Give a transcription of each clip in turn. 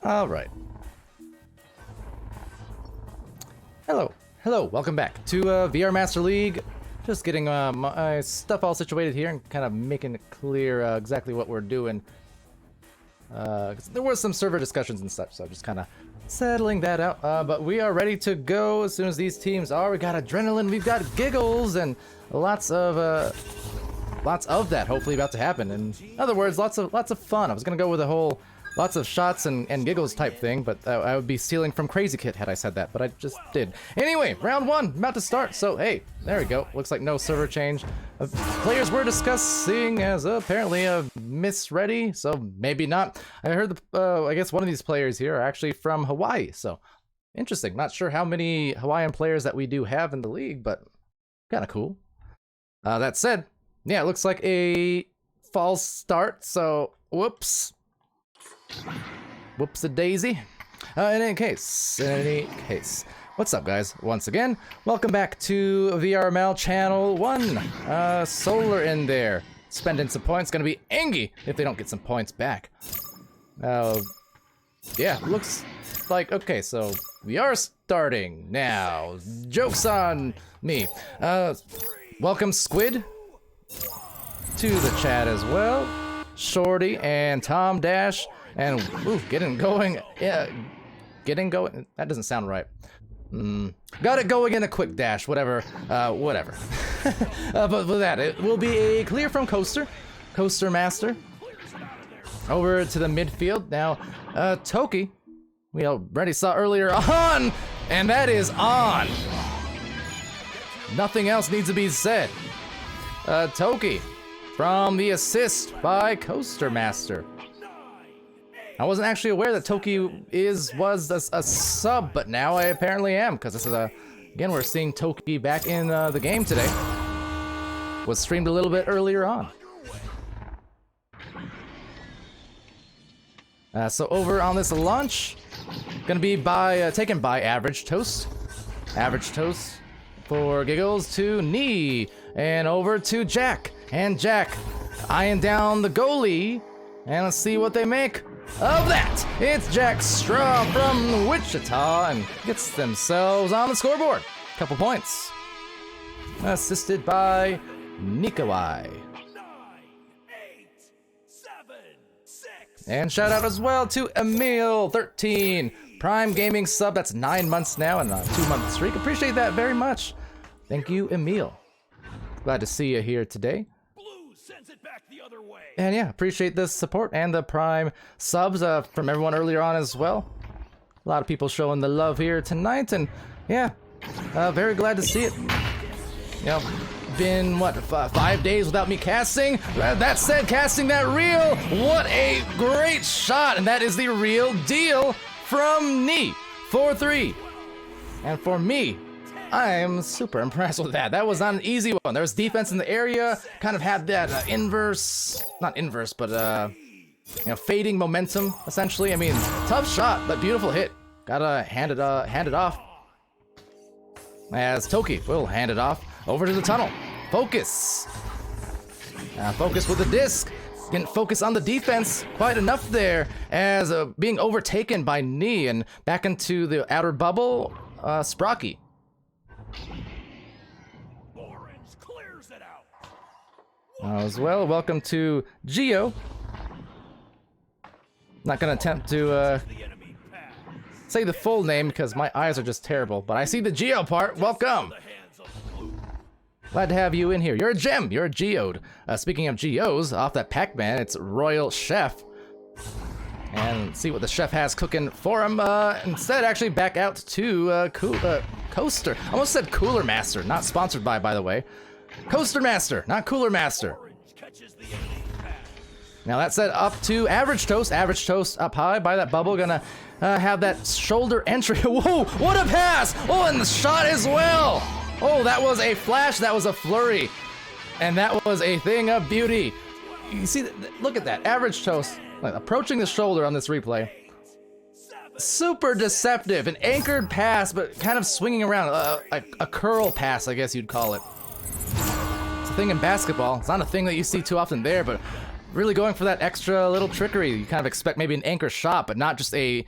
All right. Hello, welcome back to VR Master League. Just getting my stuff all situated here and kind of making it clear exactly what we're doing. 'Cause there was some server discussions and such, so just kind of settling that out. But we are ready to go as soon as these teams are. We got adrenaline, we've got giggles, and lots of that hopefully about to happen. In other words, lots of fun. I was gonna go with a whole lots of shots and giggles type thing, but I would be stealing from Crazy Kit had I said that, but I just did. Anyway, round 1 about to start, so hey, there we go. Looks like no server change. Players we're discussing as apparently a Miss Ready, so maybe not. I heard I guess one of these players here are actually from Hawaii, so interesting. Not sure how many Hawaiian players that we do have in the league, but kind of cool. That said, yeah, it looks like a false start, so whoops. Whoops-a-daisy. In any case, what's up, guys? Once again, welcome back to VRML Channel 1. Solar in there. Spending some points. Gonna be angry if they don't get some points back. Yeah, looks like, okay, so we are starting now. Joke's on me. Welcome, Squid, to the chat as well. Shorty and Tom Dash, and ooh, getting going. Yeah, getting going. That doesn't sound right. Got it going in a quick dash. Whatever. Whatever. But with that, it will be a clear from Coaster Master. Over to the midfield now. Toki, we already saw earlier on, and that is on. Nothing else needs to be said. Toki from the assist by Coaster Master. I wasn't actually aware that Toki was a sub, but now I apparently am, because this is again, we're seeing Toki back in the game today. Was streamed a little bit earlier on. So over on this launch, gonna be taken by Average Toast. Average Toast for giggles to Knee, and over to Jack. And Jack eyeing down the goalie, and let's see what they make of that. It's Jack Straw from Wichita, and gets themselves on the scoreboard. Couple points. Assisted by Nikawai. 9, 8, 7, 6. And shout out as well to Emil13. Prime Gaming sub, that's 9 months now and a 2-month streak. Appreciate that very much. Thank you, Emil. Glad to see you here today. Blue sends it back the other way. And yeah, appreciate the support and the Prime subs from everyone earlier on as well. A lot of people showing the love here tonight, and yeah, very glad to see it. You know, been what, 5 days without me casting. That said, casting that reel, what a great shot, and that is the real deal from Knee 4-3. And for me, I'm super impressed with that. That was not an easy one. There was defense in the area, kind of had that not inverse, but you know, fading momentum essentially. I mean, tough shot, but beautiful hit. Gotta hand it off. As Toki will hand it off over to the tunnel. Focus. Focus with the disc. Didn't focus on the defense quite enough there, as being overtaken by Knee, and back into the outer bubble. Sprocky. Orange clears it out. As well, welcome to Geo. Not gonna attempt to The enemy pass. say the full name because my eyes are just terrible, but I see the Geo part. Welcome. The hands of blue. Glad to have you in here. You're a gem. You're a Geode. Speaking of Geos, off that Pac-Man, it's Royal Chef. And see what the chef has cooking for him. Instead, actually back out to Coaster. I almost said Cooler Master. Not sponsored by the way. Coaster Master, not Cooler Master. Orange catches the enemy pass. Now that said, up to Average Toast. Average Toast up high by that bubble. Gonna have that shoulder entry. Whoa, what a pass! Oh, and the shot as well! Oh, that was a flash. That was a flurry. And that was a thing of beauty. You see, look at that. Average Toast, like, approaching the shoulder on this replay. Super deceptive. An anchored pass, but kind of swinging around. A curl pass, I guess you'd call it. It's a thing in basketball. It's not a thing that you see too often there, but really going for that extra little trickery. You kind of expect maybe an anchor shot, but not just a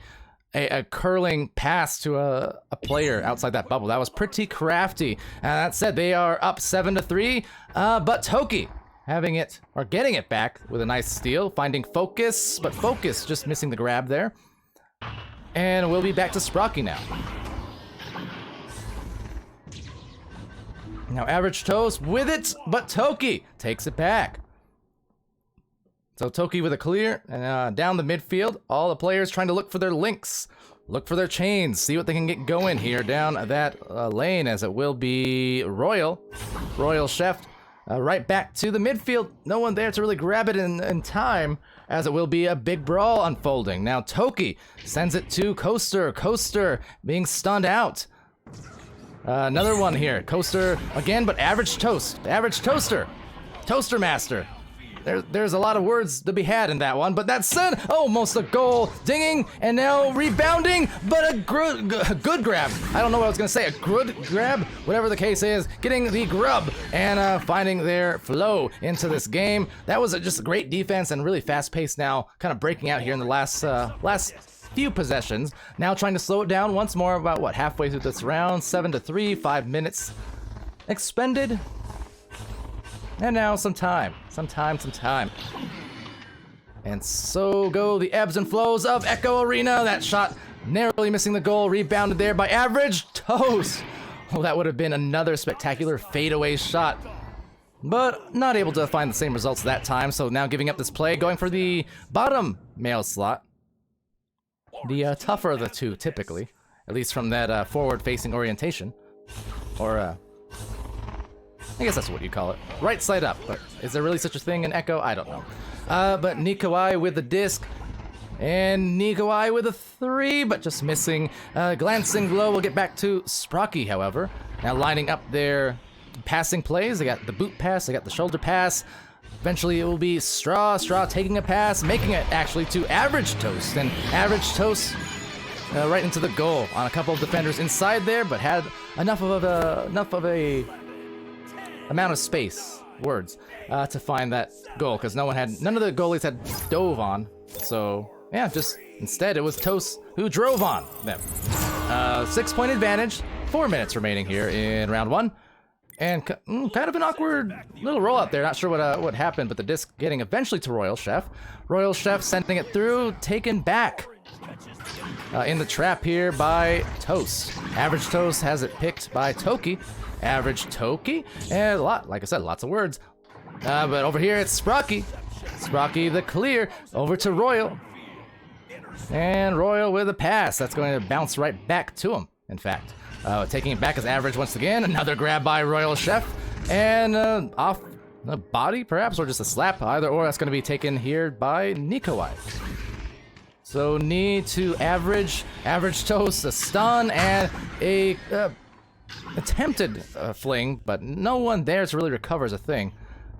curling pass to a player outside that bubble. That was pretty crafty. And that said, they are up 7-3, but Toki having it, or getting it back with a nice steal, finding Focus, but Focus just missing the grab there. And we'll be back to Sprocky now. Now Average Toast with it, but Toki takes it back. So Toki with a clear, and down the midfield, all the players trying to look for their links, look for their chains, see what they can get going here down that lane, as it will be Royal Chef, right back to the midfield. No one there to really grab it in time, as it will be a big brawl unfolding. Now Toki sends it to Coaster being stunned out. Another one here, Coaster again, but average toaster master. There's a lot of words to be had in that one, but that said, almost a goal, dinging, and now rebounding, but a good grab. I don't know what I was gonna say, a good grab, whatever the case is, getting the grub and finding their flow into this game. That was just a great defense and really fast paced now, kind of breaking out here in the last few possessions. Now trying to slow it down once more, about what, halfway through this round, 7-3, 5 minutes expended. And now some time. And so go the ebbs and flows of Echo Arena. That shot narrowly missing the goal, rebounded there by Average Toast. Oh, that would have been another spectacular fadeaway shot. But not able to find the same results that time, so now giving up this play, going for the bottom male slot. The tougher of the two, typically. At least from that forward-facing orientation. Or, I guess that's what you call it. Right side up, but is there really such a thing in Echo? I don't know. But Nikoi with the disc, and Nikoi with a 3, but just missing. Glancing glow will get back to Sprocky, however. Now lining up their passing plays. They got the boot pass, they got the shoulder pass. Eventually it will be Straw taking a pass, making it actually to Average Toast, and Average Toast right into the goal on a couple of defenders inside there, but had enough of a amount of space, to find that goal, because none of the goalies had dove on. So yeah, just instead it was Toast who drove on them. 6-point advantage, 4 minutes remaining here in round 1, and kind of an awkward little rollout there. Not sure what happened, but the disc getting eventually to Royal Chef. Royal Chef sending it through, taken back in the trap here by Toast. Average Toast has it picked by Toki. Average Toki, and like I said, lots of words. But over here it's Sprocky the clear, over to Royal. And Royal with a pass. That's going to bounce right back to him, in fact. Taking it back as Average once again. Another grab by Royal Chef. And off the body, perhaps, or just a slap. Either or, that's going to be taken here by Nikoi. So knee to Average Toast, a stun, and a attempted fling, but no one there to really recover as a thing.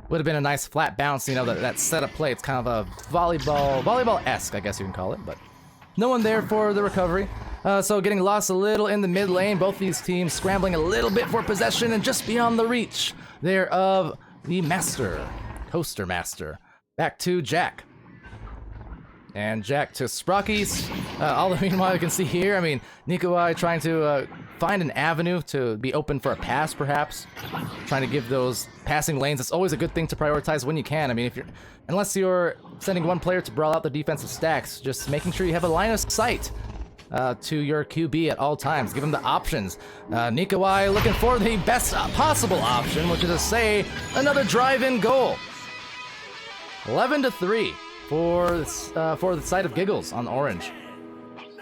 Would have been a nice flat bounce, that setup play. It's kind of a volleyball-esque, I guess you can call it, but no one there for the recovery. So getting lost a little in the mid lane, both these teams scrambling a little bit for possession, and just beyond the reach there of the Coaster Master. Back to Jack. And Jack to Sprockies. All the meanwhile you can see here, Nikoi trying to find an avenue to be open for a pass, perhaps. Trying to give those passing lanes. It's always a good thing to prioritize when you can. Unless you're sending one player to brawl out the defensive stacks, just making sure you have a line of sight to your QB at all times. Give him the options. Nikoi looking for the best possible option, which is to say, another drive-in goal. 11-3. For the side of Giggles on orange.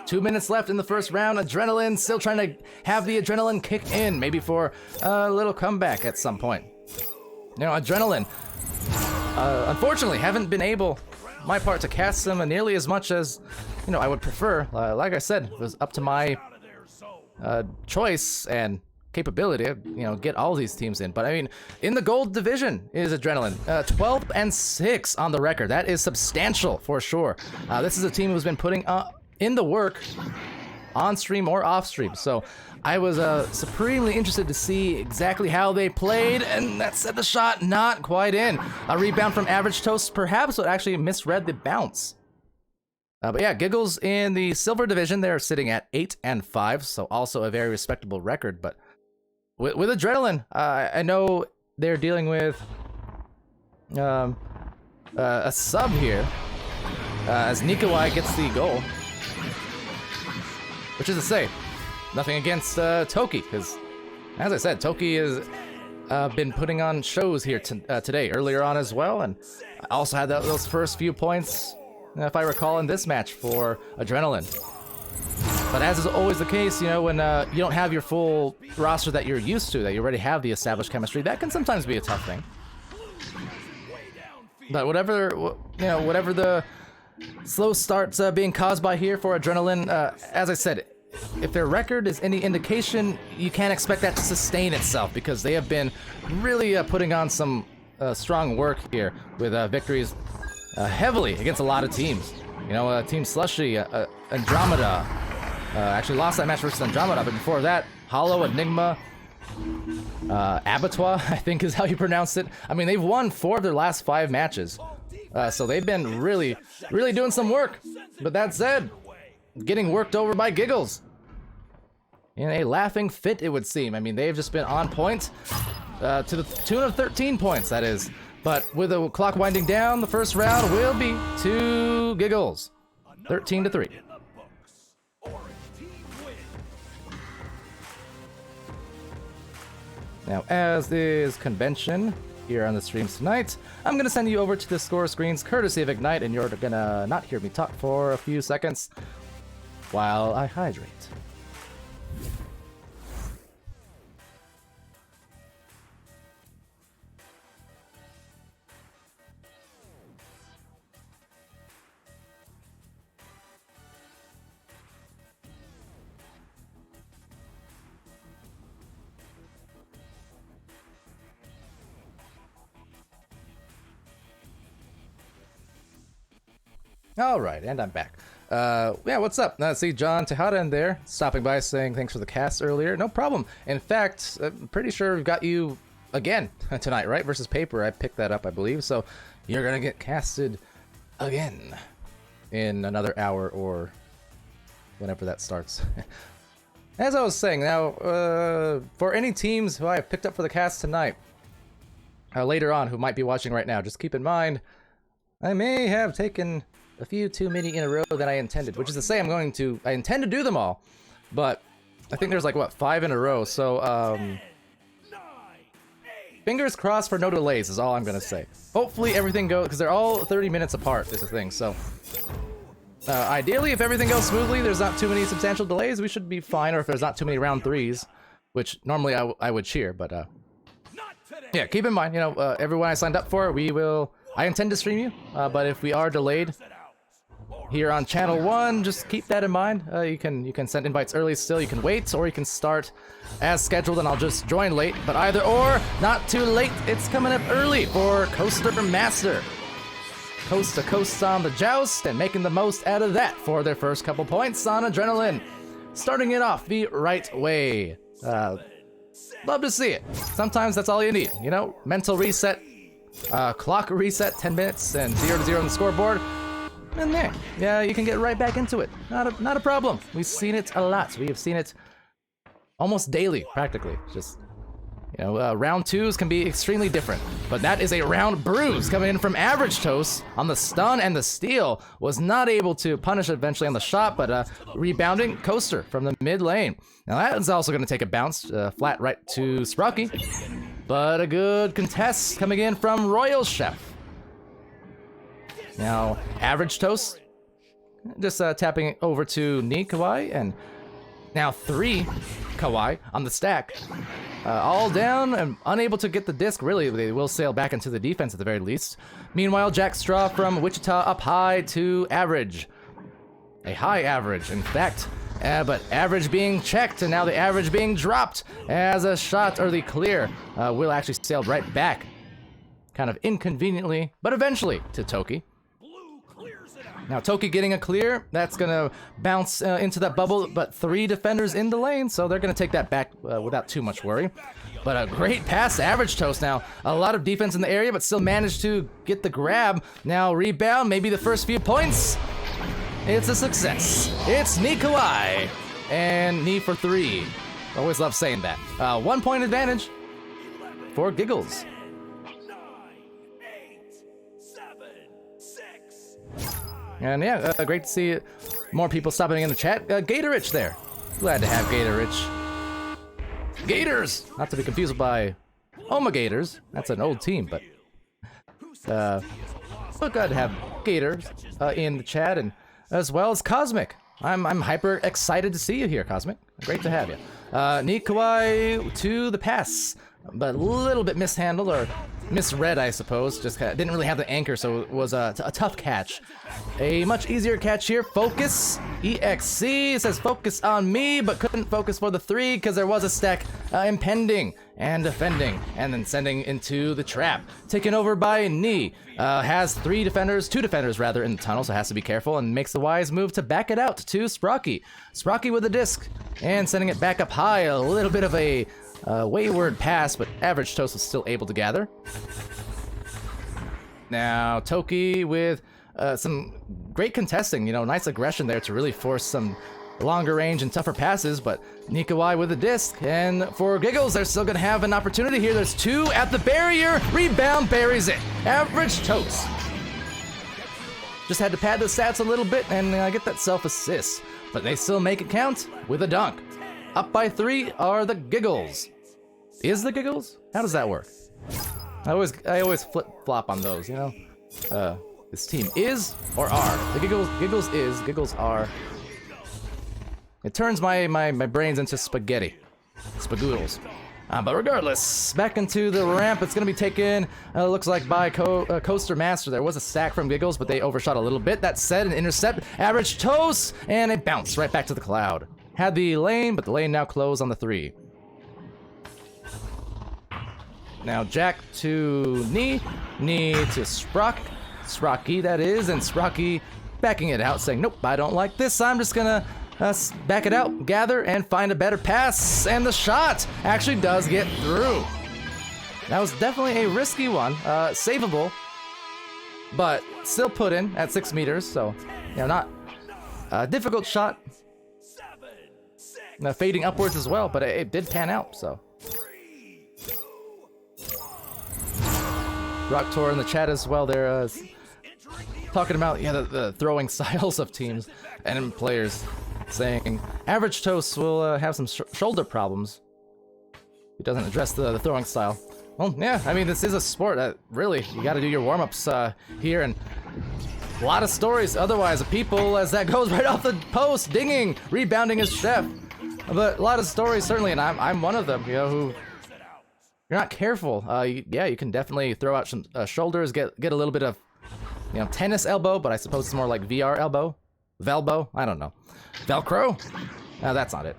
2 minutes left in the first round. Adrenaline still trying to have the adrenaline kick in, maybe for a little comeback at some point. Adrenaline. Unfortunately, haven't been able, my part, to cast them nearly as much as I would prefer. Like I said, it was up to my choice and capability to get all these teams in. But in the gold division is Adrenaline, 12-6 on the record. That is substantial for sure. This is a team who's been putting in the work on stream or off stream, so I was supremely interested to see exactly how they played, and that set the shot not quite in. A rebound from Average Toast, perhaps, but actually misread the bounce. But yeah, Giggles in the silver division, they're sitting at 8-5, so also a very respectable record. But with Adrenaline, I know they're dealing with a sub here, as Nikoi gets the goal. Which is to say, nothing against Toki, because, as I said, Toki is been putting on shows here today, earlier on as well, and I also had those first few points, if I recall, in this match for Adrenaline. But as is always the case, you know, when you don't have your full roster that you're used to, that you already have the established chemistry, that can sometimes be a tough thing. But whatever the slow starts being caused by here for Adrenaline, as I said, if their record is any indication, you can't expect that to sustain itself, because they have been really putting on some strong work here with victories heavily against a lot of teams. You know, Team Slushy, Andromeda, actually lost that match versus Andromeda, but before that, Hollow, Enigma, Abattoir, I think is how you pronounce it. I mean, they've won 4 of their last 5 matches. So they've been really doing some work. But that said, getting worked over by Giggles in a laughing fit, it would seem. I mean, they've just been on point to the tune of 13 points, that is. But with the clock winding down, the first round will be to Giggles, 13-3. Now, as is convention here on the streams tonight, I'm gonna send you over to the score screens courtesy of Ignite, and you're gonna not hear me talk for a few seconds while I hydrate. All right, and I'm back. Yeah, what's up? See John Tejada in there, stopping by saying thanks for the cast earlier. No problem. In fact, I'm pretty sure we've got you again tonight, right? Versus Paper. I picked that up, I believe. So you're going to get casted again in another hour or whenever that starts. As I was saying, now, for any teams who I have picked up for the cast tonight, later on, who might be watching right now, just keep in mind, I may have taken a few too many in a row than I intended, which is to say I intend to do them all, but I think there's like, what, 5 in a row, so, fingers crossed for no delays is all I'm gonna say. Hopefully everything goes, because they're all 30 minutes apart is the thing, so, ideally if everything goes smoothly, there's not too many substantial delays, we should be fine, or if there's not too many round 3s, which normally I would cheer, but, yeah, keep in mind, you know, everyone I signed up for, I intend to stream you, but if we are delayed here on channel 1, just keep that in mind. You can send invites early still, you can wait, or you can start as scheduled and I'll just join late, but either or, not too late, it's coming up early for Coaster Master. Coast to coast on the joust and making the most out of that for their first couple points on Adrenaline. Starting it off the right way. Love to see it. Sometimes that's all you need, you know? Mental reset, clock reset, 10 minutes, and 0-0 on the scoreboard. And there, yeah, you can get right back into it. Not a problem. We've seen it a lot. We have seen it almost daily, practically. Just, you know, round 2s can be extremely different. But that is a round bruise coming in from Average Toast on the stun and the steal. Was not able to punish eventually on the shot, but rebounding Coaster from the mid lane. Now that is also going to take a bounce, flat right to Sprocky. But a good contest coming in from Royal Chef. Now, Average Toast, just tapping over to Ni Kawaii, and now 3 Kawaii on the stack. All down and unable to get the disc, really, they will sail back into the defense at the very least. Meanwhile, Jack Straw from Wichita up high to Average. A high average, in fact. But average being checked, and now the average being dropped as a shot, or the clear, will actually sail right back. Kind of inconveniently, but eventually to Toki. Now Toki getting a clear, that's gonna bounce into that bubble, but 3 defenders in the lane, so they're gonna take that back without too much worry. But a great pass to Average Toast now. A lot of defense in the area, but still managed to get the grab. Now rebound, maybe the first few points. It's a success. It's Ni Kawaii, and Ni for 3. Always love saying that. 1 point advantage for Giggles. And yeah, great to see more people stopping in the chat. Gatorich there. Glad to have Gatorich. Gators! Not to be confused by Gators. That's an old team, but so good to have Gators in the chat, and as well as Cosmic. I'm hyper excited to see you here, Cosmic. Great to have you. Nikolai to the pass, but a little bit mishandled or misread, I suppose. Just didn't really have the anchor, so it was a tough catch. A much easier catch here. Focus. EXC says focus on me, but couldn't focus for the 3 because there was a stack impending and defending, and then sending into the trap. Taken over by Ni. Has 2 defenders rather, in the tunnel, so has to be careful, and makes the wise move to back it out to Sprocky. Sprocky with a disc, and sending it back up high. A little bit of a wayward pass, but Average Toast was still able to gather. Now, Toki with some great contesting, you know, nice aggression there to really force some longer range and tougher passes, but Nikolai with a disc, and for Giggles, they're still gonna have an opportunity here. There's 2 at the barrier, rebound buries it. Average Toast. Just had to pad the stats a little bit and get that self-assist, but they still make it count with a dunk. Up by 3 are the Giggles. Is the Giggles? How does that work? I always flip-flop on those, you know? This team is or are? The Giggles is, Giggles are. It turns my brains into spaghetti. Spagoodles. But regardless, back into the ramp. It's going to be taken, looks like, by Coaster Master. There was a stack from Giggles, but they overshot a little bit. That said, an intercept. Average Toast, and it bounced right back to the cloud. Had the lane, but the lane now closed on the 3. Now Jack to Ni to Sprocky, that is, and Sprocky backing it out, saying, nope, I don't like this. I'm just gonna back it out, gather, and find a better pass, and the shot actually does get through. That was definitely a risky one, savable, but still put in at 6 meters, so, you know, not a difficult shot. Fading upwards as well, but it did pan out, so. Rocktor in the chat as well, they're talking about the throwing styles of teams and players, saying Average Toast will have some shoulder problems. He doesn't address the throwing style. Well, yeah, I mean, this is a sport that really, you gotta do your warm-ups here, and a lot of stories otherwise of people as that goes right off the post, dinging, rebounding his chef. But a lot of stories, certainly, and I'm one of them, you know, who, you're not careful, yeah, you can definitely throw out some shoulders, get a little bit of, you know, tennis elbow, but I suppose it's more like VR elbow? Velbo? I don't know. Velcro? That's not it.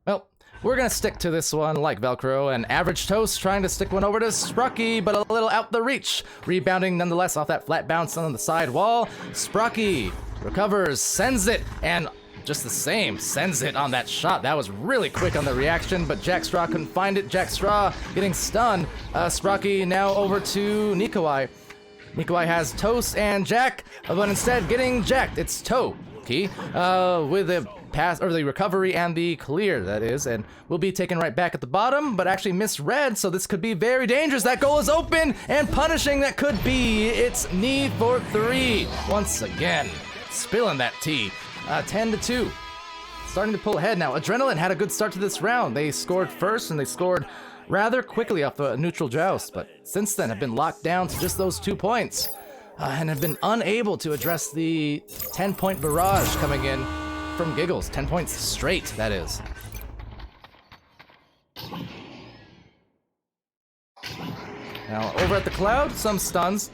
Well, we're gonna stick to this one like Velcro, and Average Toast trying to stick one over to Sprocky, but a little out the reach. Rebounding nonetheless off that flat bounce on the side wall. Sprocky recovers, sends it, and just the same, sends it on that shot. That was really quick on the reaction, but Jack Straw couldn't find it. Jack Straw getting stunned. Sprocky now over to Nikolai. Nikolai has Toast and Jack, but instead getting jacked. It's Toki with the pass, or the recovery and the clear, that is, and will be taken right back at the bottom, but actually misread, so this could be very dangerous. That goal is open, and punishing that could be. It's Ni for 3. Once again, spilling that tea. 10-2. Starting to pull ahead now. Adrenaline had a good start to this round. They scored first, and they scored rather quickly off the neutral joust, but since then have been locked down to just those 2 points, and have been unable to address the 10-point barrage coming in from Giggles. 10 points straight, that is. Now, over at the Cloud, some stuns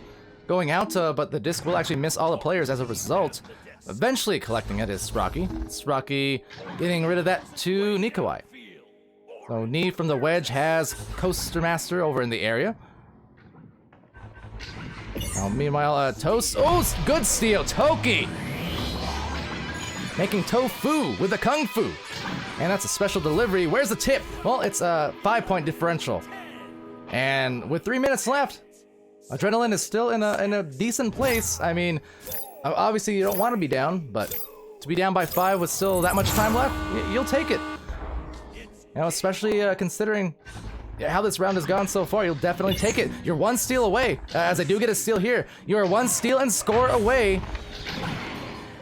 going out, but the disc will actually miss all the players as a result. Eventually collecting it is Sprocky. Sprocky getting rid of that to Nikolai. So Ni from the wedge has Coaster Master over in the area. Now, meanwhile, Toast. Oh, good steal. Toki making tofu with the kung fu. And that's a special delivery. Where's the tip? Well, it's a 5-point differential. And with 3 minutes left, Adrenaline is still in a decent place. I mean, obviously you don't want to be down, but to be down by 5 with still that much time left, you'll take it. You know, especially considering how this round has gone so far, you'll definitely take it. You're 1 steal away, as I do get a steal here. You are 1 steal and score away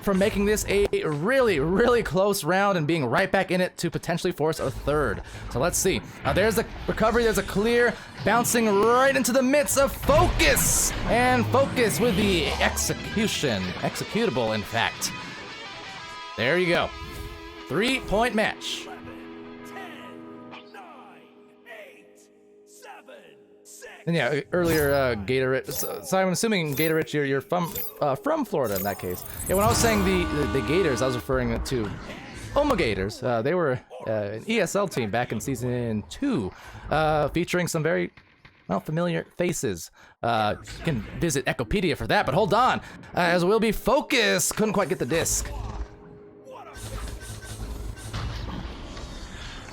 for making this a really, really close round and being right back in it to potentially force a third. So let's see. There's the recovery. There's a clear, bouncing right into the midst of Focus. And Focus with the execution. Executable, in fact. There you go. 3-point match. 10, 9, 8, 7, 6. And yeah, earlier, Gatorich. So I'm assuming Gatorich, you're from Florida in that case. Yeah, when I was saying the Gators, I was referring to Oma Gators. They were an ESL team back in season 2, featuring some very familiar faces. You can visit Ecopedia for that. But hold on, as we'll be Focus. Couldn't quite get the disc.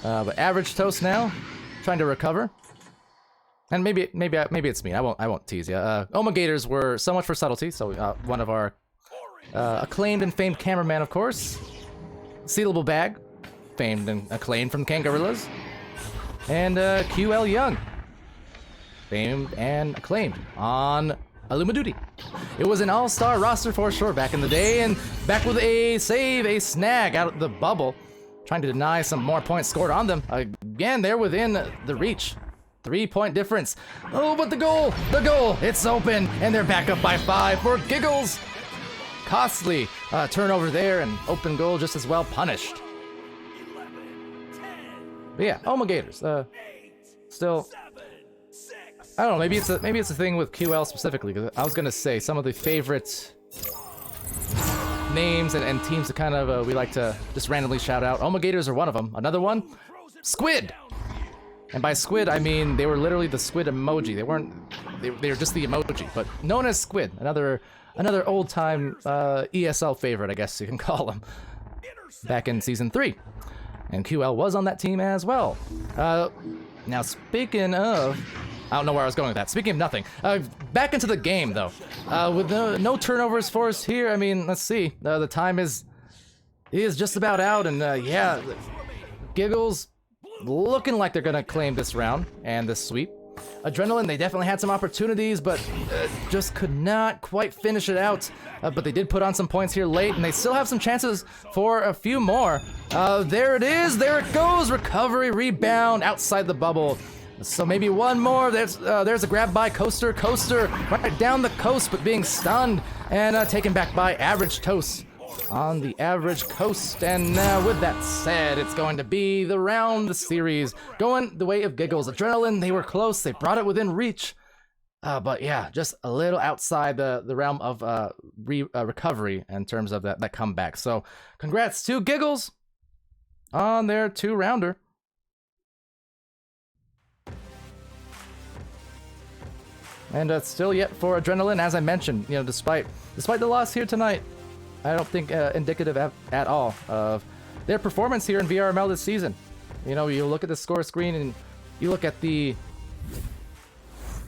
But Average Toast now, trying to recover. And maybe it's me. I won't tease you. Oma Gators were so much for subtlety. So one of our acclaimed and famed cameraman, of course, Sealable Bag, famed and acclaimed from Kangarillas, and QL Young, famed and acclaimed on Illuma Duty. It was an all-star roster for sure back in the day, and back with a save, a snag out of the bubble, trying to deny some more points scored on them. Again, they're within the reach. 3-point difference. Oh, but the goal, it's open, and they're back up by 5 for Giggles. Costly turnover there, and open goal just as well punished. 11, 10, But yeah, Oma Gators. 8, Still, 7, 6. I don't know. Maybe it's a thing with QL specifically. Because I was gonna say some of the favorite names and teams that kind of we like to just randomly shout out. Oma Gators are one of them. Another one, Squid. And by Squid, I mean they were literally the squid emoji. They weren't. They were just the emoji, but known as Squid. Another old-time ESL favorite, I guess you can call them. Back in season 3, and QL was on that team as well. Now speaking of, I don't know where I was going with that. Speaking of nothing, back into the game though. With no turnovers for us here. I mean, let's see. The time is just about out, and yeah, Giggles looking like they're gonna claim this round and this sweep. Adrenaline, they definitely had some opportunities, but just could not quite finish it out. But they did put on some points here late, and they still have some chances for a few more. There it is, there it goes. Recovery, rebound, outside the bubble. So maybe one more. There's a grab by Coaster right down the coast, but being stunned and taken back by Average Toast on the Average Coast. And with that said, it's going to be the round series going the way of Giggles. Adrenaline, they were close. They brought it within reach. But yeah, just a little outside the realm of recovery in terms of that comeback. So congrats to Giggles on their 2-rounder. And still yet for Adrenaline, as I mentioned, you know, despite the loss here tonight, I don't think indicative at all of their performance here in VRML this season. You know, you look at the score screen and you look at the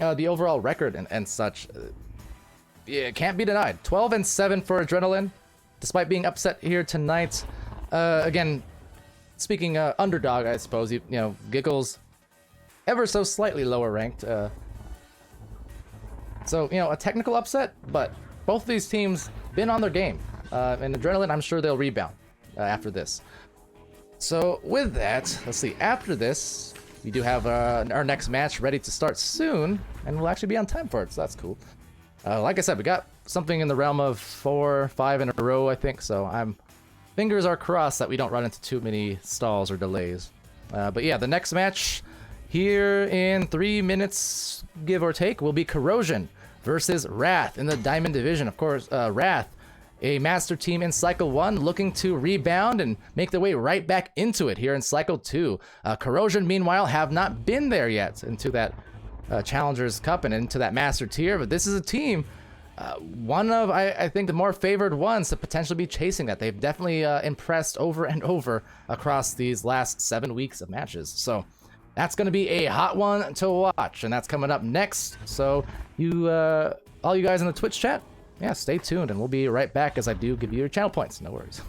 overall record and such. It can't be denied. 12-7 for Adrenaline, despite being upset here tonight. Again, speaking underdog, I suppose. You know, Giggles, ever so slightly lower ranked. So, you know, a technical upset, but both of these teams been on their game. And Adrenaline, I'm sure they'll rebound after this. So with that, let's see. After this, we do have our next match ready to start soon, and we'll actually be on time for it, so that's cool. Like I said, we got something in the realm of 4 or 5 in a row, I think, so fingers are crossed that we don't run into too many stalls or delays. But yeah, the next match here in 3 minutes, give or take, will be Corrosion versus Wrath in the Diamond Division. Of course, Wrath, a master team in Cycle 1, looking to rebound and make their way right back into it here in Cycle 2. Corrosion, meanwhile, have not been there yet into that Challengers Cup and into that master tier, but this is a team, one of, I think, the more favored ones to potentially be chasing that. They've definitely impressed over and over across these last 7 weeks of matches. So that's going to be a hot one to watch, and that's coming up next. So you, all you guys in the Twitch chat, yeah, stay tuned, and we'll be right back as I do give you your channel points. No worries.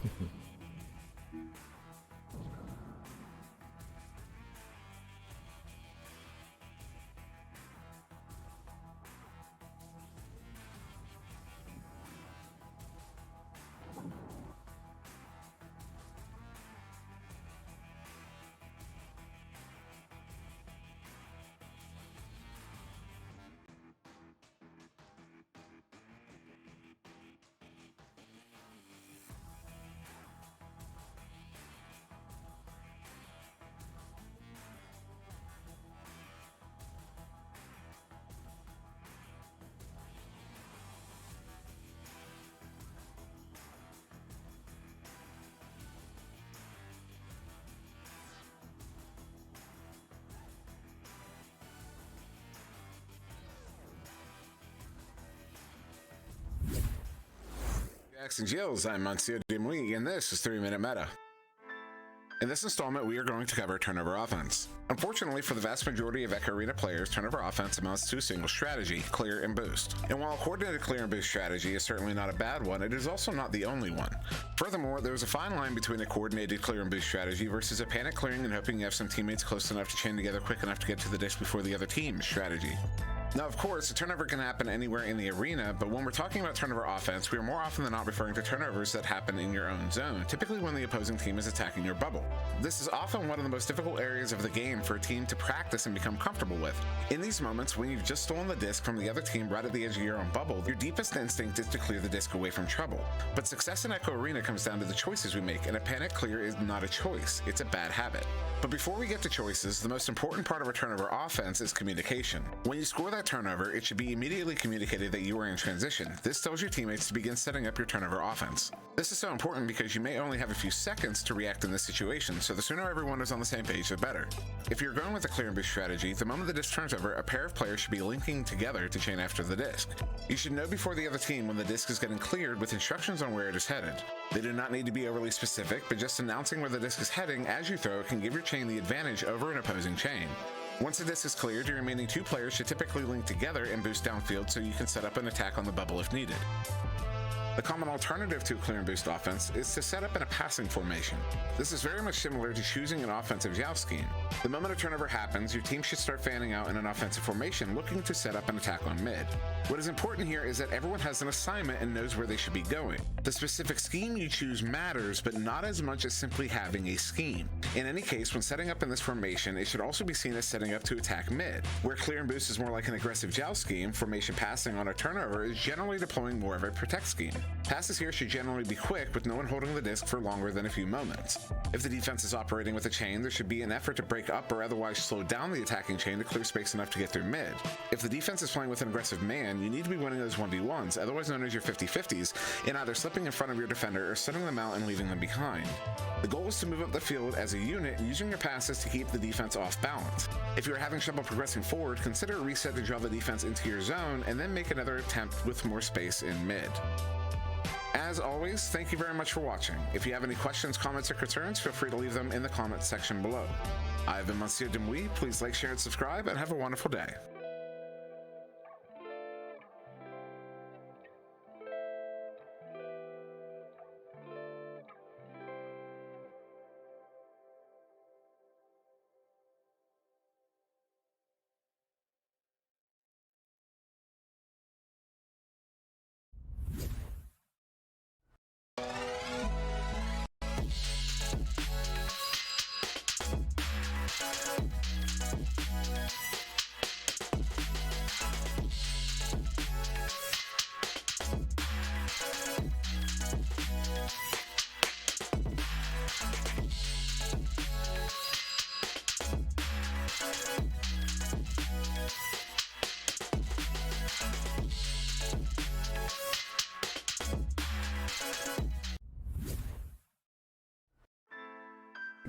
Max and Jills, I'm Monsieur Dimui, and this is 3 Minute Meta. In this installment, we are going to cover turnover offense. Unfortunately, for the vast majority of Echo Arena players, turnover offense amounts to a single strategy, clear and boost. And while a coordinated clear and boost strategy is certainly not a bad one, it is also not the only one. Furthermore, there is a fine line between a coordinated clear and boost strategy versus a panic clearing and hoping you have some teammates close enough to chain together quick enough to get to the disc before the other team strategy. Now, of course, a turnover can happen anywhere in the arena, but when we're talking about turnover offense, we are more often than not referring to turnovers that happen in your own zone, typically when the opposing team is attacking your bubble. This is often one of the most difficult areas of the game for a team to practice and become comfortable with. In these moments, when you've just stolen the disc from the other team right at the edge of your own bubble, your deepest instinct is to clear the disc away from trouble. But success in Echo Arena comes down to the choices we make, and a panic clear is not a choice, it's a bad habit. But before we get to choices, the most important part of a turnover offense is communication. When you score that turnover, it should be immediately communicated that you are in transition. This tells your teammates to begin setting up your turnover offense. This is so important because you may only have a few seconds to react in this situation, so the sooner everyone is on the same page, the better. If you're going with a clear and boost strategy, the moment the disc turns over, a pair of players should be linking together to chain after the disc. You should know before the other team when the disc is getting cleared with instructions on where it is headed. They do not need to be overly specific, but just announcing where the disc is heading as you throw it can give your chain the advantage over an opposing chain. Once the disc is cleared, your remaining two players should typically link together and boost downfield so you can set up an attack on the bubble if needed. The common alternative to a clear and boost offense is to set up in a passing formation. This is very much similar to choosing an offensive joust scheme. The moment a turnover happens, your team should start fanning out in an offensive formation looking to set up an attack on mid. What is important here is that everyone has an assignment and knows where they should be going. The specific scheme you choose matters, but not as much as simply having a scheme. In any case, when setting up in this formation, it should also be seen as setting up to attack mid. Where clear and boost is more like an aggressive joust scheme, formation passing on a turnover is generally deploying more of a protect scheme. Passes here should generally be quick, with no one holding the disc for longer than a few moments. If the defense is operating with a chain, there should be an effort to break up or otherwise slow down the attacking chain to clear space enough to get through mid. If the defense is playing with an aggressive man, you need to be winning those 1v1s, otherwise known as your 50-50s, in either slipping in front of your defender or setting them out and leaving them behind. The goal is to move up the field as a unit using your passes to keep the defense off balance. If you are having trouble progressing forward, consider a reset to draw the defense into your zone and then make another attempt with more space in mid. As always, thank you very much for watching. If you have any questions, comments, or concerns, feel free to leave them in the comments section below. I've been Monsieur Dimui. Please like, share, and subscribe, and have a wonderful day.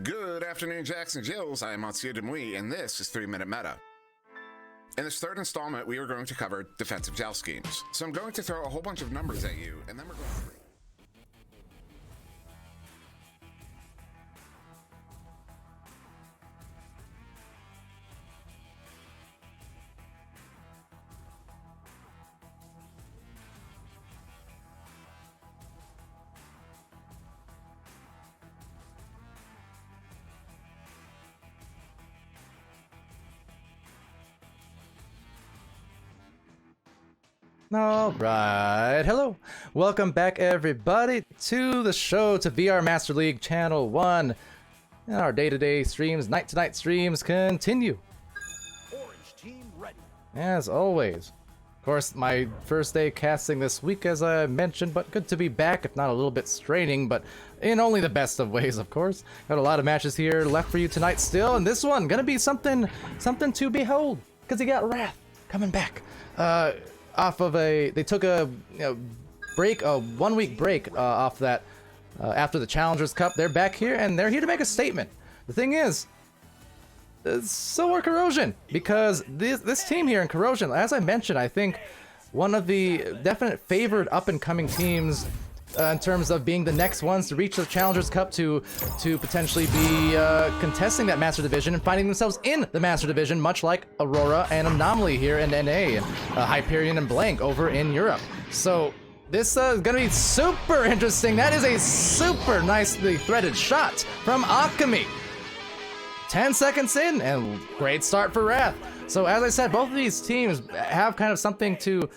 Good afternoon, Jacks and Jills. I am Monsieur Dimui, and this is 3 Minute Meta. In this third installment, we are going to cover defensive joust schemes. So I'm going to throw a whole bunch of numbers at you, and then we're going to... Alright, hello. Welcome back everybody to the show, to VR Master League Channel 1. And our day-to-day streams, night-to-night streams continue. Orange team ready. As always. Of course, my first day casting this week, as I mentioned, but good to be back, if not a little bit straining, but in only the best of ways, of course. Got a lot of matches here left for you tonight still, and this one gonna be something to behold, because you got Wrath coming back. Off of they took a break, a 1 week break off that after the Challengers Cup. They're back here and they're here to make a statement. The thing is, so are Corrosion, because this team here in Corrosion, as I mentioned, I think one of the definite favored up and coming teams in terms of being the next ones to reach the Challengers Cup to potentially be contesting that Master Division and finding themselves in the Master Division, much like Aurora and Anomaly here in NA and Hyperion and Blank over in Europe. So this is gonna be super interesting. That is a super nicely threaded shot from Alchemy. 10 seconds in, and great start for Wrath. So as I said, both of these teams have kind of something to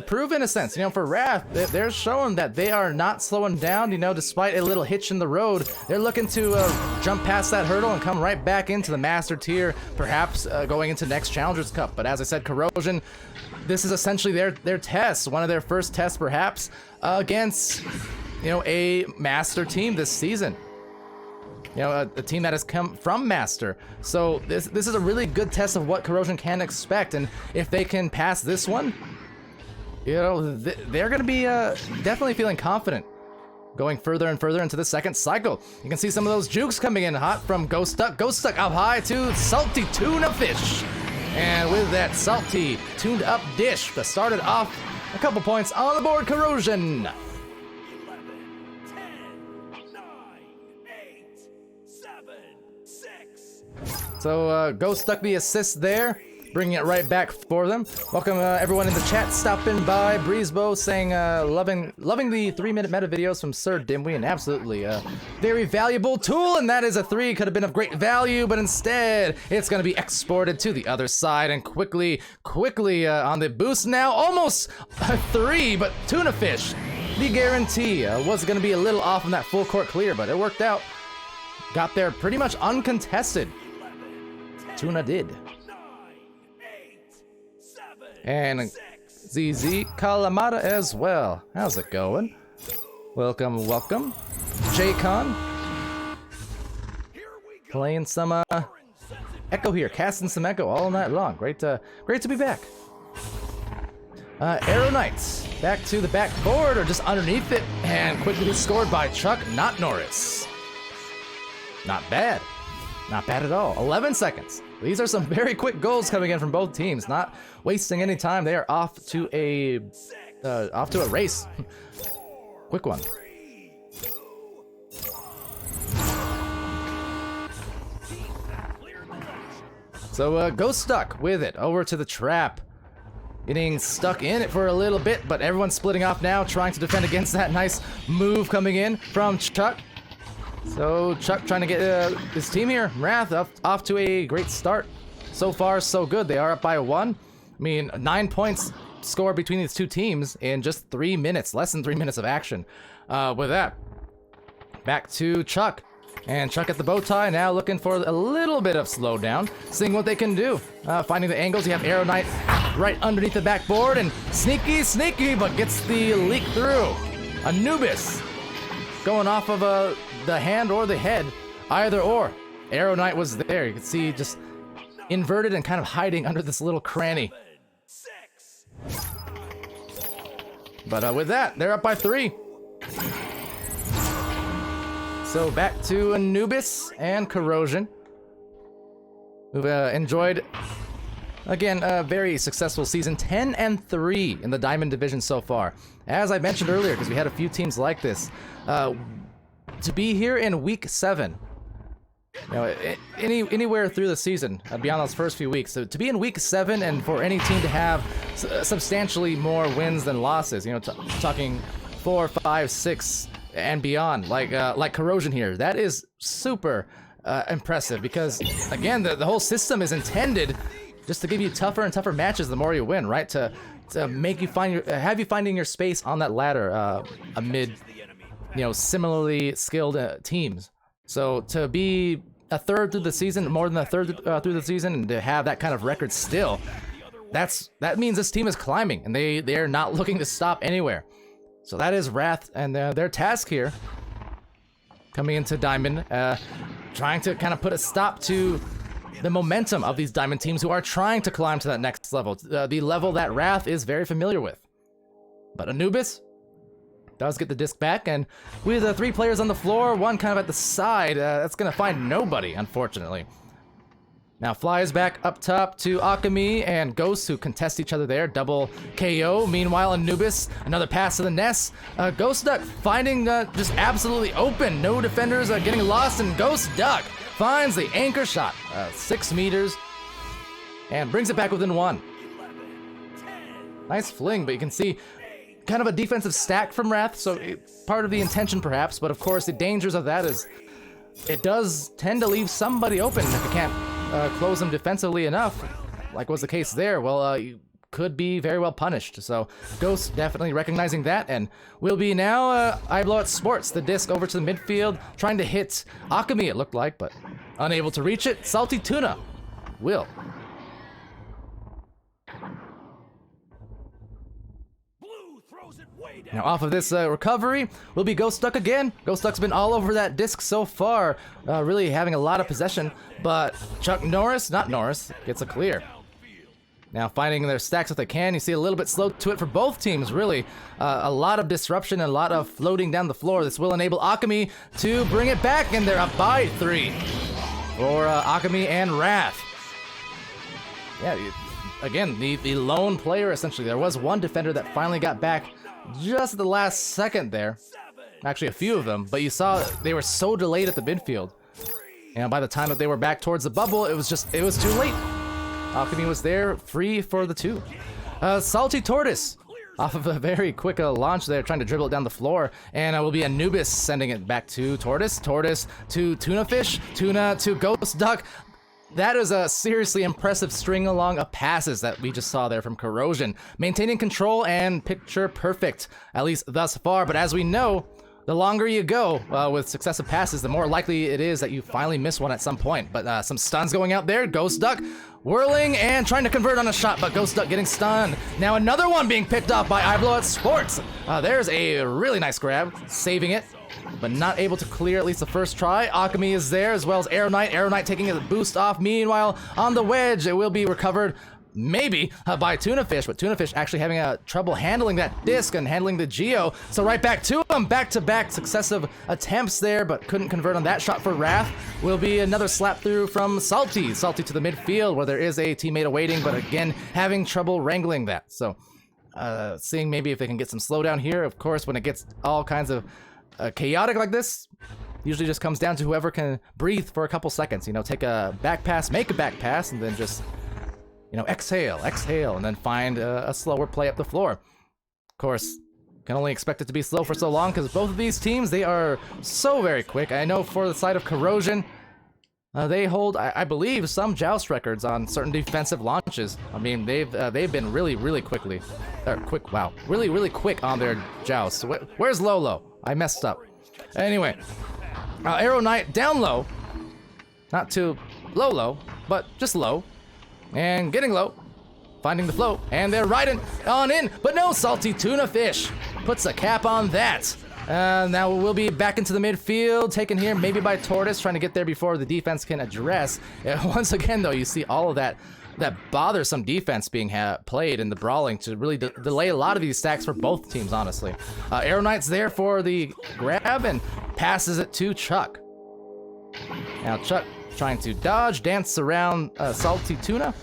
prove in a sense. You know, for Wrath, they're showing that they are not slowing down, you know, despite a little hitch in the road. They're looking to jump past that hurdle and come right back into the Master tier, perhaps going into next Challengers Cup. But as I said, Corrosion, this is essentially their test, one of their first tests perhaps, against, you know, a Master team this season. You know, a team that has come from Master. So this is a really good test of what Corrosion can expect, and if they can pass this one, you know, they're going to be definitely feeling confident going further and further into the second cycle. You can see some of those jukes coming in hot from Ghost Duck. Ghost Duck up high to Salty Tuna Fish. And with that salty, tuned up dish that started off a couple points on the board, Corrosion. 11, 10, 9, 8, 7, 6. So Ghost Duck the assist there, bringing it right back for them. Welcome everyone in the chat stopping by. Breezebo saying loving the 3-minute meta videos from Sir Dimwee, and absolutely very valuable tool, and that is a 3. Could have been of great value, but instead it's going to be exported to the other side and quickly on the boost now. Almost a 3, but Tuna Fish, the guarantee, was going to be a little off on that full court clear, but it worked out. Got there pretty much uncontested. Tuna did. And ZZ Kalamata as well. How's it going? Welcome, welcome. J-Con. Playing some Echo here, casting some Echo all night long. Great to be back. Arrow Knights back to the backboard or just underneath it, and quickly scored by Chuck, not Norris. Not bad. Not bad at all. 11 seconds. These are some very quick goals coming in from both teams. Not wasting any time. They are off to a race. Quick one. So Ghost Stuck with it over to the trap. Getting stuck in it for a little bit, but everyone's splitting off now, trying to defend against that nice move coming in from Chuck. So Chuck trying to get his team here, Wrath, off to a great start. So far, so good. They are up by 1. I mean, 9 points scored between these two teams in just 3 minutes, less than 3 minutes of action. With that, back to Chuck. And Chuck at the bow tie, now looking for a little bit of slowdown, seeing what they can do. Finding the angles, you have Arrow Knight right underneath the backboard, and sneaky, but gets the leak through. Anubis going off of the hand or the head, either or. Arrow Knight was there. You can see just inverted and kind of hiding under this little cranny. But with that, they're up by 3. So back to Anubis and Corrosion. We've enjoyed, again, a very successful season. 10-3 in the Diamond Division so far. As I mentioned earlier, because we had a few teams like this, to be here in week 7, you know, anywhere through the season, beyond those first few weeks, so to be in week 7 and for any team to have substantially more wins than losses, you know, talking 4, 5, 6, and beyond, like Corrosion here, that is super impressive, because again, the whole system is intended just to give you tougher and tougher matches the more you win, right? To make you have you finding your space on that ladder amid, you know, similarly skilled teams. So to be a third through the season, more than a third through the season, and to have that kind of record still, that means this team is climbing, and they're not looking to stop anywhere. So that is Wrath and their task here, coming into Diamond, trying to kind of put a stop to the momentum of these Diamond teams who are trying to climb to that next level, the level that Wrath is very familiar with. But Anubis does get the disc back, and with 3 players on the floor, 1 kind of at the side, that's going to find nobody, unfortunately. Now flies back up top to Akami and Ghost, who contest each other there. Double KO. Meanwhile, Anubis, another pass to the nest. Ghost Duck finding just absolutely open. No defenders getting lost, and Ghost Duck finds the anchor shot. 6 meters and brings it back within 1. Nice fling, but you can see kind of a defensive stack from Wrath, so part of the intention perhaps, but of course the dangers of that is it does tend to leave somebody open if you can't close them defensively enough, like was the case there. Well, you could be very well punished. So Ghost definitely recognizing that, and will be now iBlowout Sports, the disc over to the midfield, trying to hit Akami it looked like, but unable to reach it. Salty Tuna will. Now off of this recovery will be Ghost Duck again. Ghost Duck's been all over that disc so far, really having a lot of possession, but Chuck Norris, not Norris, gets a clear. Now finding their stacks if they can. You see a little bit slow to it for both teams, really. A lot of disruption and a lot of floating down the floor. This will enable Akami to bring it back, and they're up by 3 for Akami and Wrath. Yeah, again, the lone player essentially. There was one defender that finally got back just at the last second there. Actually, a few of them, but you saw they were so delayed at the midfield. And by the time that they were back towards the bubble, it was too late. Alchemy was there, free for the 2. Salty Tortoise, off of a very quick launch there, trying to dribble it down the floor, and it will be Anubis sending it back to Tortoise. Tortoise to Tuna Fish. Tuna to Ghost Duck. That is a seriously impressive string along of passes that we just saw there from Corrosion. Maintaining control and picture perfect, at least thus far. But as we know, the longer you go with successive passes, the more likely it is that you finally miss one at some point. But some stuns going out there. Ghost Duck whirling and trying to convert on a shot, but Ghost Duck getting stunned. Now another one being picked off by iBlowout Sports. There's a really nice grab, saving it, but not able to clear at least the first try. Akami is there, as well as Arrow Knight. Arrow Knight taking a boost off. Meanwhile, on the wedge, it will be recovered, maybe, by Tuna Fish, but Tuna Fish actually having trouble handling that disc and handling the Geo. So right back to him, back-to-back successive attempts there, but couldn't convert on that shot for Wrath. Will be another slap through from Salty. Salty to the midfield, where there is a teammate awaiting, but again, having trouble wrangling that. So seeing maybe if they can get some slowdown here. Of course, when it gets all kinds of chaotic like this, usually just comes down to whoever can breathe for a couple seconds. You know, take a back pass, make a back pass, and then just, you know, exhale, and then find a slower play up the floor. Of course, can only expect it to be slow for so long because both of these teams, they are so very quick. I know for the side of Corrosion, they hold, I believe, some joust records on certain defensive launches. I mean, they've been really really quick on their jousts. Where's Lolo? I messed up. Anyway, Arrow Knight down low, not too low, but just low, and getting low, finding the float, and they're riding on in, but no, Salty Tuna Fish puts a cap on that. Now we'll be back into the midfield, taken here maybe by Tortoise, trying to get there before the defense can address. Once again, though, you see all of that bothersome defense being played in the brawling to really delay a lot of these stacks for both teams, honestly. Arrow Knight's there for the grab and passes it to Chuck. Now Chuck trying to dodge, dance around Salty Tuna,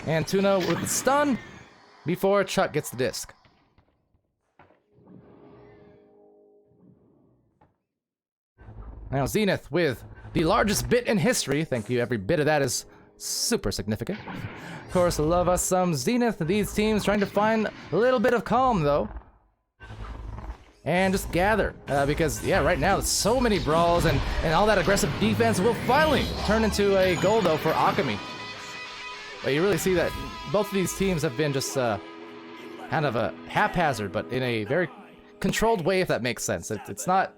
and Tuna with the stun before Chuck gets the disc. Now Zenith with the largest bit in history. Thank you, every bit of that is super significant. Of course, love us some Zenith. These teams trying to find a little bit of calm, though, and just gather, because, yeah, right now, so many brawls and all that aggressive defense will finally turn into a goal, though, for Akami. But you really see that both of these teams have been just kind of a haphazard, but in a very controlled way, if that makes sense. It's not...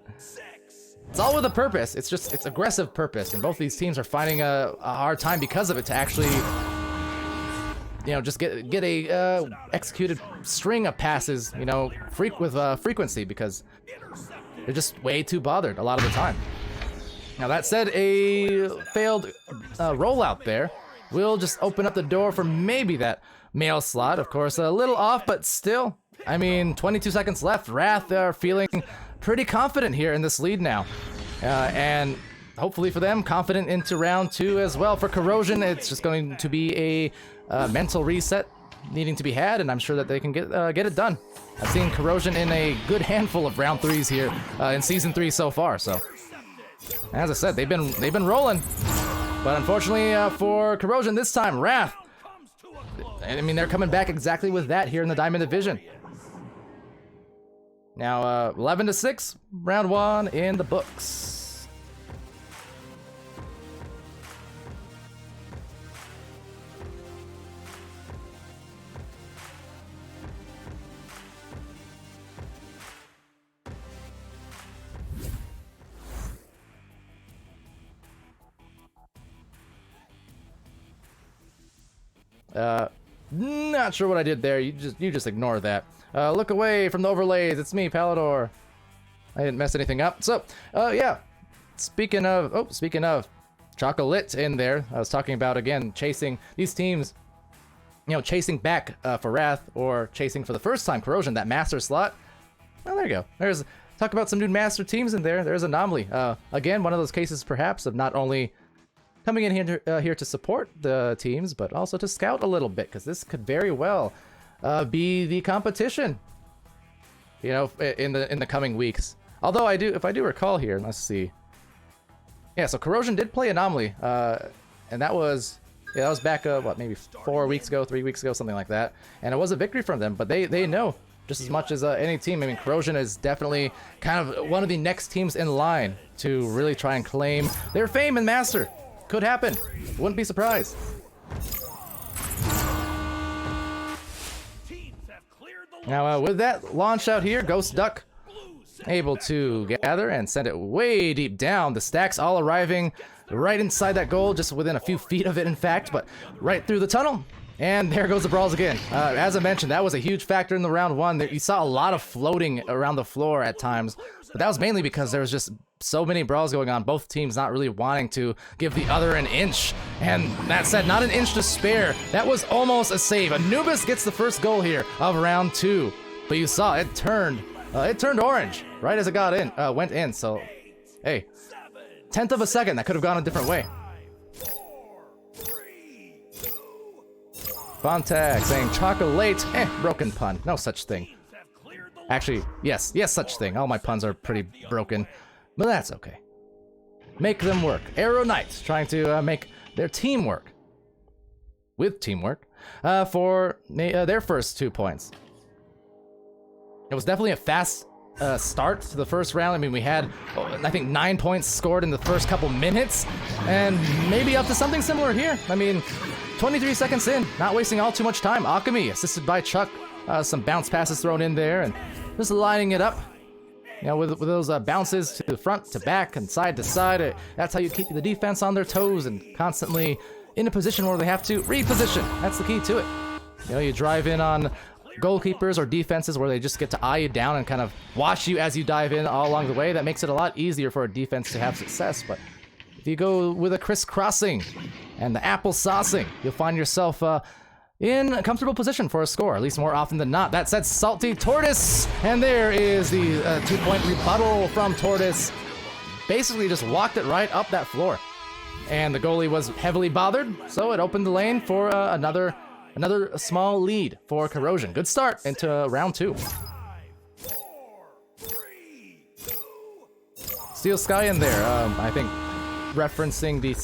It's all with a purpose. It's aggressive purpose, and both these teams are finding a hard time because of it to actually, you know, just get a executed string of passes, you know, with frequency, because they're just way too bothered a lot of the time. Now that said, a failed rollout there will just open up the door for maybe that male slot. Of course, a little off, but still, I mean, 22 seconds left. Wrath are feeling pretty confident here in this lead now, and hopefully for them, confident into round 2 as well. For Corrosion, it's just going to be a mental reset needing to be had, and I'm sure that they can get it done. I've seen Corrosion in a good handful of round 3s here in Season 3 so far, so as I said, they've been rolling. But unfortunately for Corrosion this time, Wrath, I mean, they're coming back exactly with that here in the Diamond Division. Now, 11-6, round 1 in the books. Not sure what I did there. You just ignore that. Look away from the overlays. It's me, Palidore. I didn't mess anything up. So, yeah. Speaking of Chocolate in there, I was talking about again chasing these teams. You know, chasing back for Wrath or chasing for the first time Corrosion, that master slot. Well, there you go. Talk about some new master teams in there. There's Anomaly. Again, one of those cases perhaps of not only coming in here to support the teams, but also to scout a little bit, because this could very well be the competition, you know, in the coming weeks. Although if I do recall here, let's see. Yeah, so Corrosion did play Anomaly, and that was back what, maybe 4 weeks ago, 3 weeks ago, something like that. And it was a victory from them, but they know just as much as any team. I mean, Corrosion is definitely kind of one of the next teams in line to really try and claim their fame and master. Could happen. Wouldn't be surprised. Now, with that launch out here, Ghost Duck able to gather and send it way deep down. The stacks all arriving right inside that goal, just within a few feet of it, in fact, but right through the tunnel. And there goes the brawls again. As I mentioned, that was a huge factor in the round 1. You saw a lot of floating around the floor at times, but that was mainly because there was just so many brawls going on, both teams not really wanting to give the other an inch. And that said, not an inch to spare. That was almost a save. Anubis gets the first goal here of round 2, but you saw it turned orange right as it went in. So, hey, 1/10 of a second, that could have gone a different way. Bontac saying chocolate, broken pun, no such thing. Actually, yes, such thing. All my puns are pretty broken, but that's okay. Make them work. Arrow Knights trying to make their team work. With teamwork, for their first 2 points. It was definitely a fast start to the first round. I mean, we had, I think, 9 points scored in the first couple minutes, and maybe up to something similar here. I mean, 23 seconds in, not wasting all too much time. Alchemy, assisted by Chuck, some bounce passes thrown in there, and just lining it up. You know, with those bounces to the front, to back, and side to side. That's how you keep the defense on their toes and constantly in a position where they have to reposition. That's the key to it. You know, you drive in on goalkeepers or defenses where they just get to eye you down and kind of watch you as you dive in all along the way. That makes it a lot easier for a defense to have success, but if you go with a crisscrossing and the apple saucing, you'll find yourself in a comfortable position for a score, at least more often than not. That said, Salty Tortoise, and there is the 2-point rebuttal from Tortoise. Basically just walked it right up that floor. And the goalie was heavily bothered, so it opened the lane for another small lead for Corrosion. Good start into round 2. Steel Sky in there, I think referencing the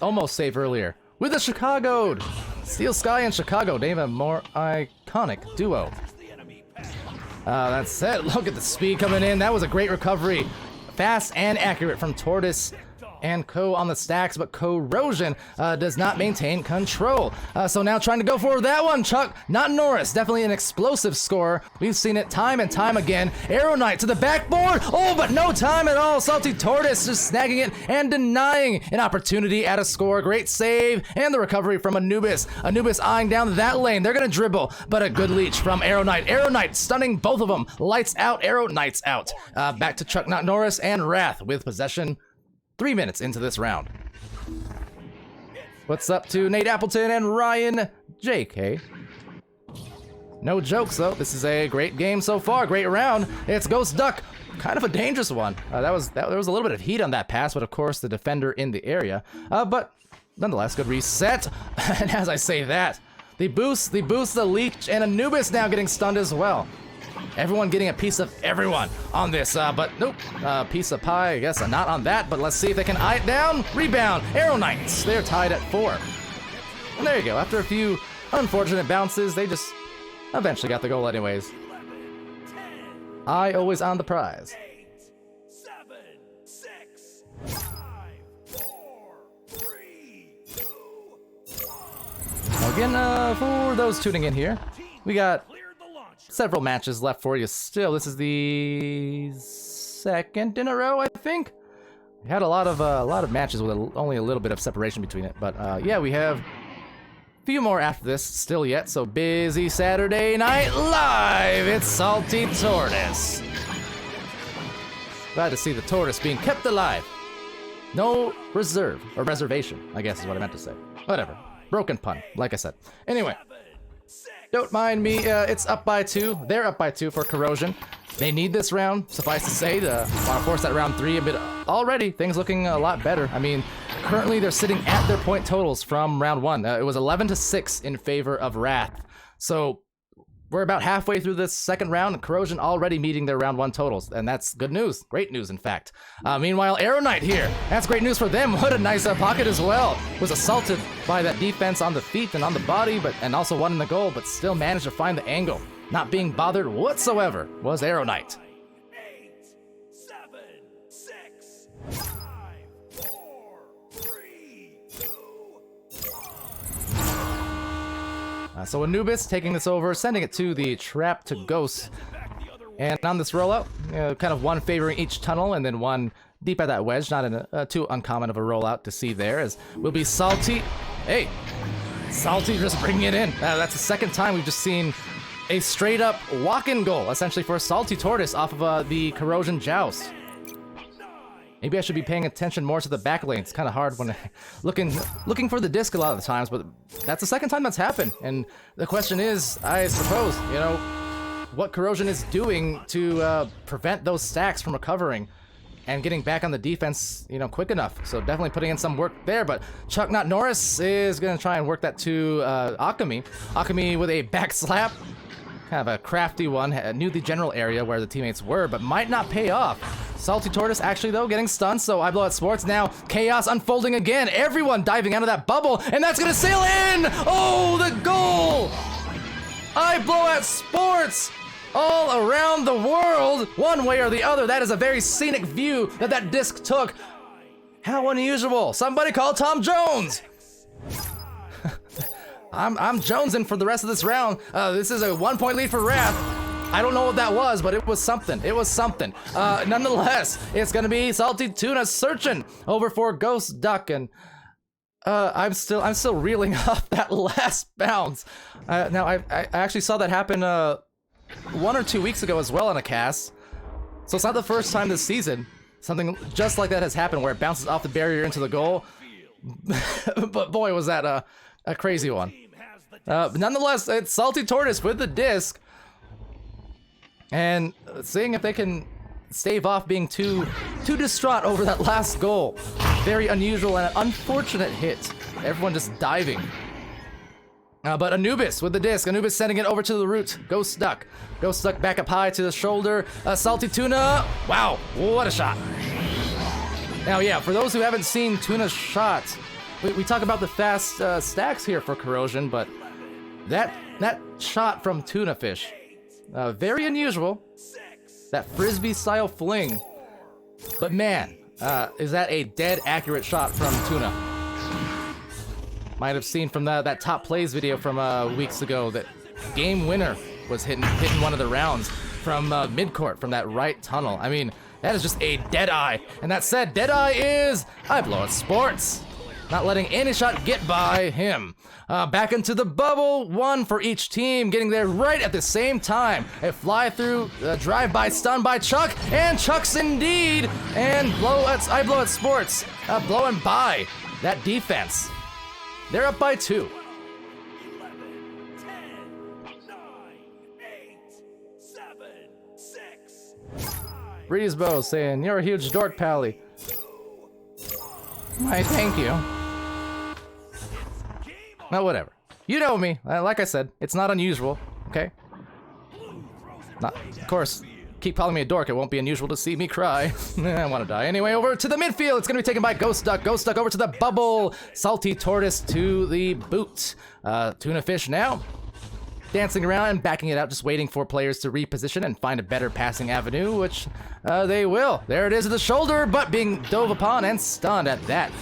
almost save earlier. With the Chicago! Steel Sky and Chicago, name a more iconic duo. That's it. Look at the speed coming in. That was a great recovery. Fast and accurate from Tortoise and Co on the stacks, but Corrosion does not maintain control. So now trying to go for that one, Chuck, not Norris. Definitely an explosive scorer. We've seen it time and time again. Arrow Knight to the backboard. Oh, but no time at all. Salty Tortoise just snagging it and denying an opportunity at a score. Great save and the recovery from Anubis. Anubis eyeing down that lane. They're going to dribble, but a good leech from Arrow Knight. Arrow Knight stunning both of them. Lights out, Arrow Knight's out. Back to Chuck, not Norris, and Wrath with possession 3 minutes into this round. What's up to Nate Appleton and Ryan JK? No jokes, though. This is a great game so far. Great round. It's Ghost Duck. Kind of a dangerous one. There was a little bit of heat on that pass, but of course the defender in the area. But nonetheless, good reset. And as I say that, the boost, the Leech, and Anubis now getting stunned as well. Everyone getting a piece of everyone on this, but nope. Piece of pie, I guess not on that, but let's see if they can eye it down. Rebound. Arrow Knights. They're tied at 4. And there you go. After a few unfortunate bounces, they just eventually got the goal anyways. 11, 10, Eye always on the prize. 8, 7, 6, 5, 4, 3, 2, 1. Now again, for those tuning in here, we got Cleared the launch. several matches left for you still. This is the second in a row, I think. We had a lot of matches with only a little bit of separation between it, but yeah, we have a few more after this still yet. So busy Saturday Night Live. It's Salty Tortoise. Glad to see the tortoise being kept alive. No reserve or reservation, I guess is what I meant to say. Whatever. Broken pun, like I said. Anyway. Don't mind me, it's up by 2. They're up by 2 for Corrosion. They need this round, suffice to say, to want to force that round 3 a bit. Already, things looking a lot better. I mean, currently they're sitting at their point totals from round 1. It was 11-6 in favor of Wrath. So, we're about halfway through this second round, and Corrosion already meeting their round 1 totals, and that's good news. Great news, in fact. Meanwhile, Arrow Knight here. That's great news for them. What a nice pocket as well. Was assaulted by that defense on the feet and on the body, and also won in the goal, but still managed to find the angle. Not being bothered whatsoever was Arrow Knight. 8, 7, 6, 5, 4, 3, 2, 1. So Anubis taking this over, sending it to the trap to Ghost. And on this rollout, kind of one favoring each tunnel and then one deep at that wedge. Not too uncommon of a rollout to see there, as will be Salty. Hey, Salty just bringing it in. That's the second time we've just seen a straight up walk-in goal, essentially for a Salty Tortoise off of the Corrosion Joust. Maybe I should be paying attention more to the back lane. It's kind of hard when looking for the disc a lot of the times, but that's the second time that's happened. And the question is, I suppose, what Corrosion is doing to prevent those stacks from recovering and getting back on the defense, quick enough. So definitely putting in some work there, but Chuck Not Norris is going to try and work that to Akami. Akami with a back slap. Kind of a crafty one, knew the general area where the teammates were, but might not pay off. Salty Tortoise actually, though, getting stunned, so I Blow at Sports now. Chaos unfolding again. Everyone diving out of that bubble, and that's going to sail in! Oh, the goal! I Blow at Sports! All around the world, one way or the other. That is a very scenic view that disc took. How unusual. Somebody call Tom Jones! I'm jonesing for the rest of this round. This is a 1-point lead for Wrath. I don't know what that was, but it was something. It was something. Nonetheless, it's gonna be Salty Tuna searching over for Ghost Duck, and I'm still reeling off that last bounce. Now I actually saw that happen 1 or 2 weeks ago as well on a cast, so it's not the first time this season something just like that has happened where it bounces off the barrier into the goal. But boy, was that a crazy one. Nonetheless, it's Salty Tortoise with the disc, and seeing if they can stave off being too distraught over that last goal. Very unusual and an unfortunate hit. Everyone just diving. But Anubis with the disc. Anubis sending it over to the root. Ghost Duck. Ghost Duck back up high to the shoulder. Salty Tuna. Wow, what a shot. Now, yeah, for those who haven't seen Tuna's shot, we talk about the fast stacks here for Corrosion, but that shot from Tuna Fish, very unusual. That frisbee-style fling. But man, is that a dead accurate shot from Tuna. Might have seen from that top plays video from weeks ago that game winner was hitting one of the rounds from midcourt from that right tunnel. I mean, that is just a dead eye. And that said, dead eye is I Blow at Sports. Not letting any shot get by him. Back into the bubble, one for each team, getting there right at the same time. A fly-through, drive-by, stun by Chuck, and Chuck's indeed. And I Blow at Sports, blowing by that defense. They're up by 2. 11, 10, 9, Breezebow saying, you're a huge dork, Pally. Why, thank you. Now, whatever. You know me. Like I said, it's not unusual, okay? Not, of course, keep calling me a dork. It won't be unusual to see me cry. I want to die. Anyway, over to the midfield. It's going to be taken by Ghost Duck. Ghost Duck over to the bubble. Salty Tortoise to the boot. Tuna Fish now. Dancing around and backing it out, just waiting for players to reposition and find a better passing avenue, which they will. There it is at the shoulder, but being dove upon and stunned at that.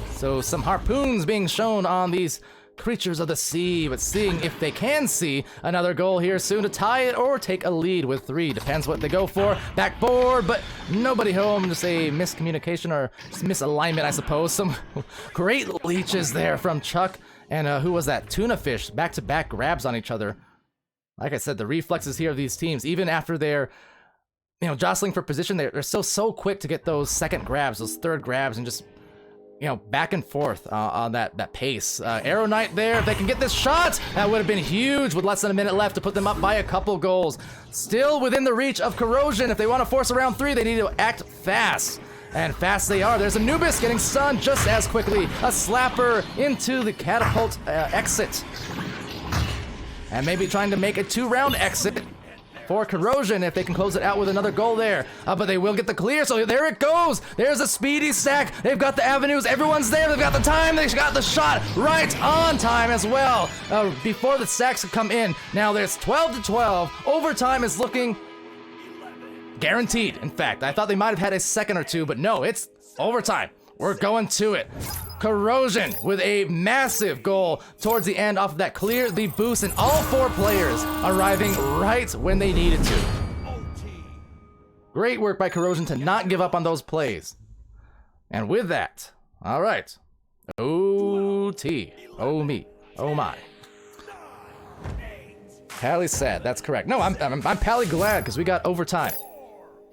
So some harpoons being shown on these creatures of the sea, but seeing if they can see another goal here soon to tie it or take a lead with 3. Depends what they go for. Backboard, but nobody home. Just a miscommunication or misalignment, I suppose. Some great leeches there from Chuck. And who was that? Tuna Fish. Back-to-back grabs on each other. Like I said, the reflexes here of these teams, even after they're, jostling for position, they're so quick to get those second grabs, those third grabs, and just, back and forth on that pace. Arrow Knight there, if they can get this shot, that would have been huge with less than a minute left to put them up by a couple goals. Still within the reach of Corrosion. If they want to force a round 3, they need to act fast. And fast they are. There's Anubis getting stunned just as quickly. A slapper into the catapult exit. And maybe trying to make a 2-round exit for Corrosion if they can close it out with another goal there. But they will get the clear, so there it goes. There's a speedy stack. They've got the avenues. Everyone's there. They've got the time. They've got the shot right on time as well. Before the stacks come in. Now there's 12-12. Overtime is looking guaranteed. In fact, I thought they might have had a second or two, but no, it's overtime. We're going to it. Corrosion with a massive goal towards the end off of that clear the boost, and all 4 players arriving right when they needed to. Great work by Corrosion to not give up on those plays. And with that, all right. OT. Oh me. Oh my. Pally's sad. That's correct. No, I'm Pally glad because we got overtime.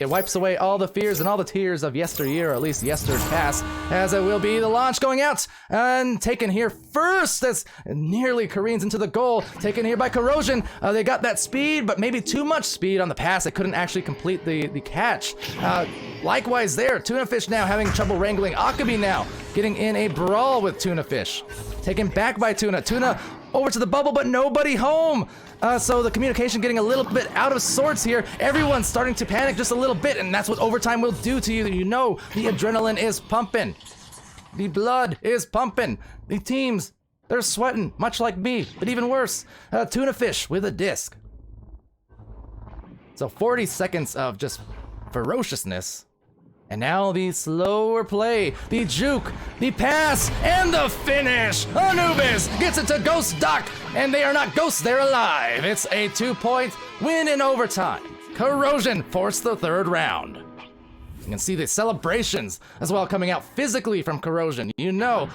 It wipes away all the fears and all the tears of yesteryear, or at least yesterpast, as it will be the launch going out and taken here first as nearly careens into the goal. Taken here by Corrosion. They got that speed, but maybe too much speed on the pass. They couldn't actually complete the catch. Likewise there, Tuna Fish now having trouble wrangling. Akabi now getting in a brawl with Tuna Fish. Taken back by Tuna. Tuna over to the bubble, but nobody home. So the communication getting a little bit out of sorts here. Everyone's starting to panic just a little bit, and that's what overtime will do to you. You know the adrenaline is pumping. The blood is pumping. The teams, they're sweating, much like me, but even worse. Tuna Fish with a disc. So 40 seconds of just ferociousness. And now the slower play, the juke, the pass, and the finish! Anubis gets it to Ghost Duck, and they are not ghosts, they're alive! It's a 2-point win in overtime. Corrosion forced the 3rd round. You can see the celebrations as well coming out physically from Corrosion. You know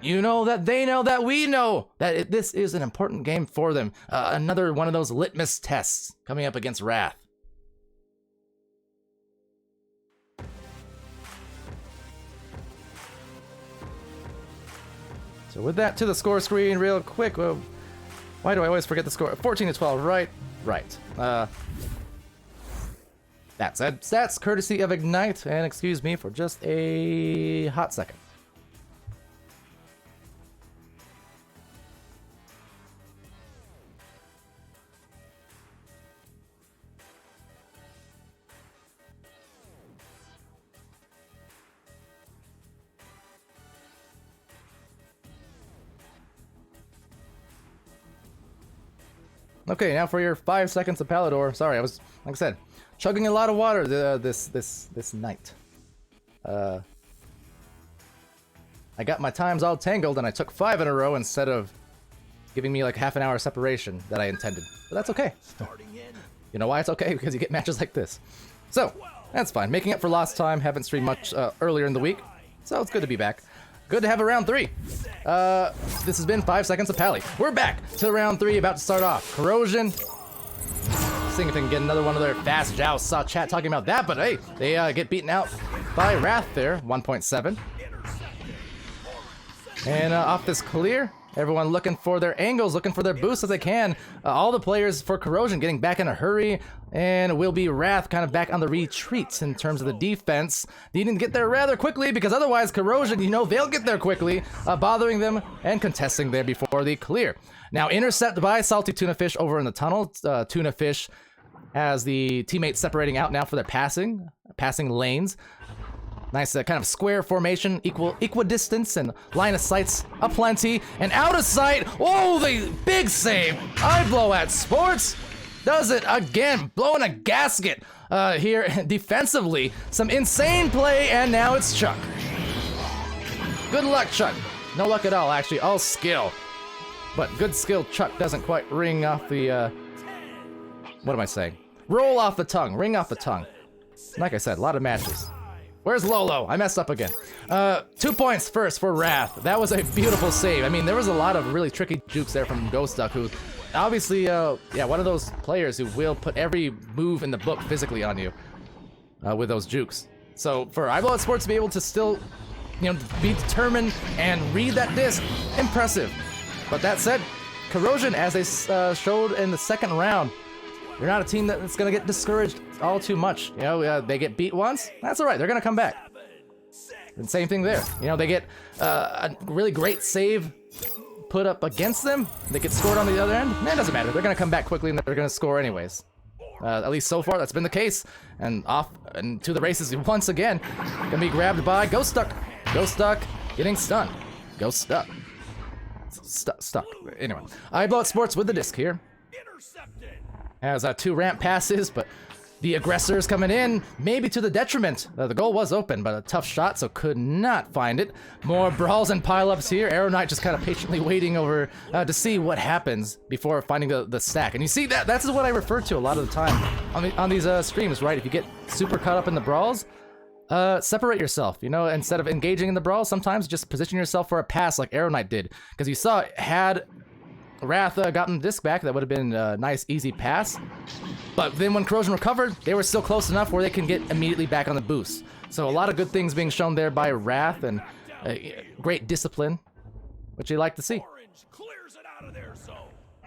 that they know that we know that this is an important game for them. Another one of those litmus tests coming up against Wrath. So with that to the score screen real quick. Well, why do I always forget the score? 14-12, right? Right. That's courtesy of Ignite, and excuse me for just a hot second. Okay, now for your 5 seconds of Palidore. Sorry, I was, like I said, chugging a lot of water this night. I got my times all tangled and I took 5 in a row instead of giving me like half an hour separation that I intended. But that's okay. You know why it's okay? Because you get matches like this. So, that's fine. Making up for lost time. Haven't streamed much earlier in the week. So it's good to be back. Good to have a round 3. This has been 5 seconds of Pally. We're back to round 3, about to start off. Corrosion. Seeing if they can get another one of their fast jousts. Saw chat talking about that, but hey, they get beaten out by Wrath there, 1.7. And off this clear, everyone looking for their angles, looking for their boosts as they can. All the players for Corrosion getting back in a hurry, and will be Wrath kind of back on the retreat in terms of the defense. Needing to get there rather quickly, because otherwise Corrosion, you know, they'll get there quickly, bothering them and contesting there before the clear. Now intercept by Salty Tuna Fish over in the tunnel. Tuna Fish has the teammates separating out now for their passing lanes. Nice kind of square formation, equidistance, and line of sights aplenty, and out of sight. Oh, the big save! I blow at Sports does it again, blowing a gasket here defensively. Some insane play, and now it's Chuck. Good luck, Chuck. No luck at all, actually, all skill. But good skill, Chuck doesn't quite ring off the, what am I saying? Roll off the tongue, ring off the tongue. Like I said, a lot of matches. Where's Lolo? I messed up again. 2 points first for Wrath. That was a beautiful save. I mean, there was a lot of really tricky jukes there from Ghost Duck, who obviously, yeah, one of those players who will put every move in the book physically on you with those jukes. So for Eyeball at Sports to be able to still, you know, be determined and read that disc, impressive. But that said, Corrosion, as they showed in the second round, they're not a team that's going to get discouraged all too much. You know, they get beat once, that's all right. They're going to come back. And same thing there. You know, they get a really great save put up against them. They get scored on the other end. Man, it doesn't matter. They're going to come back quickly and they're going to score anyways. At least so far, that's been the case. And off and to the races once again. Going to be grabbed by Ghost Duck. Ghost Duck getting stunned. Ghost Duck. Stuck. Anyway, Eyeball at Sports with the disc here. Has 2 ramp passes, but the aggressors coming in, maybe to the detriment. The goal was open, but a tough shot, so could not find it. More brawls and pileups here. Arrow Knight just kind of patiently waiting over to see what happens before finding the stack. And you see, that's what I refer to a lot of the time on these streams, right? If you get super caught up in the brawls, separate yourself, you know, instead of engaging in the brawl, sometimes just position yourself for a pass like Arrow Knight did. Because you saw, had Wrath gotten the disc back, that would have been a nice, easy pass. But then when Corrosion recovered, they were still close enough where they can get immediately back on the boost. So a lot of good things being shown there by Wrath, and great discipline, which you like to see.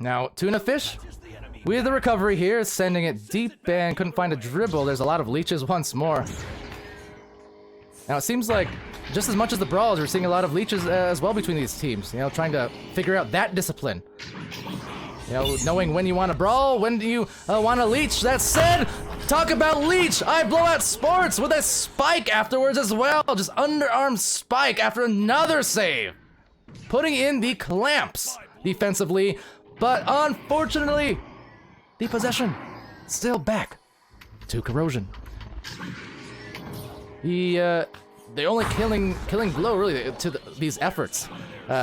Now, Tuna Fish, with the recovery here, sending it deep and couldn't find a dribble. There's a lot of leeches once more. Now it seems like just as much as the brawls, we're seeing a lot of leeches as well between these teams, you know, trying to figure out that discipline. You know, knowing when you want to brawl, when do you want to leech. That said, talk about leech. I blow out Sports with a spike afterwards as well. Just underarm spike after another save. Putting in the clamps defensively, but unfortunately, the possession still back to Corrosion. The only killing blow really to these efforts,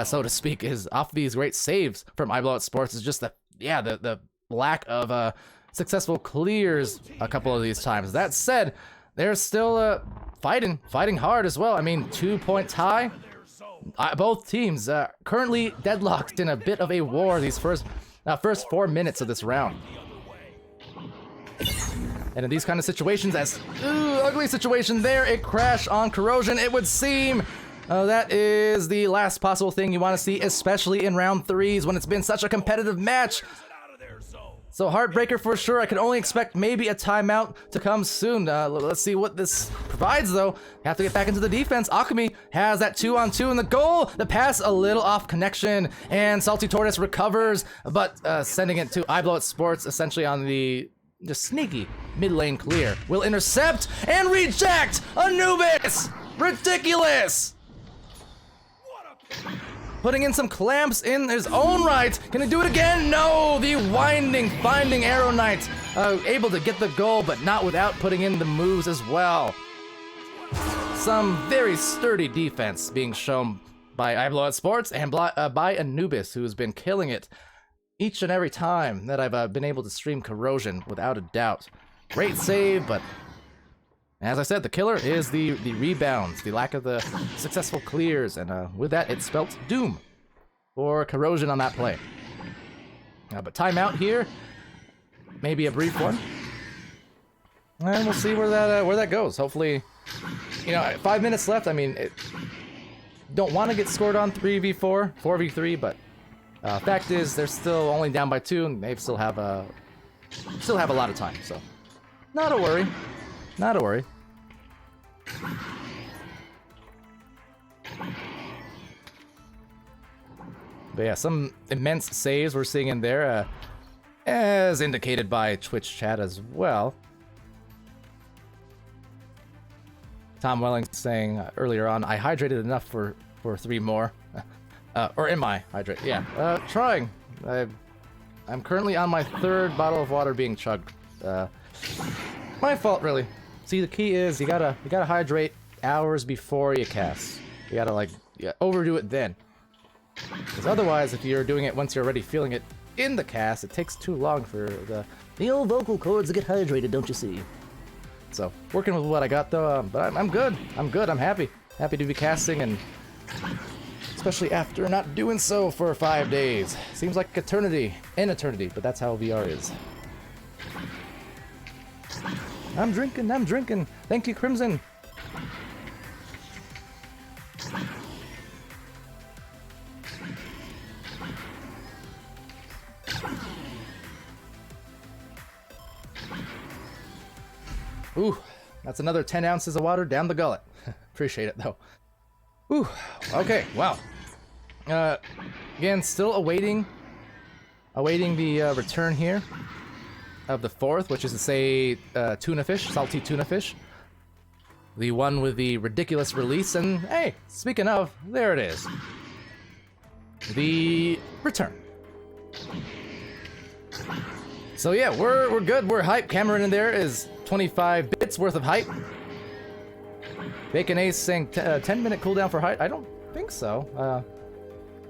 so to speak, is off these great saves from Eyeball at Sports is just the lack of successful clears a couple of these times. That said, they're still fighting hard as well. I mean, 2-point tie. Both teams currently deadlocked in a bit of a war these first 4 minutes of this round. And in these kind of situations, ugly situation there, it crashed on Corrosion, it would seem. That is the last possible thing you want to see, especially in round 3s when it's been such a competitive match. So heartbreaker for sure. I can only expect maybe a timeout to come soon. Let's see what this provides though. Have to get back into the defense. Alchemy has that 2-on-2 in the goal. The pass a little off connection, and Salty Tortoise recovers, but sending it to Eyeball at Sports essentially on the just sneaky mid lane clear. Will intercept and reject Anubis! Ridiculous! Putting in some clamps in his own right. Can he do it again? No! The finding Arrow Knight. Able to get the goal, but not without putting in the moves as well. Some very sturdy defense being shown by Eyeball at Sports and by Anubis, who has been killing it each and every time that I've been able to stream Corrosion, without a doubt. Great save, but as I said, the killer is the rebounds, the lack of the successful clears, and with that, it spelt doom for Corrosion on that play. But timeout here, maybe a brief one, and we'll see where that goes. Hopefully, you know, 5 minutes left. I mean, don't want to get scored on 3v4, 4v3, but fact is they're still only down by 2, and they still have a lot of time. So, not a worry, not a worry. But yeah, some immense saves we're seeing in there, as indicated by Twitch chat as well. Tom Welling saying earlier on, I hydrated enough for 3 more. Or am I hydrated? Yeah, trying. I'm currently on my 3rd bottle of water being chugged. My fault, really. See, the key is you gotta hydrate hours before you cast. You gotta overdo it then. Because otherwise, if you're doing it once you're already feeling it in the cast, it takes too long for the old vocal cords to get hydrated, don't you see? So, working with what I got though, but I'm good. I'm good. I'm happy. Happy to be casting, and especially after not doing so for 5 days. Seems like eternity, an eternity, but that's how VR is. I'm drinking. I'm drinking. Thank you, Crimson. Ooh, that's another 10 ounces of water down the gullet. Appreciate it, though. Ooh, okay, wow. Again, still awaiting the return here of the 4th, which is to say tuna fish, salty tuna fish. The one with the ridiculous release, and hey, speaking of, there it is. The return. So yeah, we're good, we're hyped. Cameron in there is 25 bits worth of hype. Bacon Ace saying 10-minute cooldown for height. I don't think so.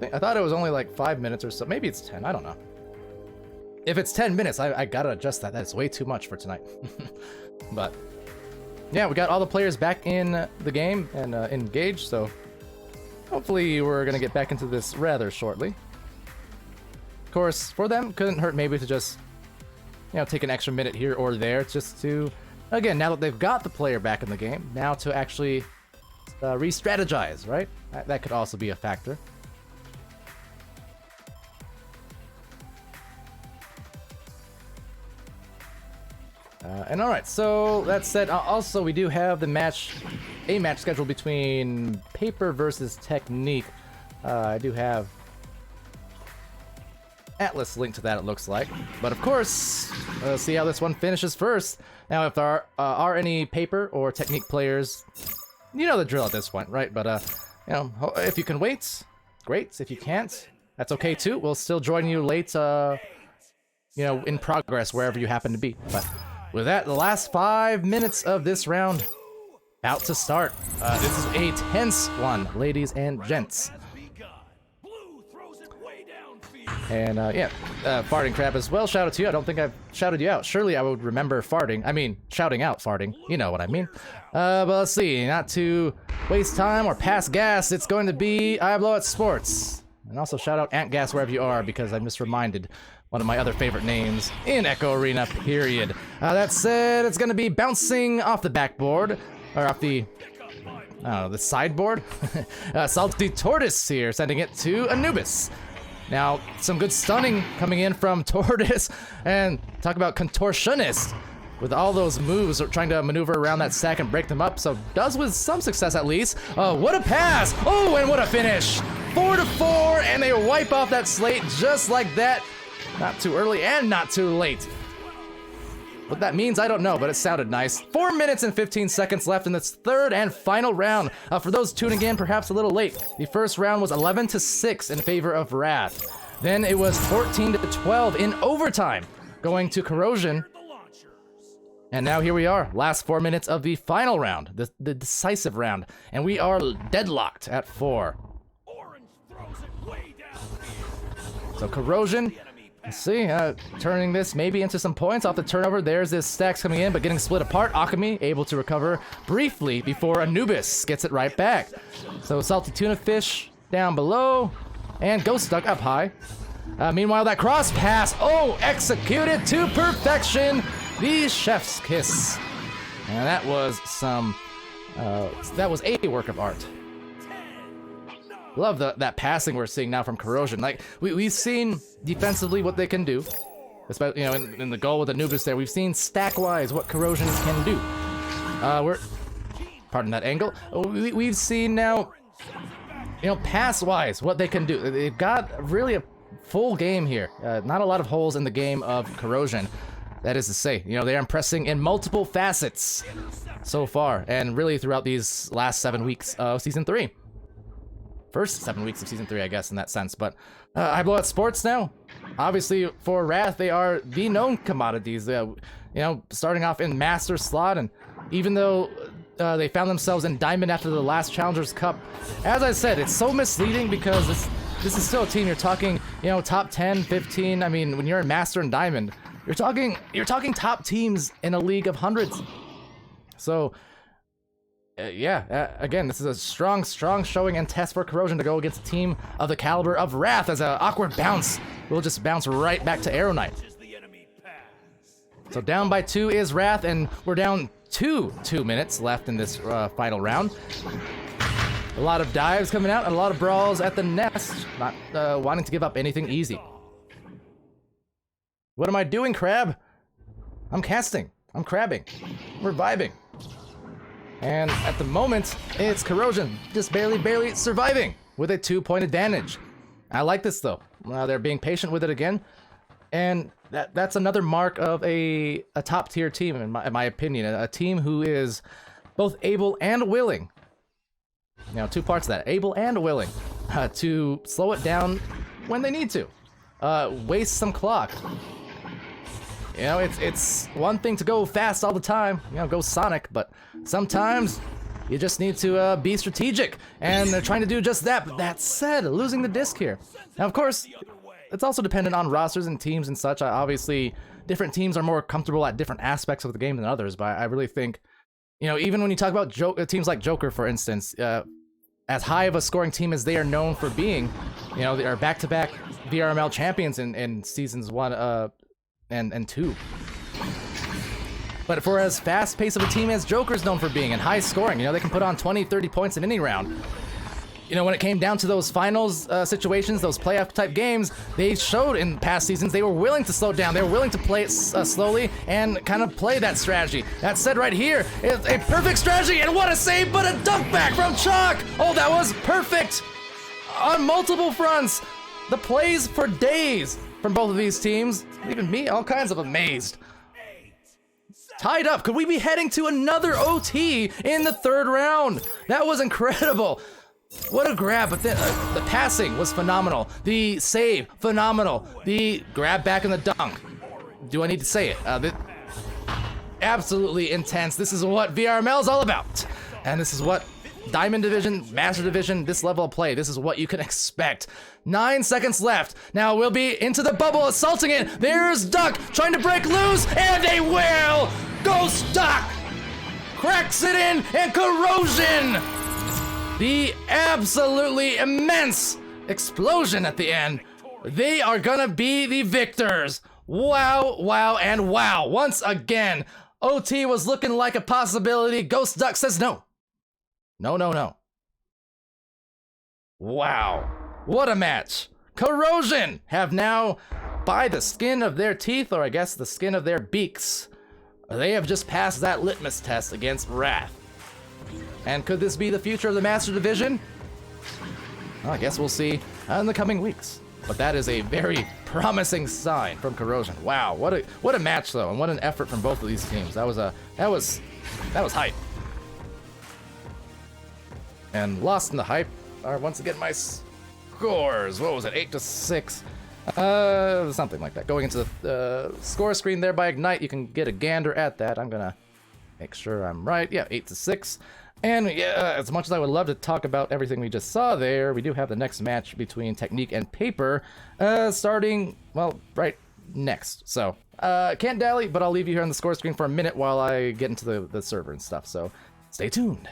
I thought it was only like 5 minutes or so. Maybe it's 10. I don't know. If it's 10 minutes, I gotta adjust that. That's way too much for tonight. But yeah, we got all the players back in the game and engaged. So hopefully we're gonna get back into this rather shortly. Of course, for them, couldn't hurt maybe to just take an extra minute here or there just to, again, now that they've got the player back in the game, now to actually re-strategize, right? That could also be a factor. And alright, so that said, also we do have a match scheduled between Paper versus Technique. I do have Atlas linked to that, it looks like. But of course, let's see how this one finishes first. Now, if there are any Paper or Technique players, you know the drill at this point, right? But, if you can wait, great. If you can't, that's okay too. We'll still join you late, in progress, wherever you happen to be. But with that, the last 5 minutes of this round about to start. This is a tense one, ladies and gents. And Farting Crab as well, shout out to you. I don't think I've shouted you out. Surely I would remember farting. I mean, shouting out farting. You know what I mean. But let's see, not to waste time or pass gas, it's going to be I Blow at Sports. And also shout out Ant Gas wherever you are, because I misreminded one of my other favorite names in Echo Arena, period. That said, it's going to be bouncing off the backboard, or off the, the sideboard. Salty Tortoise here, sending it to Anubis. Now, some good stunning coming in from Tortoise, and talk about contortionist with all those moves, trying to maneuver around that stack and break them up, so does with some success at least. What a pass! Oh, and what a finish! 4-4, and they wipe off that slate just like that. Not too early and not too late. What that means, I don't know, but it sounded nice. 4 minutes and 15 seconds left in this third and final round. For those tuning in perhaps a little late, the first round was 11-6 in favor of Wrath. Then it was 14-12 in overtime, going to Corrosion. And now here we are, last 4 minutes of the final round, the decisive round, and we are deadlocked at 4. So Corrosion, let's see, turning this maybe into some points off the turnover. There's this stacks coming in, but getting split apart. Akami able to recover briefly before Anubis gets it right back. So Salty Tuna Fish down below, and Ghost Duck up high. Meanwhile, that cross pass, executed to perfection. The chef's kiss. And that was some, that was a work of art. Love that passing we're seeing now from Corrosion. Like, we've seen defensively what they can do. Especially, you know, in the goal with Anubis there, we've seen stack-wise what Corrosion can do. Pardon that angle. We've seen now, you know, pass-wise what they can do. They've got really a full game here. Not a lot of holes in the game of Corrosion. That is to say, you know, they are impressing in multiple facets so far, and really throughout these last 7 weeks of Season 3. First 7 weeks of Season 3, I guess, in that sense. But I blow out sports now. Obviously, for Wrath, they are the known commodities. You know, starting off in Master slot, and even though they found themselves in Diamond after the last Challengers Cup, as I said, it's so misleading because this is still a team you're talking, you know, top 10, 15. I mean, when you're in Master and Diamond, you're talking top teams in a league of hundreds. So, yeah, again, this is a strong showing and test for Corrosion to go against a team of the caliber of Wrath, as an awkward bounce will just bounce right back to Arrow Knight. So down by 2 is Wrath, and we're down 2 minutes left in this final round. A lot of dives coming out, and a lot of brawls at the nest, not wanting to give up anything easy. What am I doing, Crab? I'm casting. I'm crabbing. We're vibing. And at the moment, it's Corrosion just barely surviving with a 2-point advantage. I like this, though. They're being patient with it again. And that's another mark of a top-tier team, in my opinion. A team who is both able and willing. You know, 2 parts of that. Able and willing to slow it down when they need to. Waste some clock. You know, it's one thing to go fast all the time, you know, go Sonic, but sometimes you just need to be strategic, and they're trying to do just that. But that said, losing the disc here. Now, of course, it's also dependent on rosters and teams and such. Obviously, different teams are more comfortable at different aspects of the game than others, but I really think, you know, even when you talk about teams like Joker, for instance, as high of a scoring team as they are known for being, you know, they are back-to-back VRML champions in Seasons 1 and 2. But for as fast-paced of a team as Joker's known for being, and high scoring, you know, they can put on 20, 30 points in any round. You know, when it came down to those finals situations, those playoff-type games, they showed in past seasons they were willing to slow down. They were willing to play it slowly and kind of play that strategy. That said, right here, it's a perfect strategy, and what a save, but a dunk back from Chalk! Oh, that was perfect! On multiple fronts. The plays for days from both of these teams, leaving me all kinds of amazed. Tied up. Could we be heading to another OT in the 3rd round? That was incredible. What a grab, but then the passing was phenomenal. The save, phenomenal. The grab back in the dunk. Do I need to say it? Absolutely intense. This is what VRML is all about. And this is what Diamond Division, Master Division, this level of play, this is what you can expect. 9 seconds left. Now we'll be into the bubble, assaulting it. There's Duck trying to break loose, and they will! Ghost Duck cracks it in, and Corrosion! The absolutely immense explosion at the end. They are gonna be the victors. Wow, wow, and wow. Once again, OT was looking like a possibility. Ghost Duck says no. No, no, no. Wow. What a match. Corrosion have now, by the skin of their teeth, or I guess the skin of their beaks, they have just passed that litmus test against Wrath. And could this be the future of the Master Division? Well, I guess we'll see in the coming weeks. But that is a very promising sign from Corrosion. Wow, what a match though, and what an effort from both of these teams. That was hype. And lost in the hype are once again my scores. What was it? 8-6. Something like that. Going into the score screen there by Ignite, you can get a gander at that. I'm gonna make sure I'm right. Yeah, 8-6. And yeah, as much as I would love to talk about everything we just saw there, we do have the next match between Technique and Paper, starting, well, right next. So, can't dally, but I'll leave you here on the score screen for a minute while I get into the server and stuff. So, stay tuned.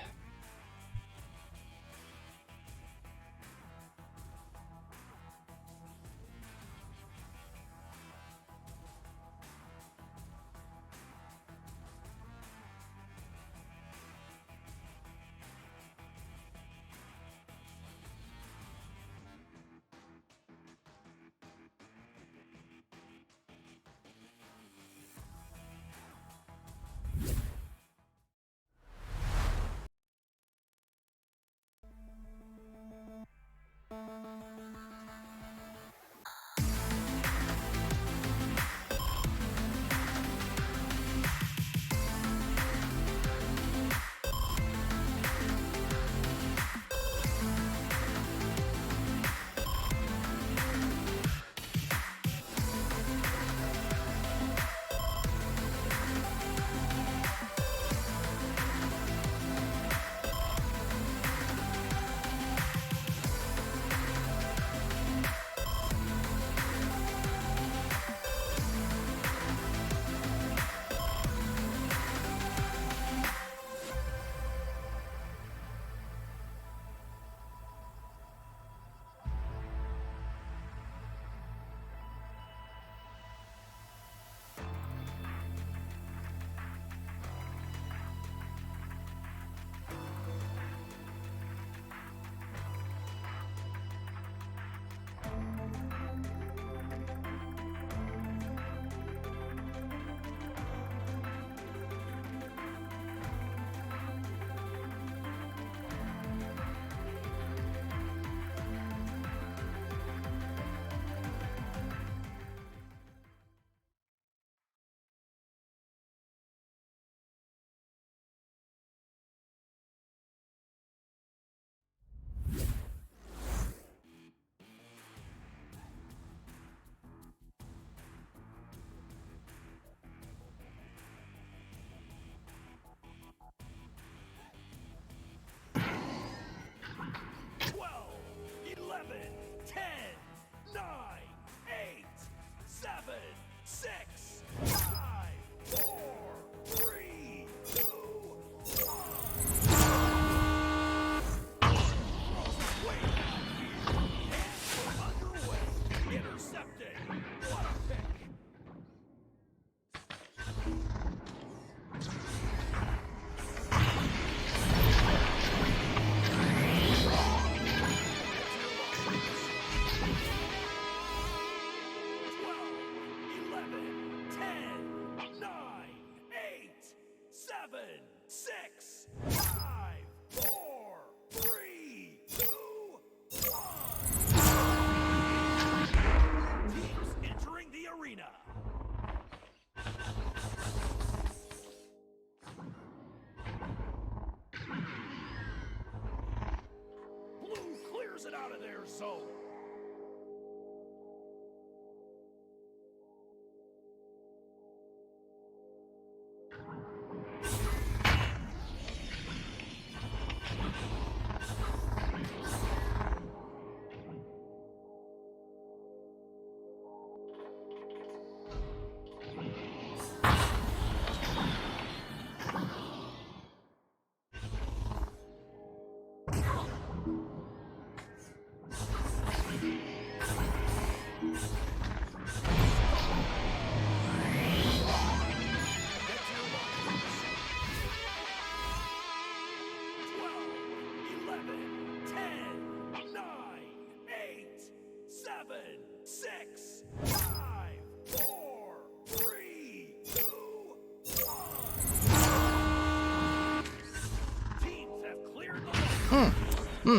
clears it out of their zone.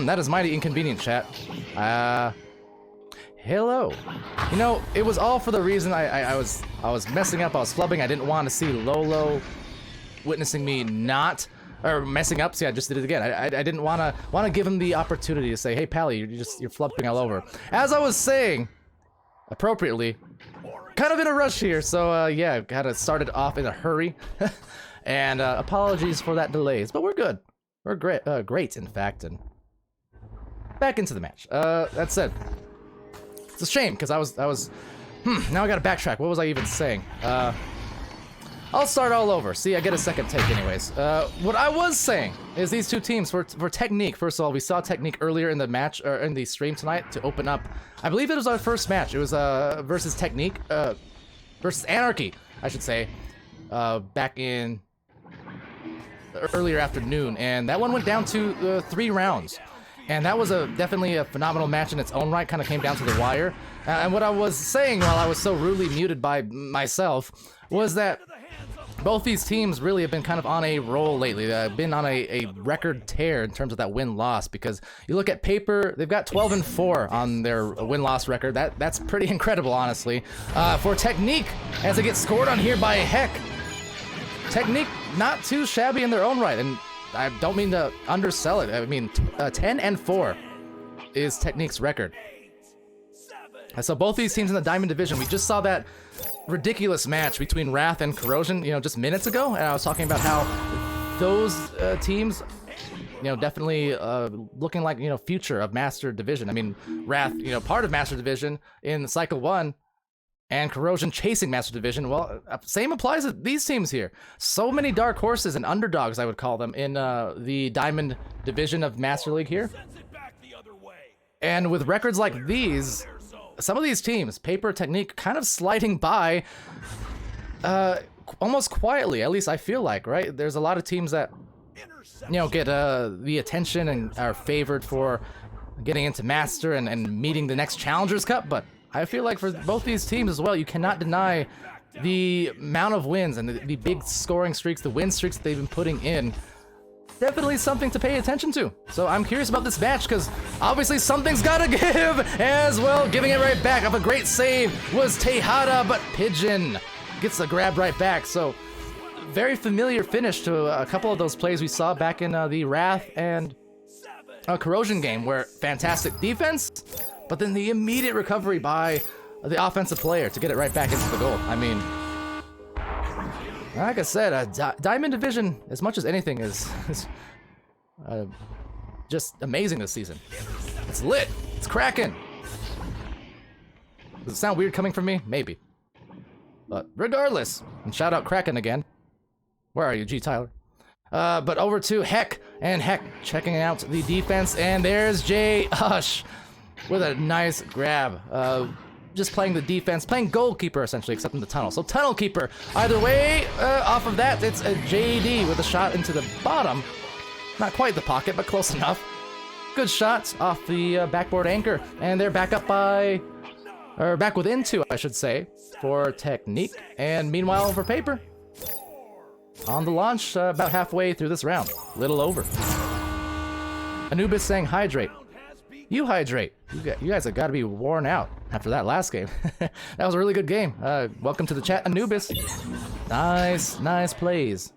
That is mighty inconvenient, chat. Hello. You know, it was all for the reason I was messing up, I was flubbing, I didn't want to see Lolo witnessing me not, or messing up, see I just did it again. I didn't want to give him the opportunity to say, hey Pally, you're flubbing all over. As I was saying, appropriately, kind of in a rush here, so yeah, kinda started off in a hurry. And apologies for that delays, but we're good. We're great in fact, and back into the match. That said, it's a shame because I was now I gotta backtrack. What was I even saying? I'll start all over. See, I get a second take anyways. What I was saying is these two teams for Technique. First of all, we saw Technique earlier in the match, or in the stream tonight, to open up. I believe it was our first match. It was versus Technique, versus Anarchy, I should say, back in earlier afternoon, and that one went down to 3 rounds. And that was definitely a phenomenal match in its own right, kind of came down to the wire. And what I was saying while I was so rudely muted by myself was that both these teams really have been kind of on a roll lately. They've been on a record tear in terms of that win-loss, because you look at Paper, they've got 12-4 on their win-loss record. That's pretty incredible, honestly. For Technique, as they get scored on here by Heck, Technique not too shabby in their own right, and I don't mean to undersell it. I mean, 10-4 is Technique's record. So both these teams in the Diamond Division, we just saw that ridiculous match between Wrath and Corrosion, you know, just minutes ago, and I was talking about how those teams, you know, definitely looking like, you know, future of Master Division. I mean, Wrath, you know, part of Master Division in Cycle 1, and Corrosion chasing Master Division. Well, same applies to these teams here. So many dark horses and underdogs, I would call them, in the Diamond Division of Master League here. And with records like these, some of these teams, Paper, Technique, kind of sliding by almost quietly, at least I feel like, right? There's a lot of teams that, you know, get the attention and are favored for getting into Master and meeting the next Challengers Cup, but I feel like for both these teams as well, you cannot deny the amount of wins and the big scoring streaks, the win streaks that they've been putting in. Definitely something to pay attention to. So I'm curious about this match, because obviously something's gotta give as well. Giving it right back. Up a great save was Tejada, but Pigeon gets the grab right back. So very familiar finish to a couple of those plays we saw back in the Wrath and Corrosion game, where fantastic defense, but then the immediate recovery by the offensive player to get it right back into the goal. I mean, like I said, Diamond Division, as much as anything, is just amazing this season. It's lit. It's cracking. Does it sound weird coming from me? Maybe. But regardless, and shout out Kraken again. Where are you, G. Tyler? But over to Heck, and Heck checking out the defense, and there's Jay Hush with a nice grab. Just playing the defense, playing goalkeeper essentially, except in the tunnel. So tunnel keeper. Either way, off of that, it's a JD with a shot into the bottom. Not quite the pocket, but close enough. Good shots off the backboard anchor, and they're back up by, or back within 2, I should say, for Technique. And meanwhile, for Paper, on the launch, about halfway through this round, little over. Anubis saying hydrate. You hydrate. You guys have got to be worn out after that last game. That was a really good game. Welcome to the chat, Anubis. Nice plays.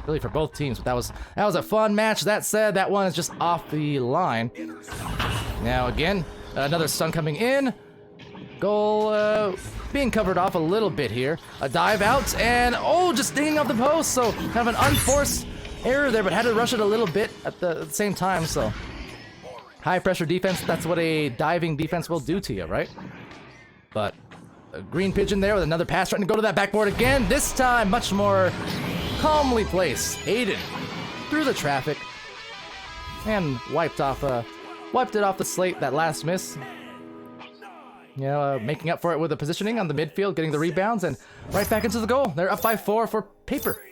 Really for both teams. But that was a fun match. That said, that one is just off the line. Now again, another stun coming in. Goal being covered off a little bit here. A dive out and just dinging off the post. So kind of an unforced error there, but had to rush it a little bit at the same time. So. High pressure defense, that's what a diving defense will do to you, right? But a green pigeon there with another pass trying to go to that backboard again. This time, much more calmly placed. Aiden through the traffic and wiped it off the slate, that last miss. You know, making up for it with the positioning on the midfield, getting the rebounds, and right back into the goal. They're up by 4 for Paper.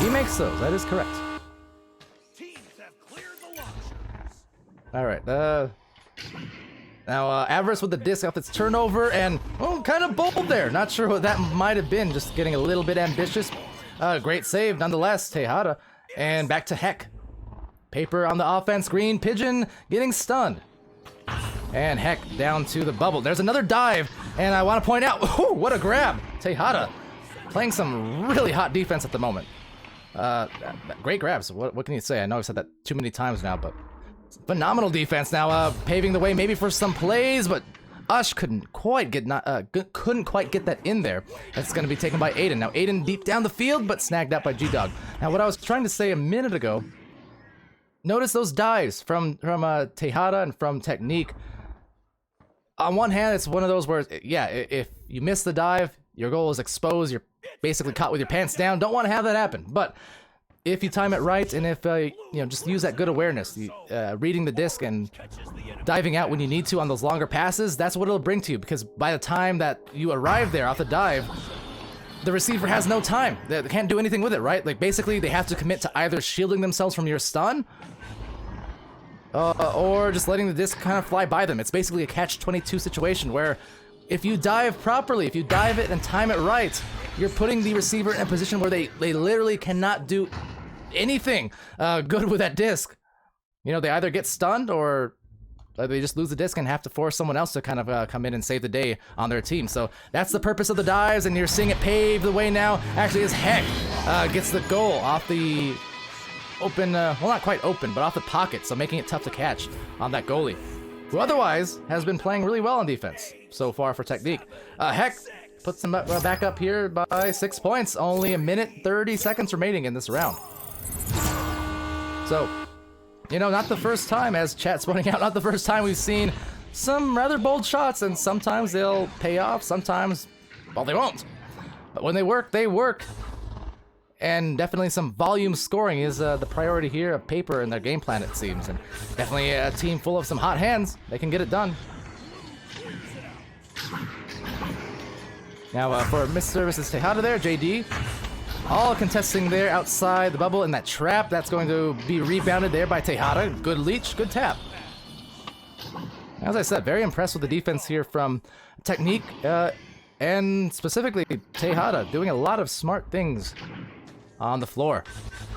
He makes those, that is correct. Alright, now Avarice with the disc off its turnover, and kind of bold there. Not sure what that might have been, just getting a little bit ambitious. Great save nonetheless, Tejada. And back to Heck. Paper on the offense, green pigeon getting stunned. And Heck down to the bubble. There's another dive, and I want to point out, what a grab. Tejada playing some really hot defense at the moment. Great grabs, what can you say? I know I've said that too many times now, but phenomenal defense now, paving the way maybe for some plays, but Ush couldn't quite get that in there. It's going to be taken by Aiden. Now Aiden deep down the field, but snagged out by G-Dog. Now what I was trying to say a minute ago, notice those dives from Tejada and from Technique. On one hand, it's one of those where, yeah, if you miss the dive, your goal is exposed, you're basically caught with your pants down. Don't want to have that happen, but if you time it right, and if, just use that good awareness, reading the disc and diving out when you need to on those longer passes, that's what it'll bring to you, because by the time that you arrive there off the dive, the receiver has no time. They can't do anything with it, right? Like, basically, they have to commit to either shielding themselves from your stun, or just letting the disc kind of fly by them. It's basically a catch-22 situation where if you dive properly, if you dive it and time it right, you're putting the receiver in a position where they literally cannot do anything good with that disc. You know, they either get stunned or they just lose the disc and have to force someone else to kind of come in and save the day on their team. So that's the purpose of the dives, and you're seeing it pave the way now. Actually, as Heck gets the goal off the open, well, not quite open, but off the pocket, so making it tough to catch on that goalie, who otherwise has been playing really well on defense so far for Technique. Heck puts them back up here by 6 points. Only a minute 30 seconds remaining in this round. So, not the first time, as chat's pointing out, not the first time we've seen some rather bold shots, and sometimes they'll pay off, sometimes, well, they won't. But when they work, they work. And definitely some volume scoring is the priority here of Paper and their game plan, it seems. And definitely a team full of some hot hands. They can get it done. Now for missed services, Tejada there, JD. All contesting there outside the bubble in that trap. That's going to be rebounded there by Tejada. Good leech, good tap. As I said, very impressed with the defense here from Technique. And specifically Tejada doing a lot of smart things on the floor,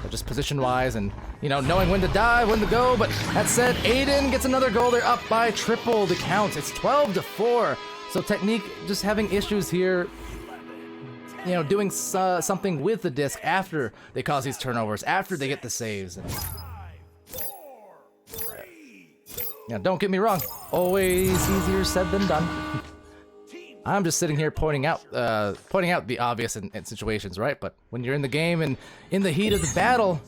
just position-wise, and knowing when to dive, when to go. But that said, Aiden gets another goal. They're up by triple the count. It's 12-4. So Technique just having issues here, doing something with the disc after they cause these turnovers, after they get the saves. And, don't get me wrong, always easier said than done. I'm just sitting here pointing out the obvious in situations, right? But when you're in the game and in the heat of the battle,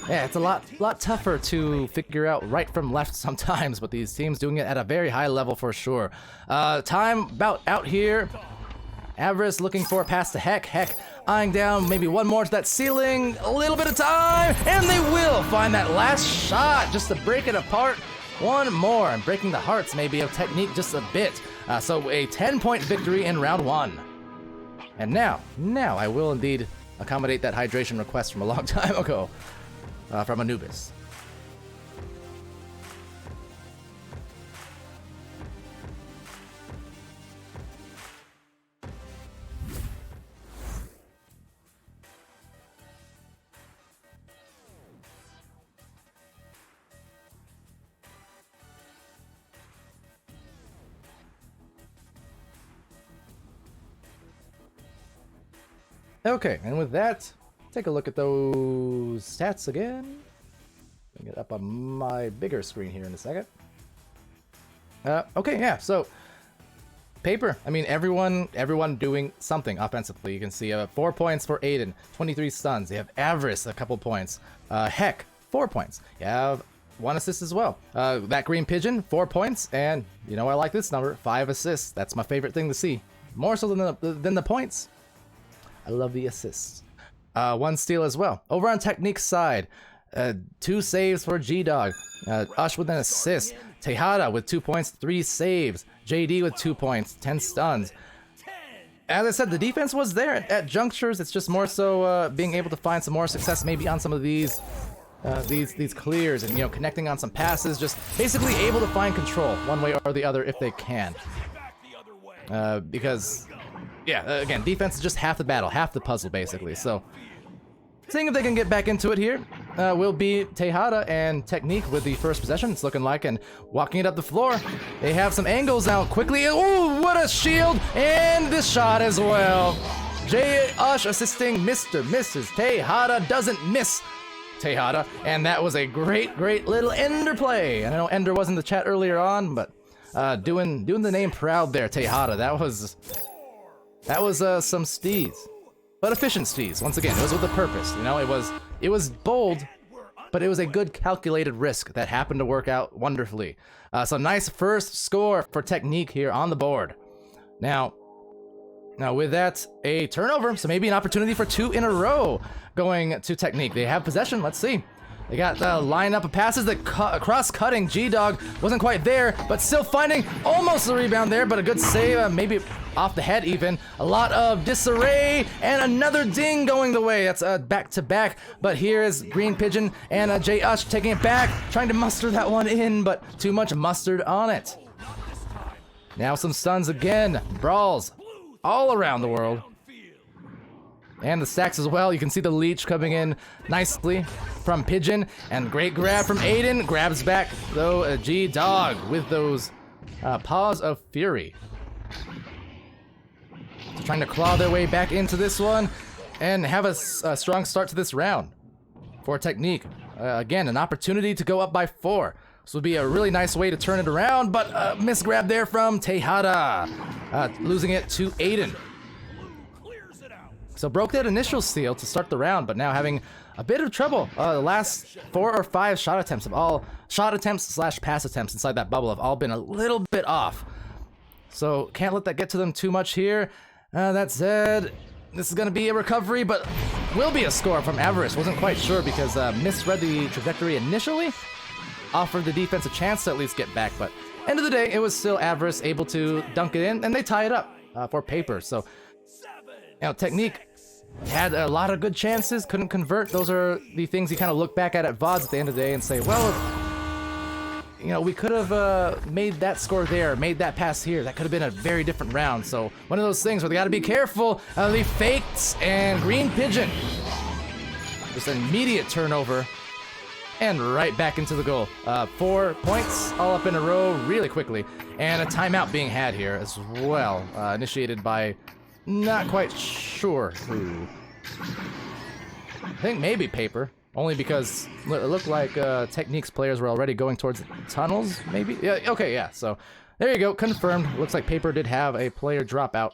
yeah, it's a lot tougher to figure out right from left sometimes. But these teams doing it at a very high level for sure. Time about out here. Avarice looking for a pass to Heck. Heck eyeing down maybe one more to that ceiling. A little bit of time, and they will find that last shot just to break it apart. One more, and breaking the hearts maybe of Technique just a bit. So a 10-point victory in round 1. And now I will indeed accommodate that hydration request from a long time ago from Anubis. Okay, and with that, take a look at those stats again. Bring it up on my bigger screen here in a second. Okay, yeah, so paper. I mean, everyone doing something offensively. You can see 4 points for Aiden, 23 stuns. You have Avarice, a couple points. Heck, 4 points. You have 1 assist as well. That Green Pigeon, 4 points. And, you know, I like this number, 5 assists. That's my favorite thing to see. More so than the points. I love the assists. 1 steal as well. Over on Technique's side, 2 saves for G-Dog. Ush with an assist. Tejada with 2 points, 3 saves. JD with 2 points, 10 stuns. As I said, the defense was there at junctures. It's just more so being able to find some more success maybe on some of these clears and, you know, connecting on some passes. Just basically able to find control one way or the other if they can. Because, yeah, again, defense is just half the battle, half the puzzle basically. So seeing if they can get back into it here will be Tejada and Technique with the first possession, it's looking like, and walking it up the floor. They have some angles out quickly. Oh, what a shield! And this shot as well. J. Ush assisting Mr. Mrs. Tejada doesn't miss Tejada, and that was a great little Ender play. And I know Ender was in the chat earlier on, but doing the name proud there, Tejada. That was some steez. But efficient steez. Once again, it was with a purpose. You know, it was bold, but it was a good calculated risk that happened to work out wonderfully. So nice first score for Technique here on the board. Now with that, a turnover, so maybe an opportunity for 2 in a row going to Technique. They have possession. Let's see. They got the lineup of passes that cross-cutting. G-Dog wasn't quite there, but still finding almost a rebound there, but a good save, maybe off the head even. A lot of disarray, and another ding going the way. That's back-to-back, but here is Green Pigeon and J. Ush taking it back, trying to muster that one in, but too much mustard on it. Now some stuns again. Brawls all around the world. And the stacks as well. You can see the leech coming in nicely from Pigeon. And great grab from Aiden. Grabs back, though, G-Dog with those paws of fury. So trying to claw their way back into this one and have a strong start to this round for Technique. Again, an opportunity to go up by 4. This would be a really nice way to turn it around, but misgrab there from Tejada. Losing it to Aiden. So broke that initial steal to start the round, but now having a bit of trouble. The last 4 or 5 shot attempts / pass attempts inside that bubble have all been a little bit off. So can't let that get to them too much here. That said, this is going to be a recovery, but will be a score from Avarice. Wasn't quite sure because misread the trajectory initially. Offered the defense a chance to at least get back, but end of the day, it was still Avarice able to dunk it in, and they tie it up for paper. So, you know, Technique had a lot of good chances, couldn't convert. Those are the things you kind of look back at VODs at the end of the day and say, well, you know, we could have made that score there, made that pass here. That could have been a very different round. So one of those things where they got to be careful. The fakes and Green Pigeon. Just an immediate turnover and right back into the goal. 4 points all up in a row really quickly. And a timeout being had here as well, initiated by not quite sure who. I think maybe Paper, only because it looked like Technique's players were already going towards the tunnels, maybe? Yeah, okay, yeah, so there you go, confirmed. Looks like Paper did have a player drop out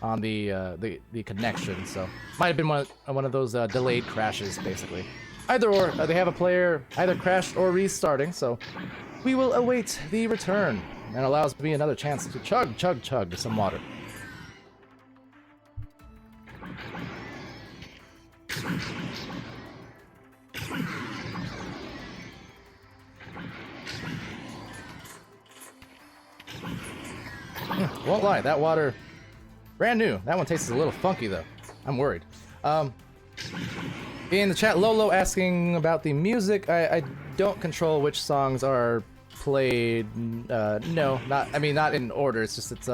on the connection, so might have been one of those delayed crashes, basically. Either or, they have a player either crashed or restarting, so we will await the return. And allows me another chance to chug to some water. Won't lie, that water, brand new. That one tastes a little funky though. I'm worried. In the chat, Lolo asking about the music. I don't control which songs are played. No, not in order. It's just it's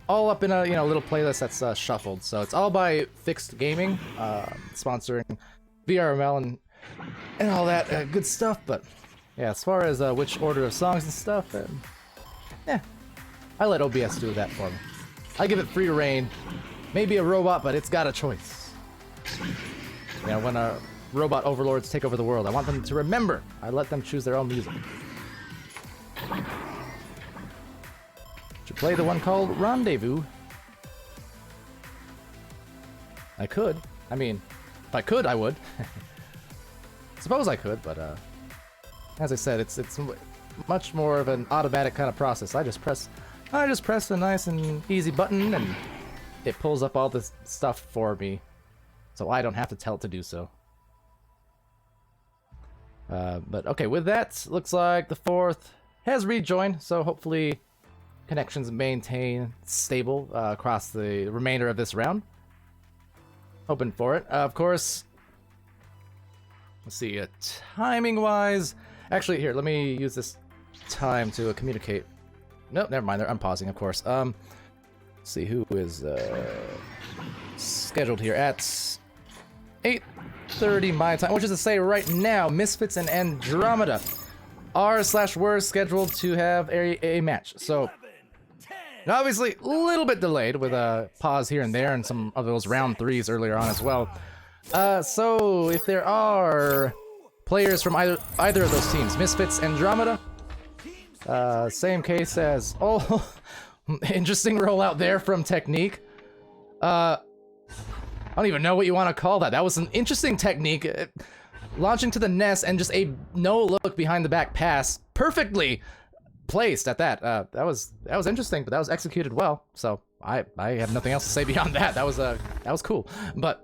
all up in a little playlist that's shuffled. So it's all by Fixed Gaming, sponsoring VRML and all that good stuff. But yeah, as far as which order of songs and stuff, yeah, I let OBS do that for me. I give it free reign Maybe a robot, but it's got a choice. Yeah, when robot overlords take over the world, I want them to remember. I let them choose their own music. Should play the one called Rendezvous. I could. I mean, if I could, I would. Suppose I could, but as I said, it's much more of an automatic kind of process. I just press a nice and easy button, and it pulls up all this stuff for me, so I don't have to tell it to do so. But okay, with that, looks like the fourth has rejoined, so hopefully connections maintain stable across the remainder of this round. Hoping for it. Of course, let's see, timing-wise... Actually, here, let me use this time to communicate. Nope, never mind, I'm pausing, of course. Let's see, who is scheduled here at 8:30 my time, which is to say right now, Misfits and Andromeda were scheduled to have a match. So, obviously, a little bit delayed with a pause here and there and some of those round 3s earlier on as well. So, if there are players from either of those teams, Misfits, Andromeda, same case as... Oh, interesting rollout there from Technique. I don't even know what you want to call that. That was an interesting technique. Launching to the nest and just a no-look behind the back pass. Perfectly placed at that. That was interesting, but that was executed well. So I have nothing else to say beyond that. That was cool. But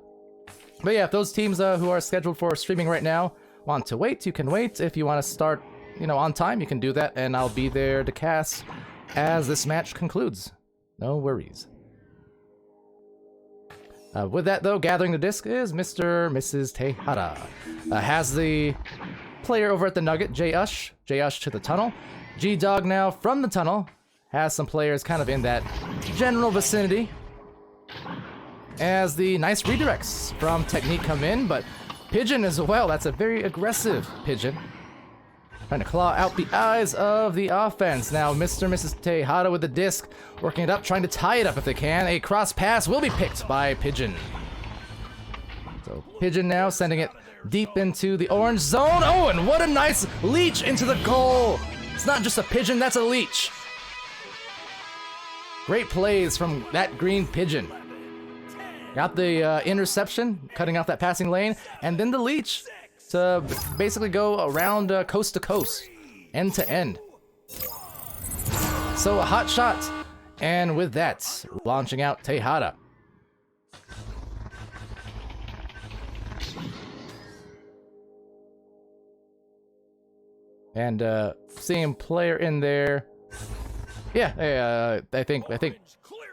yeah, if those teams who are scheduled for streaming right now want to wait, you can wait. If you want to start, on time, you can do that, and I'll be there to cast as this match concludes. No worries. With that, though, gathering the disc is Mr. or Mrs. Tejada. Has the player over at the Nugget, J-Ush to the tunnel. G-Dog now from the tunnel. Has some players kind of in that general vicinity. As the nice redirects from Technique come in, but Pigeon as well. That's a very aggressive Pigeon. Trying to claw out the eyes of the offense. Now, Mr. and Mrs. Tejada with the disc, working it up, trying to tie it up if they can. A cross pass will be picked by Pigeon. So, Pigeon now sending it deep into the orange zone. Oh, and what a nice leech into the goal. It's not just a Pigeon, that's a leech. Great plays from that green Pigeon. Got the interception, cutting off that passing lane, and then the leech to basically go around coast to coast, end to end. So a hot shot, and with that, launching out Tejada. And seeing player in there. Yeah, I think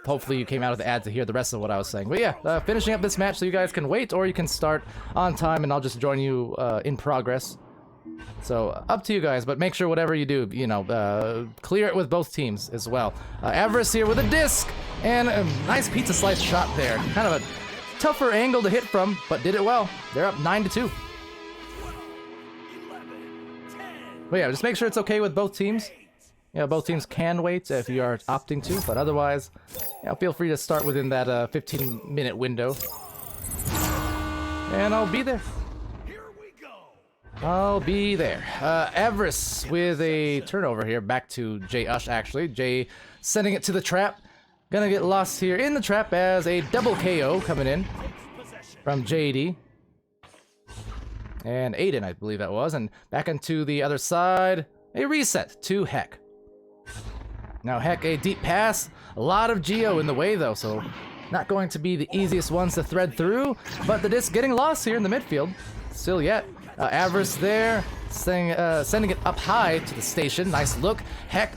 hopefully you came out of the ad to hear the rest of what I was saying. But yeah, finishing up this match so you guys can wait, or you can start on time and I'll just join you in progress. So up to you guys, but make sure whatever you do, clear it with both teams as well. Avarice here with a disc, and a nice pizza slice shot there. Kind of a tougher angle to hit from, but did it well. They're up 9-2. But yeah, just make sure it's okay with both teams. Both teams can wait if you are opting to, but otherwise, feel free to start within that 15-minute window. And I'll be there. I'll be there. Avarice with a turnover here, back to J-Ush actually. Jay sending it to the trap. Gonna get lost here in the trap as a double KO coming in from JD. And Aiden, I believe that was. And back into the other side, a reset to Heck. Now Heck, a deep pass, a lot of Geo in the way though, so not going to be the easiest ones to thread through, but the disc getting lost here in the midfield, still yet. Avarice there, sending it up high to the station, nice look. Heck,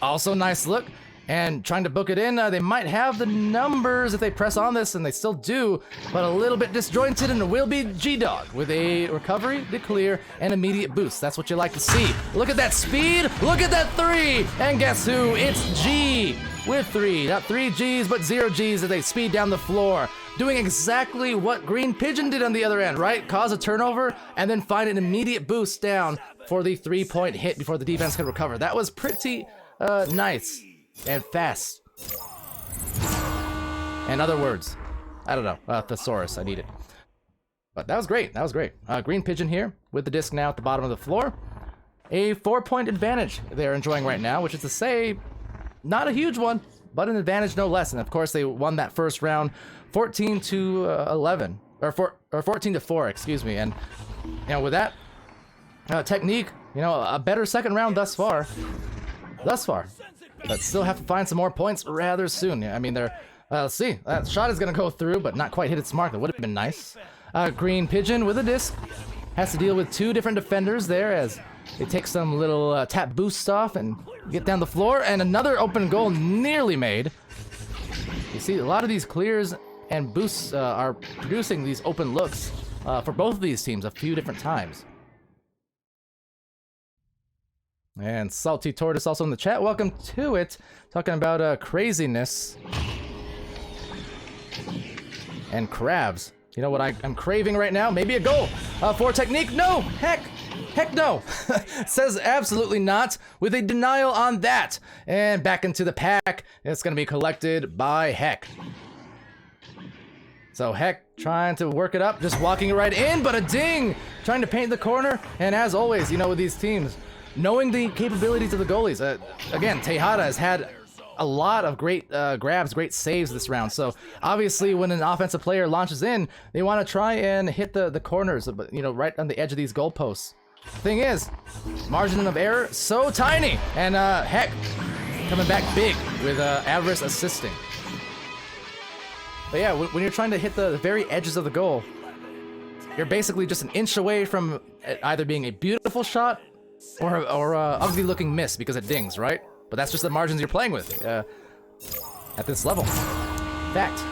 also nice look, and trying to book it in. They might have the numbers if they press on this, and they still do, but a little bit disjointed, and it will be G-Dog with a recovery, the clear, and immediate boost. That's what you like to see. Look at that speed, look at that 3, and guess who? It's G with 3. Not 3 Gs, but 0 Gs as they speed down the floor. Doing exactly what Green Pigeon did on the other end, right? Cause a turnover, and then find an immediate boost down for the 3-point hit before the defense can recover. That was pretty nice. And fast. and other words. I don't know, thesaurus, I need it. But that was great, that was great. Green Pigeon here, with the disc now at the bottom of the floor. A 4-point advantage they're enjoying right now, which is to say, not a huge one, but an advantage no less. And of course, they won that first round 14 to 11, or 14 to 4, excuse me. And you know, with that technique, you know, a better second round thus far. But still have to find some more points rather soon. I mean, they're let's see. That shot is gonna go through, but not quite hit its mark. That would have been nice. Green Pigeon with a disc has to deal with two different defenders there as they take some little tap boosts off and get down the floor, and another open goal nearly made. You see, a lot of these clears and boosts are producing these open looks for both of these teams a few different times. And Salty Tortoise also in the chat. Welcome to it. Talking about craziness and crabs. You know what I'm craving right now? Maybe a goal for technique. No, heck no. Says absolutely not, with a denial on that. And back into the pack. It's going to be collected by Heck. So Heck trying to work it up, just walking it right in, but a ding! Trying to paint the corner. And as always, you know, with these teams, knowing the capabilities of the goalies. Again, Tejada has had a lot of great grabs, great saves this round. So obviously when an offensive player launches in, they want to try and hit the corners, you know, right on the edge of these goalposts. Thing is, margin of error so tiny, and Heck coming back big with Avarice assisting. But yeah, when you're trying to hit the very edges of the goal, you're basically just an inch away from it either being a beautiful shot or a ugly looking miss because it dings, right? But that's just the margins you're playing with at this level. Fact.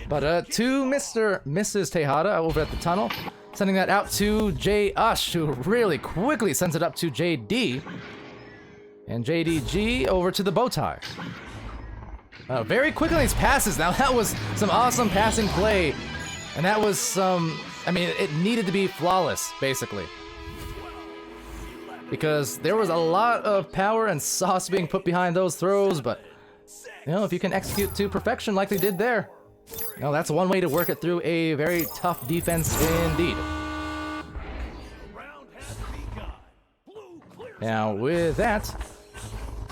But to Mrs. Tejada over at the tunnel, sending that out to J. Ush, who really quickly sends it up to JD. And JDG over to the bow tie. Very quickly these passes. Now that was some awesome passing play. And that was some, I mean, it needed to be flawless, basically. Because there was a lot of power and sauce being put behind those throws, but you know, if you can execute to perfection like they did there, you know, that's one way to work it through a very tough defense indeed. Now with that,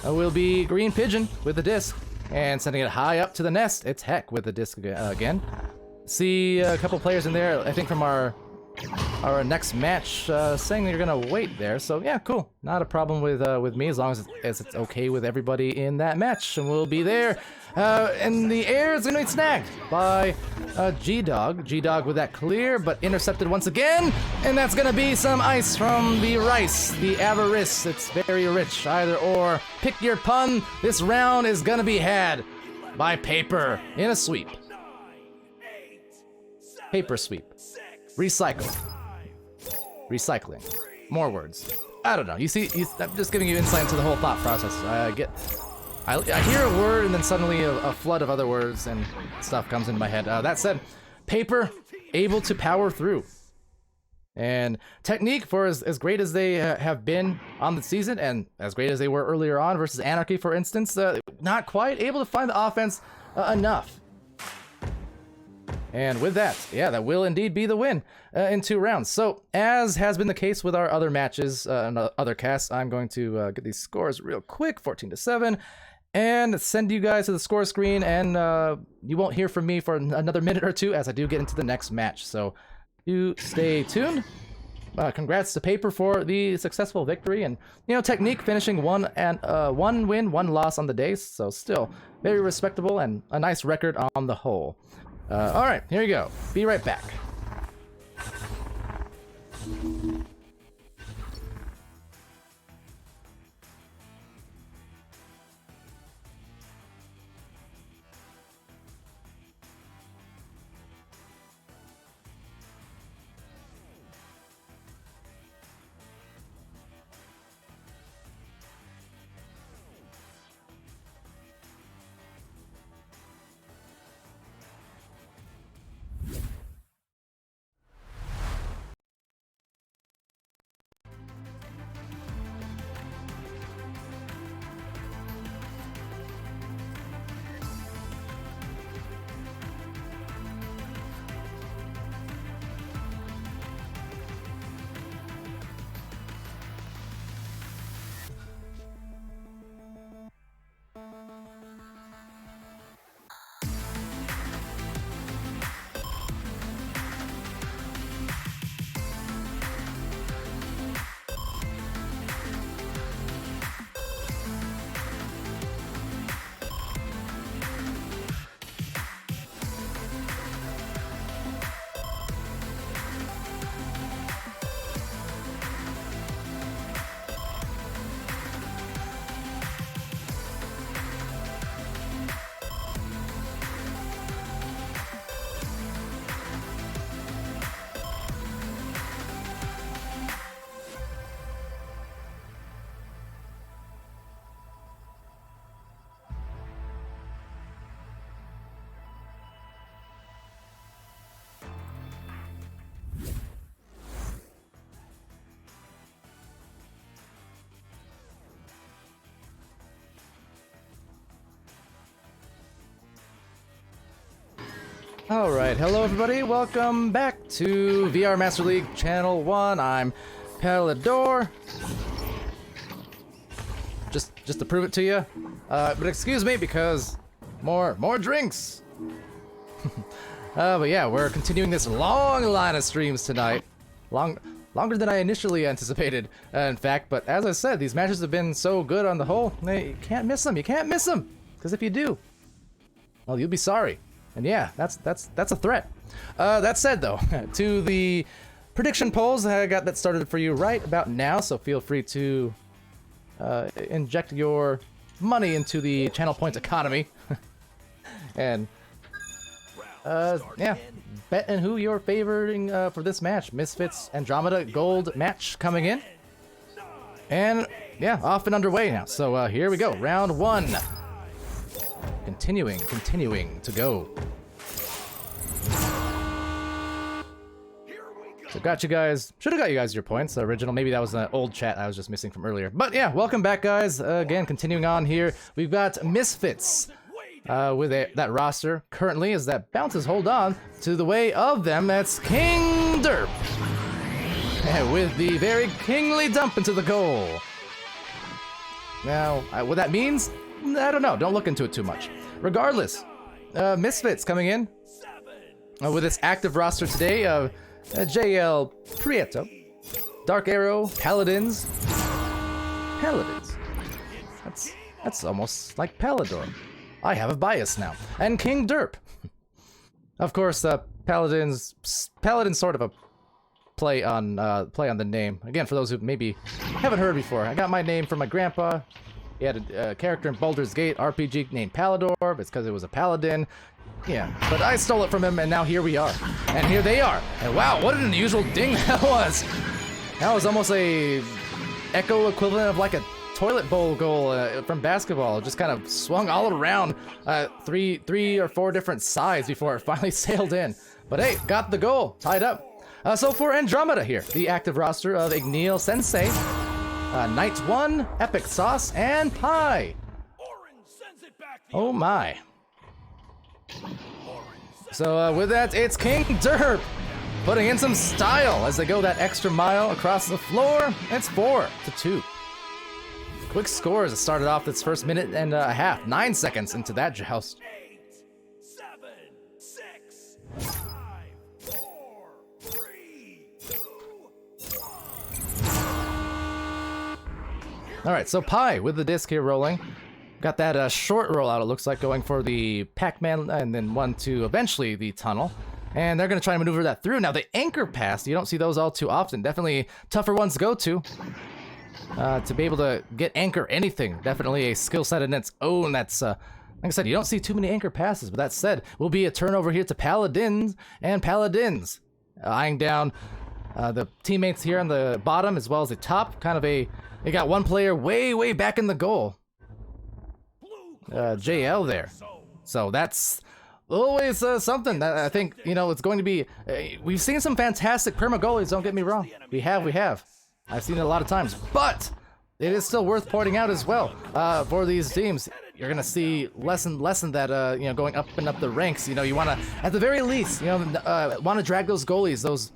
will be Green Pigeon with the disc and sending it high up to the nest. It's Heck with the disc again. See a couple players in there, I think from our next match, saying they're gonna wait there. So yeah, cool. Not a problem with me as long as it's okay with everybody in that match, and we'll be there. In the air, it's gonna be snagged by G-Dog. G-Dog with that clear, but intercepted once again, and that's gonna be some ice from the rice, the avarice. It's very rich, either or. Pick your pun. This round is gonna be had by Paper in a sweep. Paper sweep. Recycle. Recycling. More words. I don't know. You see, I'm just giving you insight into the whole thought process. I hear a word and then suddenly a flood of other words and stuff comes into my head. That said, Paper able to power through. And technique, for as great as they have been on the season and as great as they were earlier on versus Anarchy, for instance, not quite able to find the offense enough. And with that, yeah, that will indeed be the win in 2 rounds. So, as has been the case with our other matches and other casts, I'm going to get these scores real quick, 14 to 7, and send you guys to the score screen, and you won't hear from me for another minute or two as I do get into the next match. So, you stay tuned. Congrats to Paper for the successful victory, and you know, Technique finishing one win, 1 loss on the day, so still very respectable and a nice record on the whole. All right, here you go. Be right back. Alright, hello everybody, welcome back to VR Master League Channel 1. I'm Palidore. Just to prove it to you. But excuse me because more drinks. But yeah, we're continuing this long line of streams tonight. Longer than I initially anticipated, in fact. But as I said, these matches have been so good on the whole. You can't miss them. You can't miss them. Because if you do, well, you'll be sorry. And yeah, that's a threat. That said, though, to the prediction polls, I got that started for you right about now. So feel free to inject your money into the channel points economy, and yeah, bet and who you're favoring for this match. Misfits Andromeda Gold match coming in, and yeah, off and underway now. So here we go, round 1. Continuing to go. So got you guys, should have got you guys your points, original. Maybe that was an old chat I was just missing from earlier. But yeah, welcome back guys. Again, continuing on here. We've got Misfits with that roster currently as that bounces hold on to the way of them. That's King Derp. And with the very kingly dump into the goal. Now, what that means, I don't know. Don't look into it too much. Regardless, Misfits coming in with its active roster today of JL Prieto, Dark Arrow, Paladins. That's almost like Palidore. I have a bias now. And King Derp. Of course, Paladin's sort of a play on the name. Again, for those who maybe haven't heard before, I got my name from my grandpa. He had a character in Baldur's Gate RPG named Palidore, but it's because it was a paladin. Yeah, but I stole it from him, and now here we are. And here they are. And wow, what an unusual ding that was. That was almost a echo equivalent of like a toilet bowl goal from basketball. It just kind of swung all around three or four different sides before it finally sailed in. But hey, got the goal, tied up. So for Andromeda here, the active roster of Igneal Sensei, Knight 1, Epic Sauce, and Pi. Oh my. So with that, it's King Derp putting in some style as they go that extra mile across the floor. It's 4-2. Quick scores. It started off this first minute and a half, 9 seconds into that joust. 8, 7, 6, 5, 4, 3, 2, 1. All right, so Pi with the disc here rolling. Got that short rollout, it looks like, going for the Pac-Man, and then one to eventually the tunnel. And they're going to try and maneuver that through. Now, the anchor pass, you don't see those all too often. Definitely tougher ones to go to be able to get anchor anything. Definitely a skill set in its own. That's, like I said, you don't see too many anchor passes. But that said, will be a turnover here to Paladins. And Paladins eyeing down the teammates here on the bottom as well as the top. Kind of they got one player way back in the goal. JL there. So that's always something that I think, you know, it's going to be. We've seen some fantastic perma goalies, don't get me wrong. We have. I've seen it a lot of times. But it is still worth pointing out as well for these teams. You're going to see less and less in that, you know, going up and up the ranks. You know, you want to, at the very least, you know, want to drag those goalies,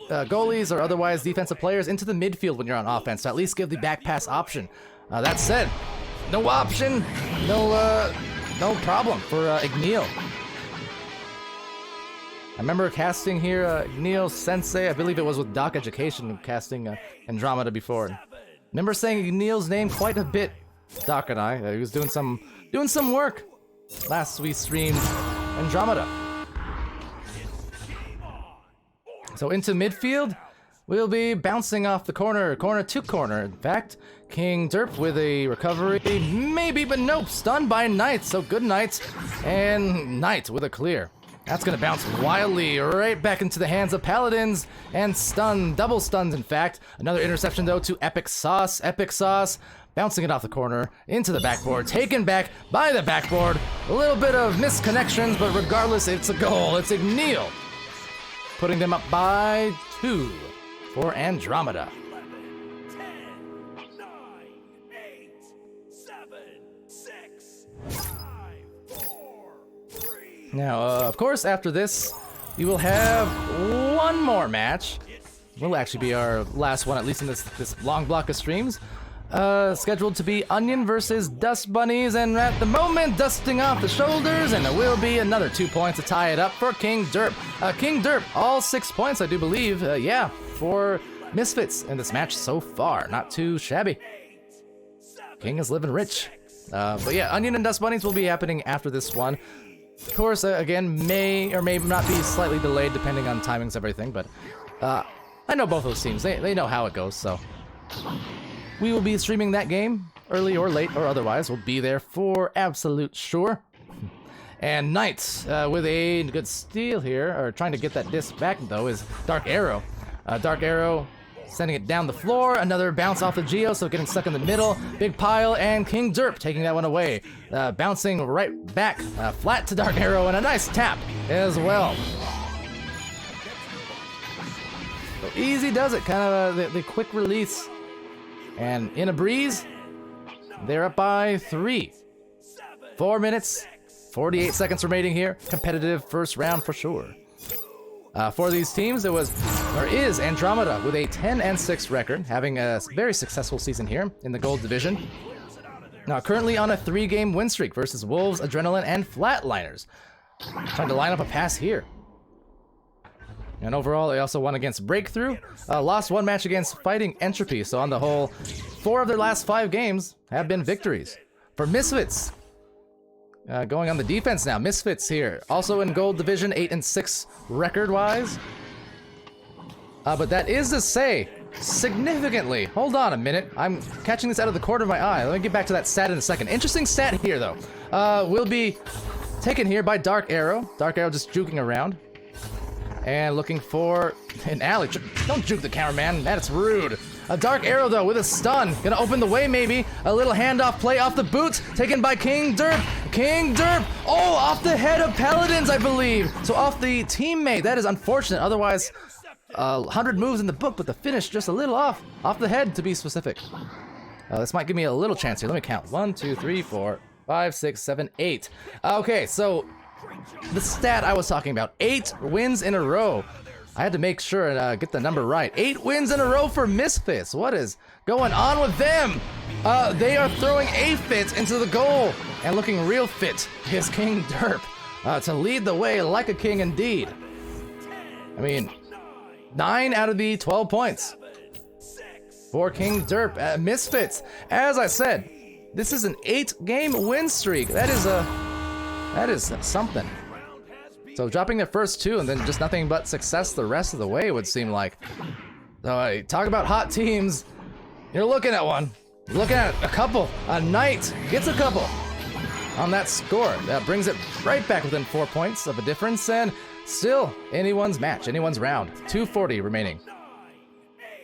goalies or otherwise defensive players into the midfield when you're on offense to at least give the back pass option. That said, no option, no problem for Igneal. I remember casting here Igneal Sensei. I believe it was with Doc Education casting Andromeda before. Remember saying Igneal's name quite a bit. Doc and I. He was doing some work last we streamed Andromeda. So into midfield, we'll be bouncing off the corner to corner. In fact, King Derp with a recovery, maybe, but nope, stunned by Knight, so good Knight, and Knight with a clear. That's gonna bounce wildly right back into the hands of Paladins, and double stunned in fact. Another interception though to Epic Sauce, bouncing it off the corner, into the backboard, taken back by the backboard. A little bit of misconnections, but regardless, it's a goal, it's Igneal. Putting them up by 2 for Andromeda. 10, 9, 8, 7, 6, 5, 4, 3. Now, of course, after this, we will have one more match. Will actually be our last one, at least in this long block of streams. Scheduled to be Onion versus Dust Bunnies, and at the moment, dusting off the shoulders, and it will be another 2 points to tie it up for King Derp. King Derp, all 6 points, I do believe, yeah, for Misfits in this match so far. Not too shabby. King is living rich. But yeah, Onion and Dust Bunnies will be happening after this one. Of course, again, may or may not be slightly delayed depending on timings of everything, but I know both those teams. They know how it goes, so we will be streaming that game, early or late or otherwise. We'll be there for absolute sure. And Knight, with a good steal here, or trying to get that disc back though, is Dark Arrow. Dark Arrow sending it down the floor, another bounce off the Geo, so getting stuck in the middle. Big pile, and King Derp taking that one away. Bouncing right back, flat to Dark Arrow, and a nice tap as well. So easy does it, kind of the quick release. And in a breeze, they're up by 3. 4 minutes, 48 seconds remaining here. Competitive first round for sure. For these teams, is Andromeda with a 10-6 record, having a very successful season here in the Gold Division. Now, currently on a 3-game win streak versus Wolves, Adrenaline, and Flatliners. Trying to line up a pass here. And overall, they also won against Breakthrough. Lost 1 match against Fighting Entropy, so on the whole, 4 of their last 5 games have been victories. For Misfits, going on the defense now, Misfits here, also in Gold Division, 8-6 record-wise. But that is to say, significantly, hold on a minute, I'm catching this out of the corner of my eye. Let me get back to that stat in a second. Interesting stat here, though. Will be taken here by Dark Arrow. Dark Arrow just juking around. And looking for an alley. Don't juke the cameraman, that's rude. A Dark Arrow, though, with a stun. Gonna open the way, maybe. A little handoff play off the boots, taken by King Derp. King Derp! Oh, off the head of Paladins, I believe. So off the teammate. That is unfortunate. Otherwise, 100 moves in the book, but the finish just a little off. Off the head, to be specific. This might give me a little chance here. Let me count. 1, 2, 3, 4, 5, 6, 7, 8. Okay, so the stat I was talking about, 8 wins in a row. I had to make sure and get the number right. 8 wins in a row for Misfits. What is going on with them? They are throwing aphids into the goal, and looking real fit is King Derp to lead the way like a king indeed. I mean, 9 out of the 12 points for King Derp. Misfits, as I said, this is an 8-game win streak. That is something. So dropping their first 2 and then just nothing but success the rest of the way, it would seem like. So talk about hot teams. You're looking at one. You're looking at a couple. A Knight gets a couple on that score. That brings it right back within 4 points of a difference, and still anyone's match, anyone's round. 2:40 remaining. 9,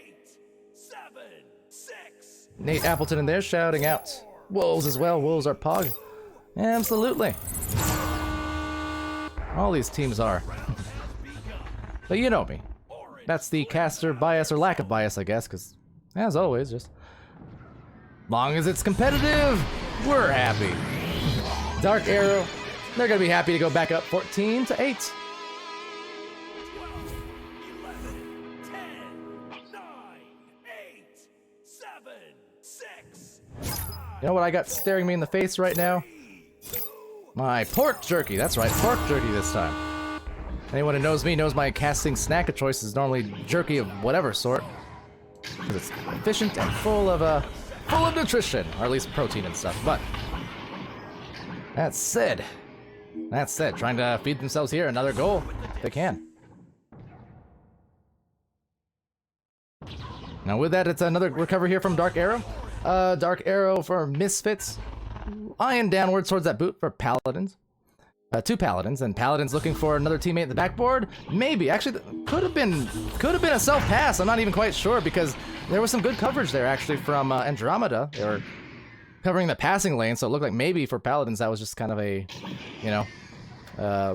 8, 7, 6. Nate Appleton in there shouting out. Wolves as well. Wolves are Pog. Absolutely. All these teams are. But you know me. That's the caster bias or lack of bias, I guess, because, as always, just long as it's competitive, we're happy. Dark Arrow, they're going to be happy to go back up 14-8. 12, 11, 10, 9, 8, 7, 6, 5. You know what I got staring me in the face right now? My pork jerky, that's right, pork jerky this time. Anyone who knows me knows my casting snack of choice is normally jerky of whatever sort. Because it's efficient and full of nutrition, or at least protein and stuff. But that said, trying to feed themselves here another goal if they can. Now with that, it's another recovery here from Dark Arrow. Dark Arrow for Misfits. Eyeing downwards towards that boot for Paladins. 2 Paladins, and Paladins looking for another teammate at the backboard. Maybe, actually, could have been a self-pass. I'm not even quite sure, because there was some good coverage there, actually, from Andromeda. They were covering the passing lane, so it looked like maybe for Paladins that was just kind of a,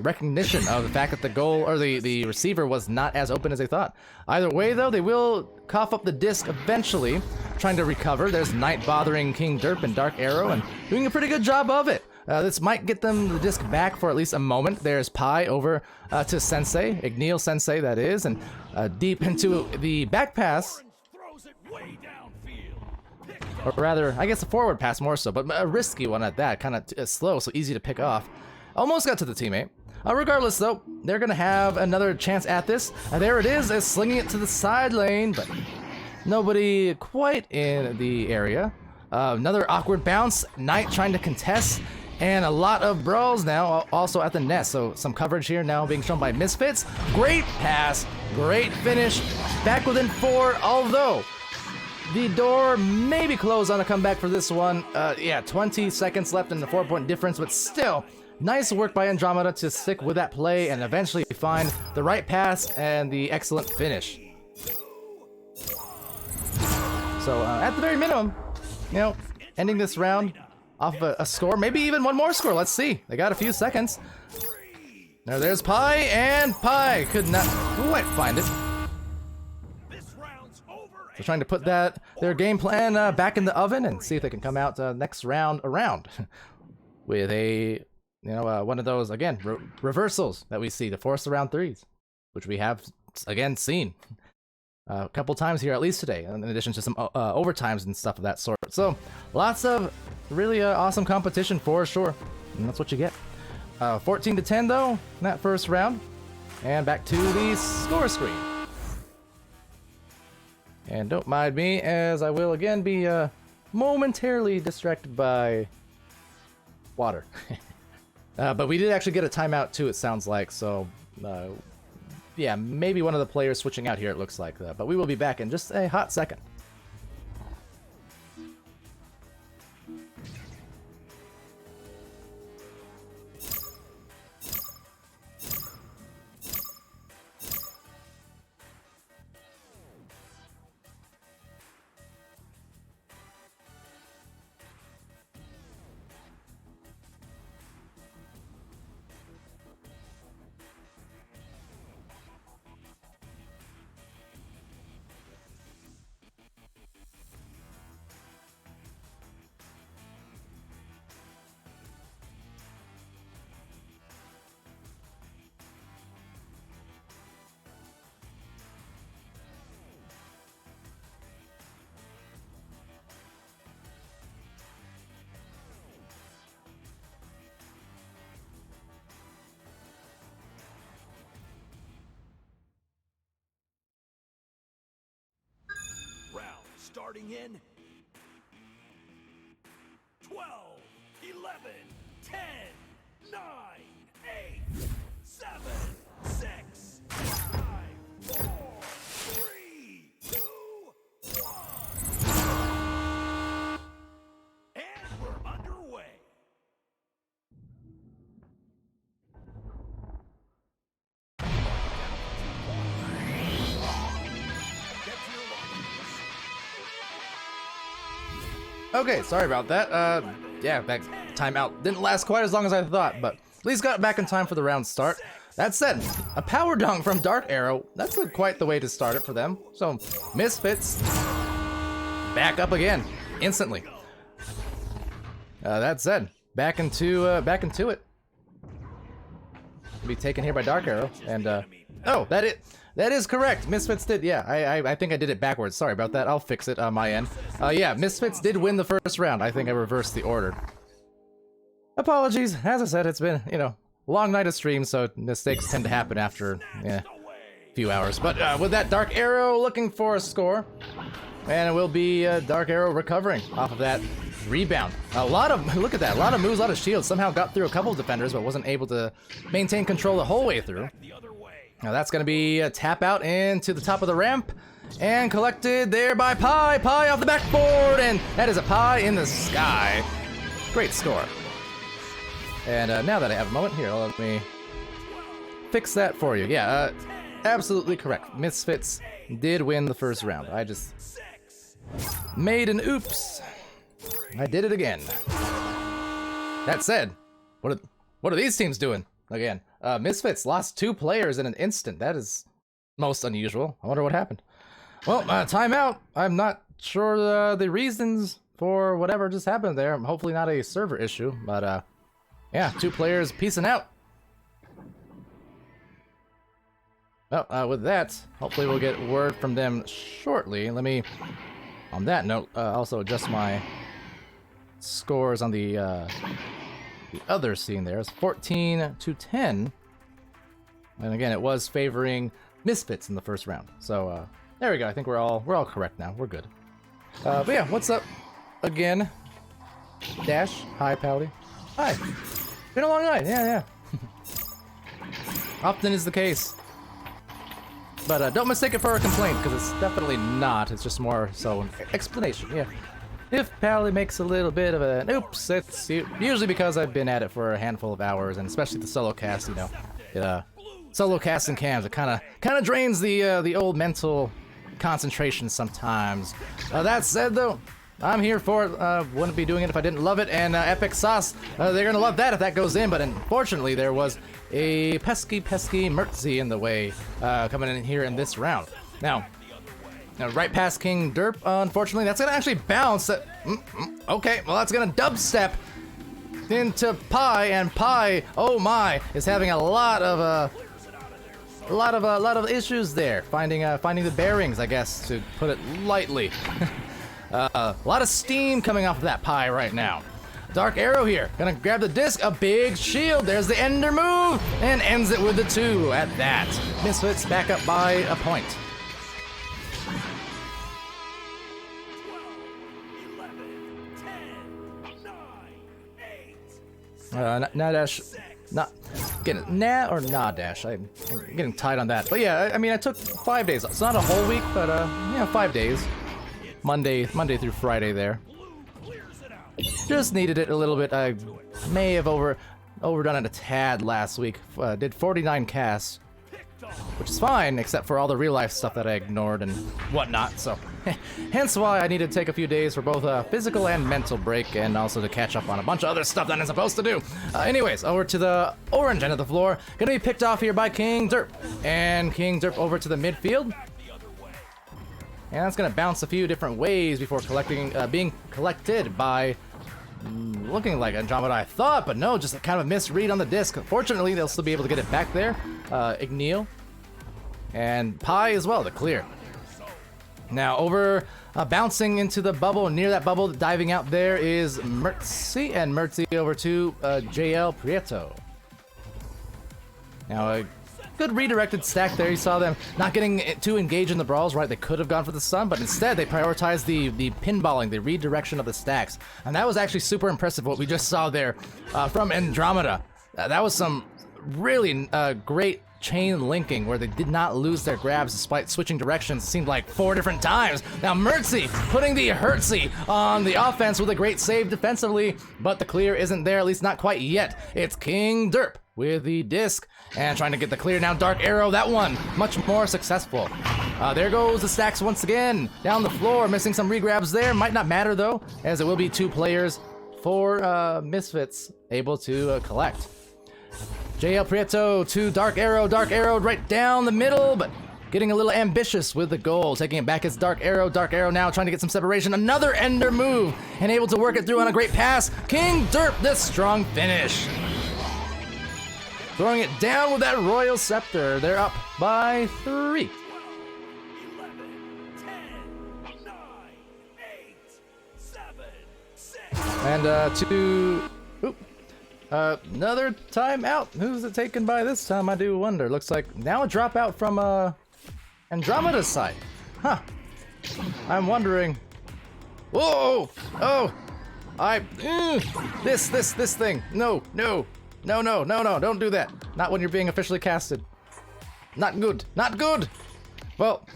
recognition of the fact that the goal, or the receiver was not as open as they thought. Either way, though, they will cough up the disc eventually, trying to recover. There's Knight bothering King Derp and Dark Arrow, and doing a pretty good job of it. This might get them the disc back for at least a moment. There's Pi over to Sensei, Igneel Sensei that is, and deep into the back pass, Throws it way downfield. or rather, I guess a forward pass more so, but a risky one at that, kind of slow, so easy to pick off. Almost got to the teammate. Regardless, though, they're going to have another chance at this. There it is, slinging it to the side lane, but nobody quite in the area. Another awkward bounce, Knight trying to contest, and a lot of brawls now also at the nest. So some coverage here now being shown by Misfits. Great pass, great finish, back within 4, although the door may be closed on a comeback for this one. Yeah, 20 seconds left in the 4-point difference, but still, nice work by Andromeda to stick with that play and eventually find the right pass and the excellent finish. So at the very minimum, you know, ending this round off of a score, maybe even one more score. Let's see. They got a few seconds. There's Pi, and Pi could not quite find it. So trying to put their game plan back in the oven and see if they can come out next round around with a, you know, one of those, again, reversals that we see, the force around 3s, which we have, again, seen a couple times here, at least today, in addition to some overtimes and stuff of that sort. So lots of really awesome competition for sure, and that's what you get. 14-10 though in that first round, and back to the score screen. And don't mind me, as I will again be momentarily distracted by water. But we did actually get a timeout too, it sounds like, so yeah, maybe one of the players switching out here, it looks like. But we will be back in just a hot second. Starting in 12, 11, 10, 9, 8, 7, 6, 5, 4, 3, 2, 1. And we're underway. Okay, sorry about that. Yeah, that timeout didn't last quite as long as I thought, but at least got back in time for the round start. That said, a power dunk from Dark Arrow, that's quite the way to start it for them. So, Misfits back up again, instantly. That said, back into it. Be taken here by Dark Arrow, and oh, that is correct. Misfits did, yeah. I think I did it backwards. Sorry about that. I'll fix it on my end. Yeah, Misfits did win the first round. I think I reversed the order. Apologies. As I said, it's been, you know, a long night of stream, so mistakes tend to happen after a few hours. But with that, Dark Arrow looking for a score, and it will be Dark Arrow recovering off of that rebound. A lot of, look at that, a lot of moves, a lot of shields. Somehow got through a couple of defenders, but wasn't able to maintain control the whole way through. Now that's going to be a tap out into the top of the ramp, and collected there by Pi. Pi off the backboard, and that is a Pi in the sky. Great score. And now that I have a moment here, let me fix that for you. Yeah, absolutely correct. Misfits did win the first round. I just made an oops. I did it again. That said, what are these teams doing again? Misfits lost 2 players in an instant. That is most unusual. I wonder what happened. Well, timeout. I'm not sure the reasons for whatever just happened there. Hopefully not a server issue, but Yeah, 2 players peacing out. Well, with that, hopefully we'll get word from them shortly. Let me, on that note, also adjust my scores on the other scene there. It's 14-10. And again, it was favoring Misfits in the first round. So, there we go. I think we're all correct now. We're good. But yeah, what's up again? Dash. Hi, Pally. Hi. Been a long night. Yeah. Often is the case. But don't mistake it for a complaint, because it's definitely not. It's just more so an explanation, yeah. If Pally makes a little bit of an oops, it's usually because I've been at it for a handful of hours, and especially the solo cast, you know. Solo cast and cams, it kind of drains the old mental concentration sometimes. That said, though, I'm here for it. Wouldn't be doing it if I didn't love it, and Epic Sauce, they're gonna love that if that goes in, but unfortunately there was a pesky Mertzy in the way coming in here in this round. Now, right past King Derp, unfortunately, that's gonna actually bounce. Okay, well that's gonna dubstep into Pi, and Pi, oh my, is having a lot of issues there, finding the bearings, I guess, to put it lightly. A lot of steam coming off of that Pi right now. Dark Arrow here, gonna grab the disc, a big shield, there's the ender move, and ends it with the 2 at that. Misfits back up by a point. 12, 11, 10, 9, 8, Nadash, not getting nah or nah dash. I'm getting tied on that. But yeah, I mean, I took 5 days. It's not a whole week, but yeah, 5 days. Monday through Friday there. Just needed it a little bit. I may have overdone it a tad last week. Did 49 casts, which is fine, except for all the real life stuff that I ignored and whatnot. So, hence why I needed to take a few days for both a physical and mental break, and also to catch up on a bunch of other stuff that I'm supposed to do. Anyways, over to the orange end of the floor. Gonna be picked off here by King Derp, and King Derp over to the midfield. And that's gonna bounce a few different ways before being collected by looking like Andromeda, I thought, but no, just a kind of a misread on the disc. Fortunately, they'll still be able to get it back there. Igneal and Pi as well to clear. Now over bouncing into the bubble, near that bubble, diving out there is Mertzy, and Mertzy over to JL Prieto. Now a good redirected stack there. You saw them not getting too engaged in the brawls, right? They could have gone for the stun, but instead they prioritized the pinballing, the redirection of the stacks. And that was actually super impressive what we just saw there from Andromeda. That was some really great chain linking where they did not lose their grabs despite switching directions. It seemed like 4 different times. Now Mertzy putting the Hertzy on the offense with a great save defensively, but the clear isn't there, at least not quite yet. It's King Derp with the disc and trying to get the clear. Now Dark Arrow, that one much more successful. There goes the stacks once again down the floor, missing some regrabs there. Might not matter though, as it will be 2 players for Misfits able to collect. JL Prieto to Dark Arrow right down the middle, but getting a little ambitious with the goal. Taking it back as Dark Arrow now trying to get some separation. Another ender move, and able to work it through on a great pass. King Derp, the strong finish. Throwing it down with that Royal Scepter. They're up by 3. 11, 10, 9, 8, 7, 6. And another timeout. Who's it taken by this time, I do wonder. Looks like now a dropout from Andromeda's side. Huh. I'm wondering. Whoa! Oh! This thing. No, don't do that. Not when you're being officially casted. Not good. Well,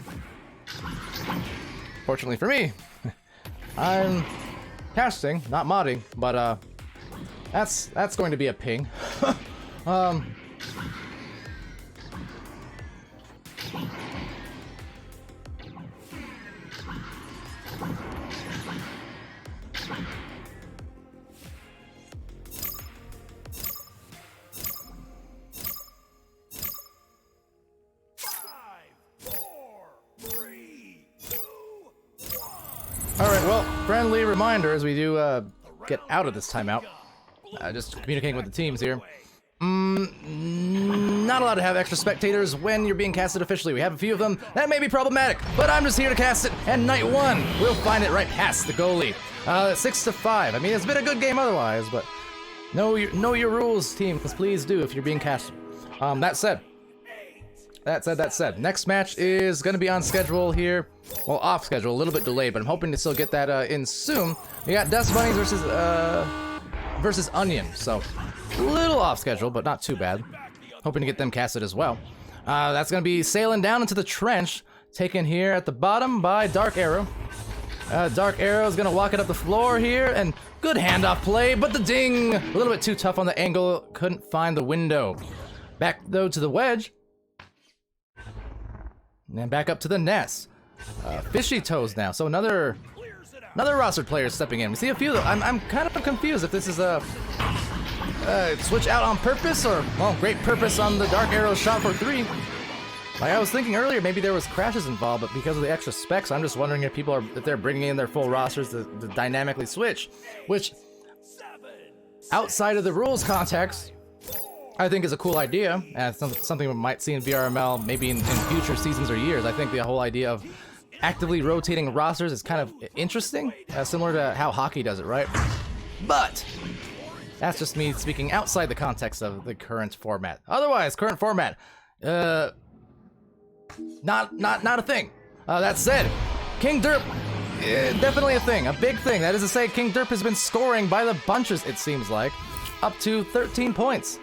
fortunately for me, I'm casting, not modding, but that's going to be a ping. Alright, well, friendly reminder as we do get out of this timeout. Just communicating with the teams here. Not allowed to have extra spectators when you're being casted officially. We have a few of them. That may be problematic, but I'm just here to cast it. And night one, we'll find it right past the goalie. 6-5. I mean, it's been a good game otherwise, but know your rules, teams. Please do if you're being casted. That said. Next match is going to be on schedule here. Well, off schedule, a little bit delayed, but I'm hoping to still get that in soon. We got Dust Bunnies versus Onion, so a little off schedule, but not too bad. Hoping to get them casted as well. That's going to be sailing down into the trench, taken here at the bottom by Dark Arrow. Dark Arrow is going to walk it up the floor here, and good handoff play, but the ding! A little bit too tough on the angle, couldn't find the window. Back, though, to the wedge. And then back up to the nest. Fishy Toes now, so another roster player stepping in. We see a few, I'm kind of confused if this is a switch out on purpose, or, well, great purpose on the Dark Arrow shot for 3. Like I was thinking earlier, maybe there was crashes involved, but because of the extra specs, I'm just wondering if if they're bringing in their full rosters to dynamically switch, which, outside of the rules context, I think is a cool idea, and it's something we might see in VRML maybe in future seasons or years. I think the whole idea of actively rotating rosters is kind of interesting, similar to how hockey does it, right? But that's just me speaking outside the context of the current format. Otherwise, current format, not a thing. That said, King Derp, definitely a thing, a big thing. That is to say, King Derp has been scoring by the bunches, it seems like, up to 13 points.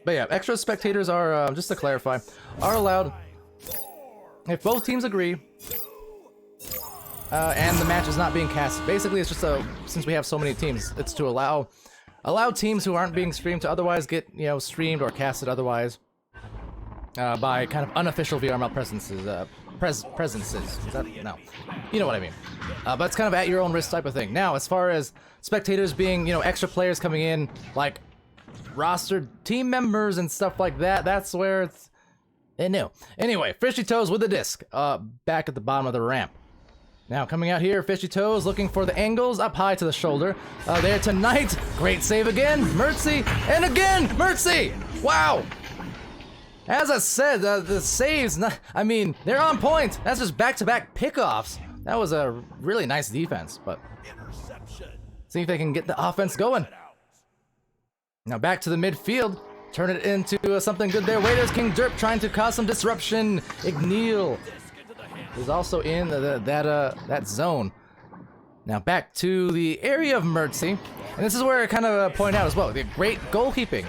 But yeah, extra spectators are, just to clarify, are allowed if both teams agree and the match is not being cast. Basically, it's just since we have so many teams, it's to allow teams who aren't being streamed to otherwise get, streamed or casted otherwise by kind of unofficial VRML presences. Presences. Is that? No. You know what I mean. But it's kind of at your own risk type of thing. Now, as far as spectators being, extra players coming in, like rostered team members and stuff like that, that's where it's new. Anyway, Fishy Toes with the disc, back at the bottom of the ramp. Now coming out here, Fishy Toes looking for the angles, up high to the shoulder. There tonight, great save again, Mertzy, and again, Mertzy! Wow! As I said, the saves, I mean, they're on point. That's just back-to-back pickoffs. That was a really nice defense, but see if they can get the offense going. Now back to the midfield, turn it into something good there. Wait, there's King Derp trying to cause some disruption. Igneal is also in that zone. Now back to the area of Mertzy, and this is where I kind of point out as well, the great goalkeeping.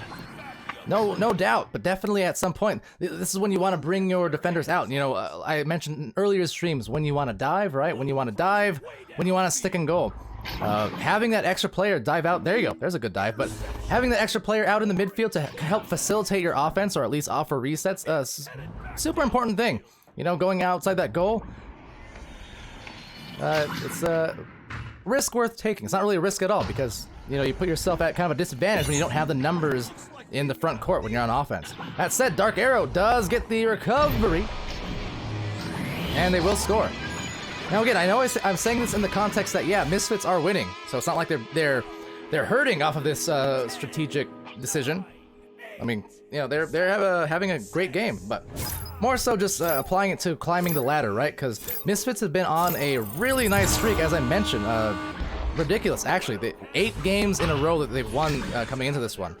No doubt, but definitely at some point, this is when you want to bring your defenders out. I mentioned in earlier streams, when you want to dive, right? When you want to dive, when you want to stick and goal. Having that extra player dive out, there you go, there's a good dive, but having that extra player out in the midfield to help facilitate your offense, or at least offer resets, super important thing. Going outside that goal, it's a risk worth taking. It's not really a risk at all, because, you put yourself at kind of a disadvantage when you don't have the numbers in the front court when you're on offense. That said, Dark Arrow does get the recovery, and they will score. Now again, I know I'm saying this in the context that, yeah, Misfits are winning, so it's not like they're hurting off of this strategic decision. I mean, they're having a great game, but more so just applying it to climbing the ladder, right? Because Misfits have been on a really nice streak, as I mentioned. Ridiculous, actually. 8 games in a row that they've won coming into this one.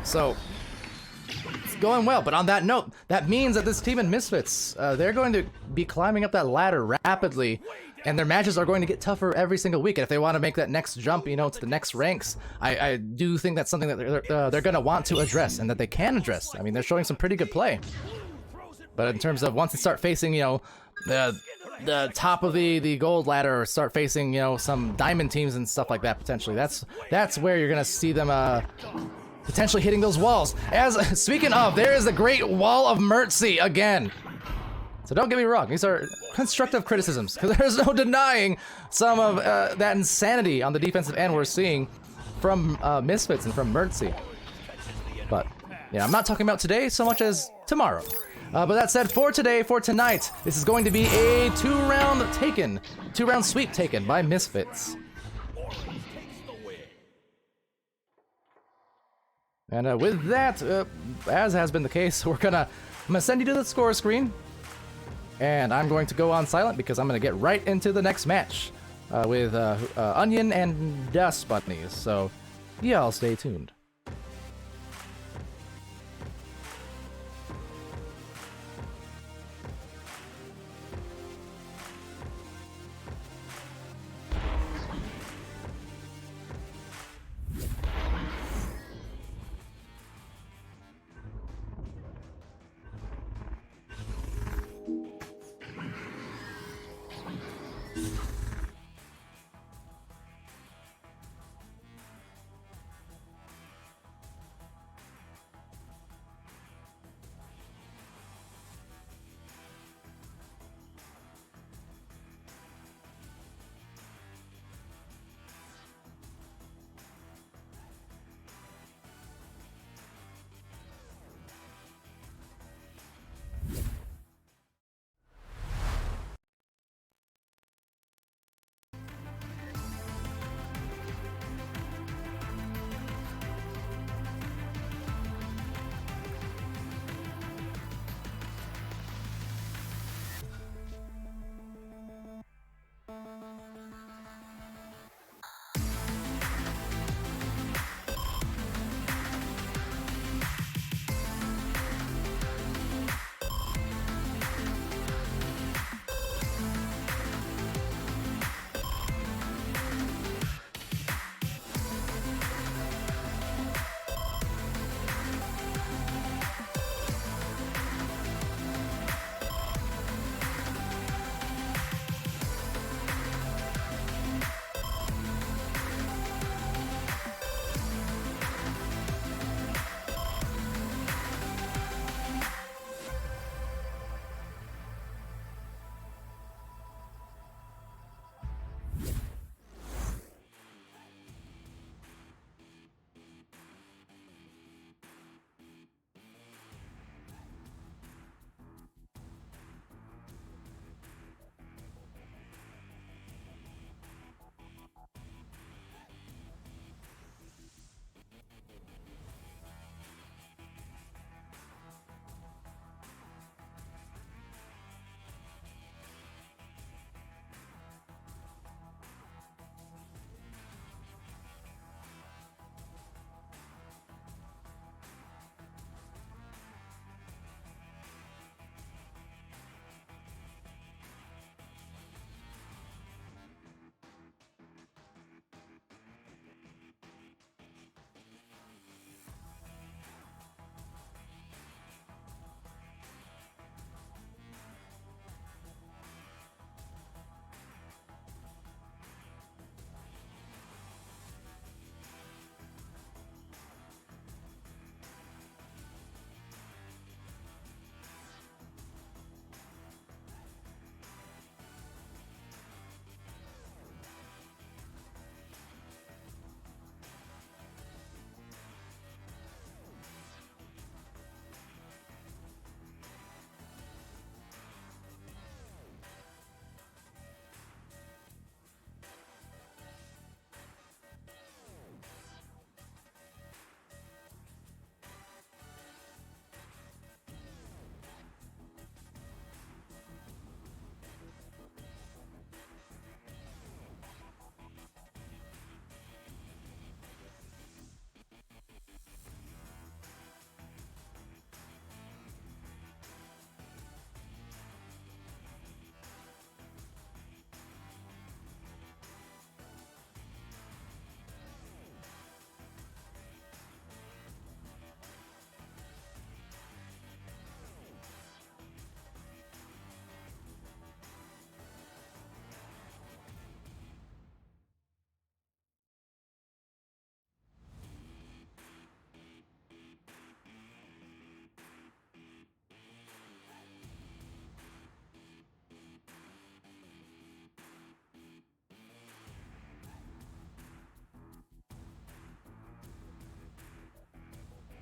So it's going well, but on that note, that means that this team in Misfits, they're going to be climbing up that ladder rapidly, and their matches are going to get tougher every single week. And if they want to make that next jump, to the next ranks, I do think that's something that they're going to want to address, and that they can address. I mean, they're showing some pretty good play. But in terms of once they start facing, the top of the gold ladder, or start facing, some diamond teams and stuff like that, potentially, that's where you're going to see them potentially hitting those walls. Speaking of, there is the great wall of Mertzy again. So don't get me wrong, these are constructive criticisms, because there's no denying some of that insanity on the defensive end we're seeing from Misfits and from Mertzy. But, I'm not talking about today so much as tomorrow. But that said, for tonight, this is going to be a 2-round sweep taken by Misfits. And with that, as has been the case, I'm gonna send you to the score screen, and I'm going to go on silent because I'm gonna get right into the next match with Onion and Dust Bunnies. So, y'all stay tuned.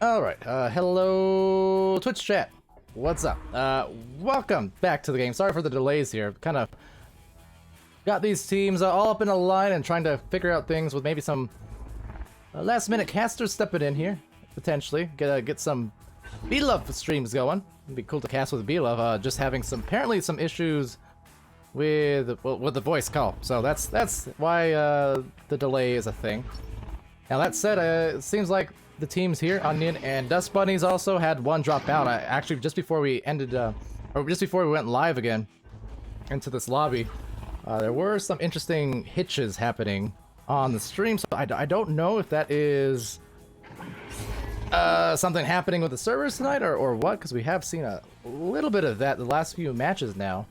Alright, hello Twitch chat. What's up? Welcome back to the game. Sorry for the delays here. Kind of got these teams all up in a line and trying to figure out things with maybe some last minute casters stepping in here. potentially. Get some B-Love streams going. It'd be cool to cast with B-Love. Just having apparently some issues with the voice call. So that's why the delay is a thing. Now that said, it seems like the teams here, Onion and Dust Bunnies, also had one drop out. Actually, just before we ended, or just before we went live again into this lobby, there were some interesting hitches happening on the stream. So I don't know if that is something happening with the servers tonight or what, because we have seen a little bit of that the last few matches now.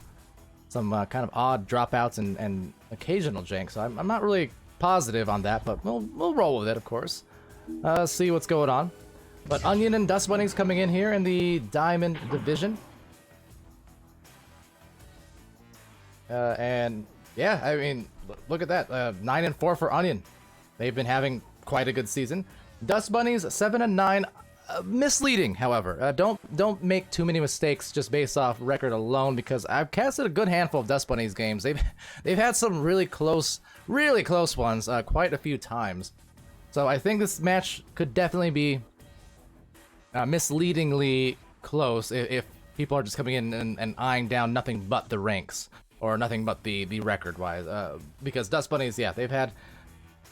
Some kind of odd dropouts and occasional jank. So I'm not really positive on that, but we'll roll with it, of course. See what's going on. But Onion and Dust Bunnies coming in here in the Diamond Division. And yeah, I mean, look at that. 9-4 for Onion. They've been having quite a good season. Dust Bunnies 7-9. Misleading, however. Don't make too many mistakes just based off record alone, because I've casted a good handful of Dust Bunnies games. They've had some really close ones quite a few times. So I think this match could definitely be misleadingly close if people are just coming in and eyeing down nothing but the ranks or nothing but the record-wise. Because Dust Bunnies, yeah, they've had...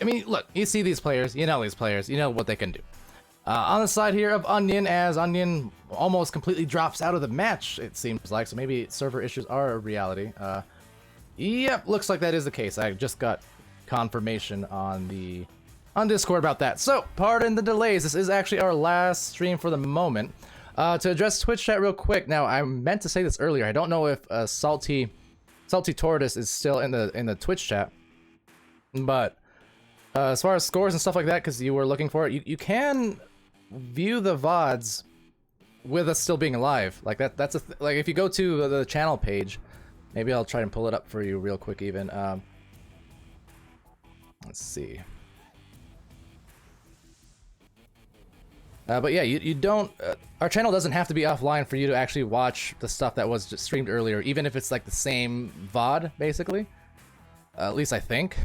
I mean, look, you see these players, you know these players, you know what they can do. On the side here of Onion, as Onion almost completely drops out of the match, it seems like, so maybe server issues are a reality. Yep, looks like that is the case. I just got confirmation on Discord about that. So, pardon the delays. This is actually our last stream for the moment. To address Twitch chat real quick. Now, I meant to say this earlier. I don't know if Salty Tortoise is still in the Twitch chat, but as far as scores and stuff like that, because you were looking for it, you can view the VODs with us still being alive. Like that's like if you go to the channel page, maybe I'll try and pull it up for you real quick even. Let's see. But yeah, you don't. Our channel doesn't have to be offline for you to actually watch the stuff that was just streamed earlier, even if it's like the same VOD, basically. At least I think.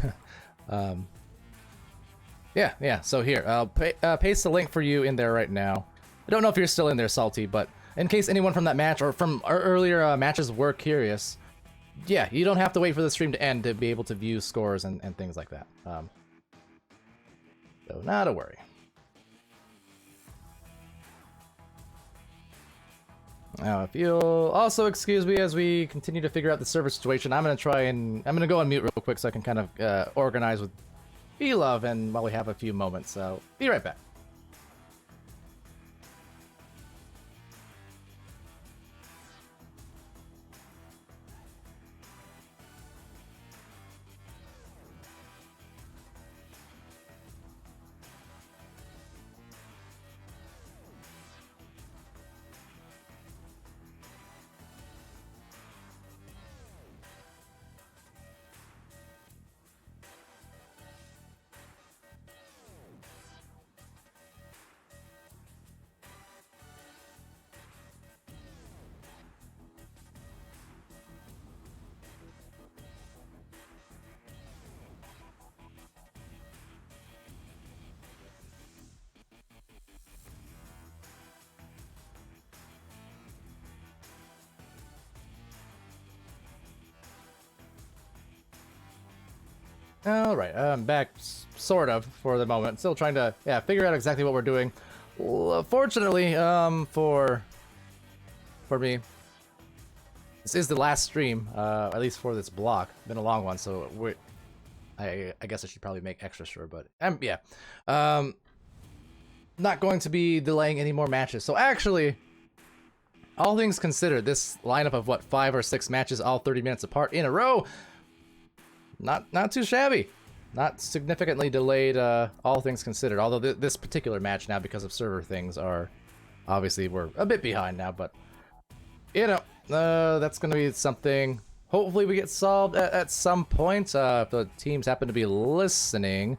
Yeah. So here, I'll paste the link for you in there right now. I don't know if you're still in there, Salty, but in case anyone from that match or from our earlier matches were curious, yeah, you don't have to wait for the stream to end to be able to view scores and things like that. So not a worry. Now, if you'll also excuse me as we continue to figure out the server situation, I'm gonna go on mute real quick so I can kind of organize with B-Love and while we have a few moments. So be right back. Alright, I'm back, sort of, for the moment. Still trying to, figure out exactly what we're doing. Fortunately, for me, this is the last stream, at least for this block. Been a long one, so I guess I should probably make extra sure, but, not going to be delaying any more matches. So actually, all things considered, this lineup of, 5 or 6 matches, all 30 minutes apart in a row, not too shabby. Not significantly delayed, all things considered. Although this particular match now, because of server things, we're a bit behind now. But you know, that's gonna be something. Hopefully, we get solved at some point. If the teams happen to be listening,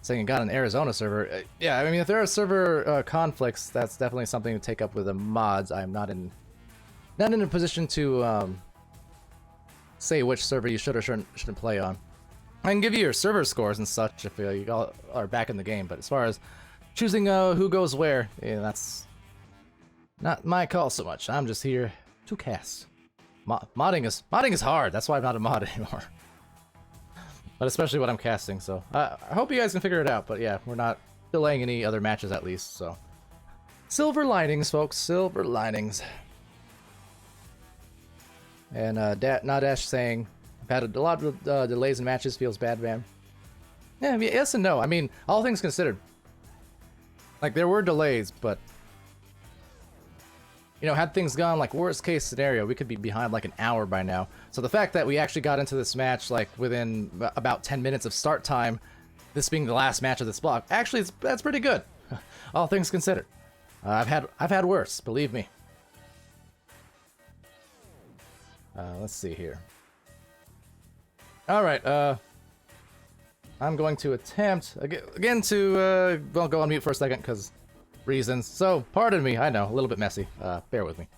saying it got an Arizona server. Yeah, I mean, if there are server conflicts, that's definitely something to take up with the mods. I'm not in a position to say which server you should or shouldn't play on. I can give you your server scores and such if you all are back in the game, but as far as choosing who goes where, yeah, that's not my call so much. I'm just here to cast. Modding is hard. That's why I'm not a mod anymore. But especially when I'm casting, so I hope you guys can figure it out. But yeah, we're not delaying any other matches at least, so silver linings, folks, silver linings. And Nadash saying, I've had a lot of delays in matches, feels bad, man. Yeah, yes and no. I mean, all things considered, like there were delays, but you know, had things gone like worst case scenario, we could be behind like an hour by now. So the fact that we actually got into this match like within about 10 minutes of start time, this being the last match of this block, actually that's pretty good, all things considered. I've had worse, believe me. Let's see here. All right, I'm going to attempt again to well, go on mute for a second because reasons. So pardon me, I know, a little bit messy. Bear with me.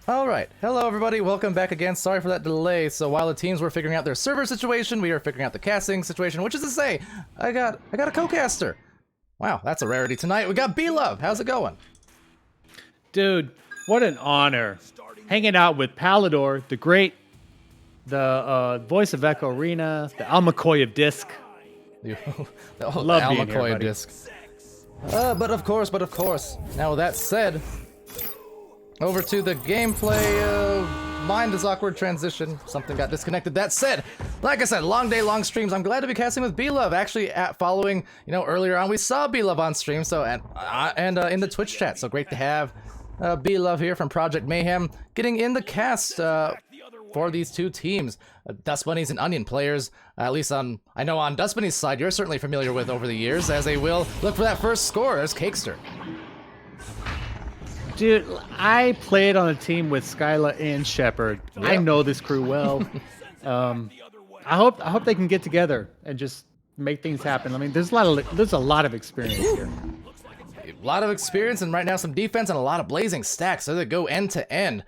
Alright, hello everybody, welcome back again, sorry for that delay. So while the teams were figuring out their server situation, we were figuring out the casting situation, which is to say, I got a co-caster. Wow, that's a rarity tonight. We got B-Love, how's it going? Dude, what an honor. Hanging out with Palidore, the great, the voice of Echo Arena, the Al McCoy of Disc. Love Al being McCoy here, of buddy. Disc. But of course, now with that said, over to the gameplay of Mind is Awkward transition. Something got disconnected. That said, like I said, long day, long streams. I'm glad to be casting with B-Love. Actually, following, you know, earlier on, we saw B-Love on stream, so and in the Twitch chat. So great to have B-Love here from Project Mayhem getting in the cast for these two teams, Dust Bunnies and Onion players. At least on, I know on Dust Bunnies' side, you're certainly familiar with over the years, as they will look for that first score. There's Cakester. Dude, I played on a team with Skyla and Shepard. Yep. I know this crew well. I hope they can get together and just make things happen. I mean, there's a lot of experience here. lot of experience and right now some defense and a lot of blazing stacks. So they go end to end.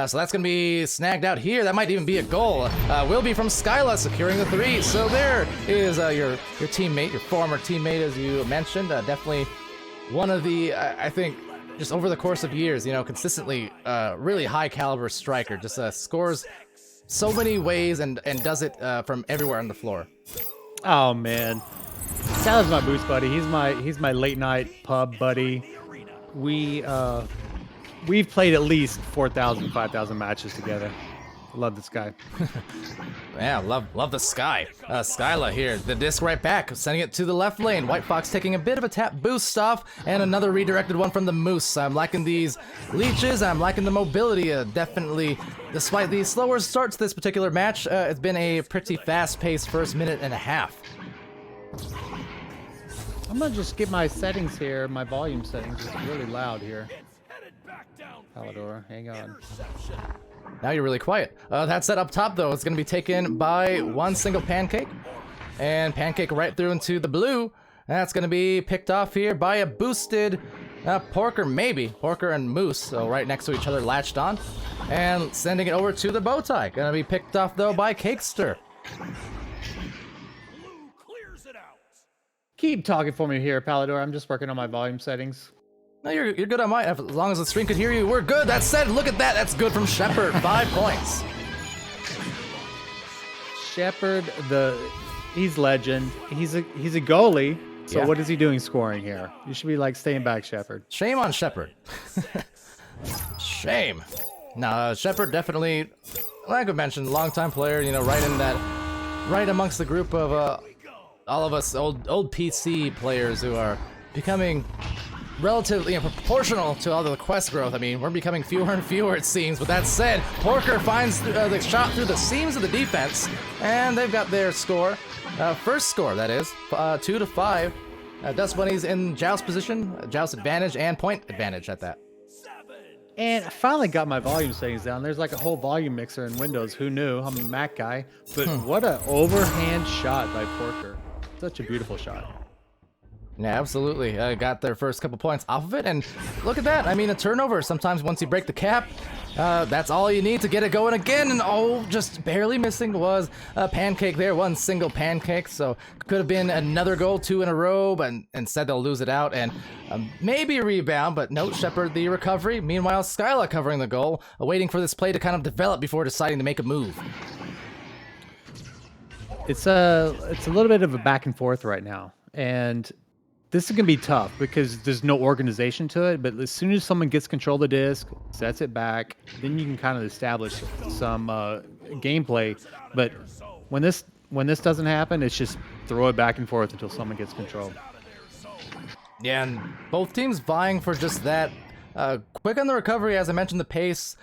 So that's going to be snagged out here. That might even be a goal. Will be from Skyla securing the 3. So there is your teammate, your former teammate, as you mentioned. Definitely one of the, I think, just over the course of years, consistently really high caliber striker. Just scores so many ways and does it from everywhere on the floor. Oh man, Skylar's my boost buddy. He's my late night pub buddy. We've played at least 4,000, 5,000 matches together. Love this guy. Yeah, love the Sky. Skyla here, the disc right back, sending it to the left lane. White Fox taking a bit of a tap boost off, and another redirected one from the Moose. I'm liking these leeches, I'm liking the mobility. Definitely, despite the slower start to this particular match, it's been a pretty fast-paced first minute and a half. I'm gonna just get my settings here, my volume settings. It's really loud here. Palidore, hang on. Now you're really quiet. That set up top, though, is going to be taken by one single Pancake. And Pancake right through into the blue. That's going to be picked off here by a boosted Porker, maybe. Porker and Moose, so right next to each other, latched on. And sending it over to the Bowtie. Going to be picked off, though, by Cakester. Keep talking for me here, Palidore. I'm just working on my volume settings. No, you're good on mine. As long as the stream could hear you, we're good. That said, look at that. That's good from Shepard. 5 points. Shepard, he's legend. He's a goalie. So Yeah. what is he doing scoring here? You should be like staying back, Shepard. Shame on Shepard. Shame. No, Shepard definitely, like I mentioned, longtime player. Right amongst the group of all of us old PC players who are becoming relatively proportional to all the quest growth. I mean, we're becoming fewer and fewer, it seems. With that said, Porker finds the shot through the seams of the defense, and they've got their score. First score, that is, 2-5. Dust Bunny's in Joust position, Joust advantage, and point advantage at that. And I finally got my volume settings down. There's like a whole volume mixer in Windows. Who knew? I'm a Mac guy. But what an overhand shot by Porker. Such a beautiful shot. Yeah, absolutely. Got their first couple points off of it, and look at that. I mean, a turnover. Sometimes once you break the cap, that's all you need to get it going again. And just barely missing was a Pancake there. One single Pancake, so could have been another goal, 2 in a row, but instead they'll lose it out and maybe a rebound. But no, Shepard the recovery. Meanwhile, Skyla covering the goal, waiting for this play to kind of develop before deciding to make a move. It's a little bit of a back and forth right now, and this is going to be tough because there's no organization to it, but as soon as someone gets control of the disc, sets it back, then you can kind of establish some gameplay. But when this doesn't happen, it's just throw it back and forth until someone gets control. Yeah, and both teams vying for just that. Quick on the recovery, as I mentioned, the pace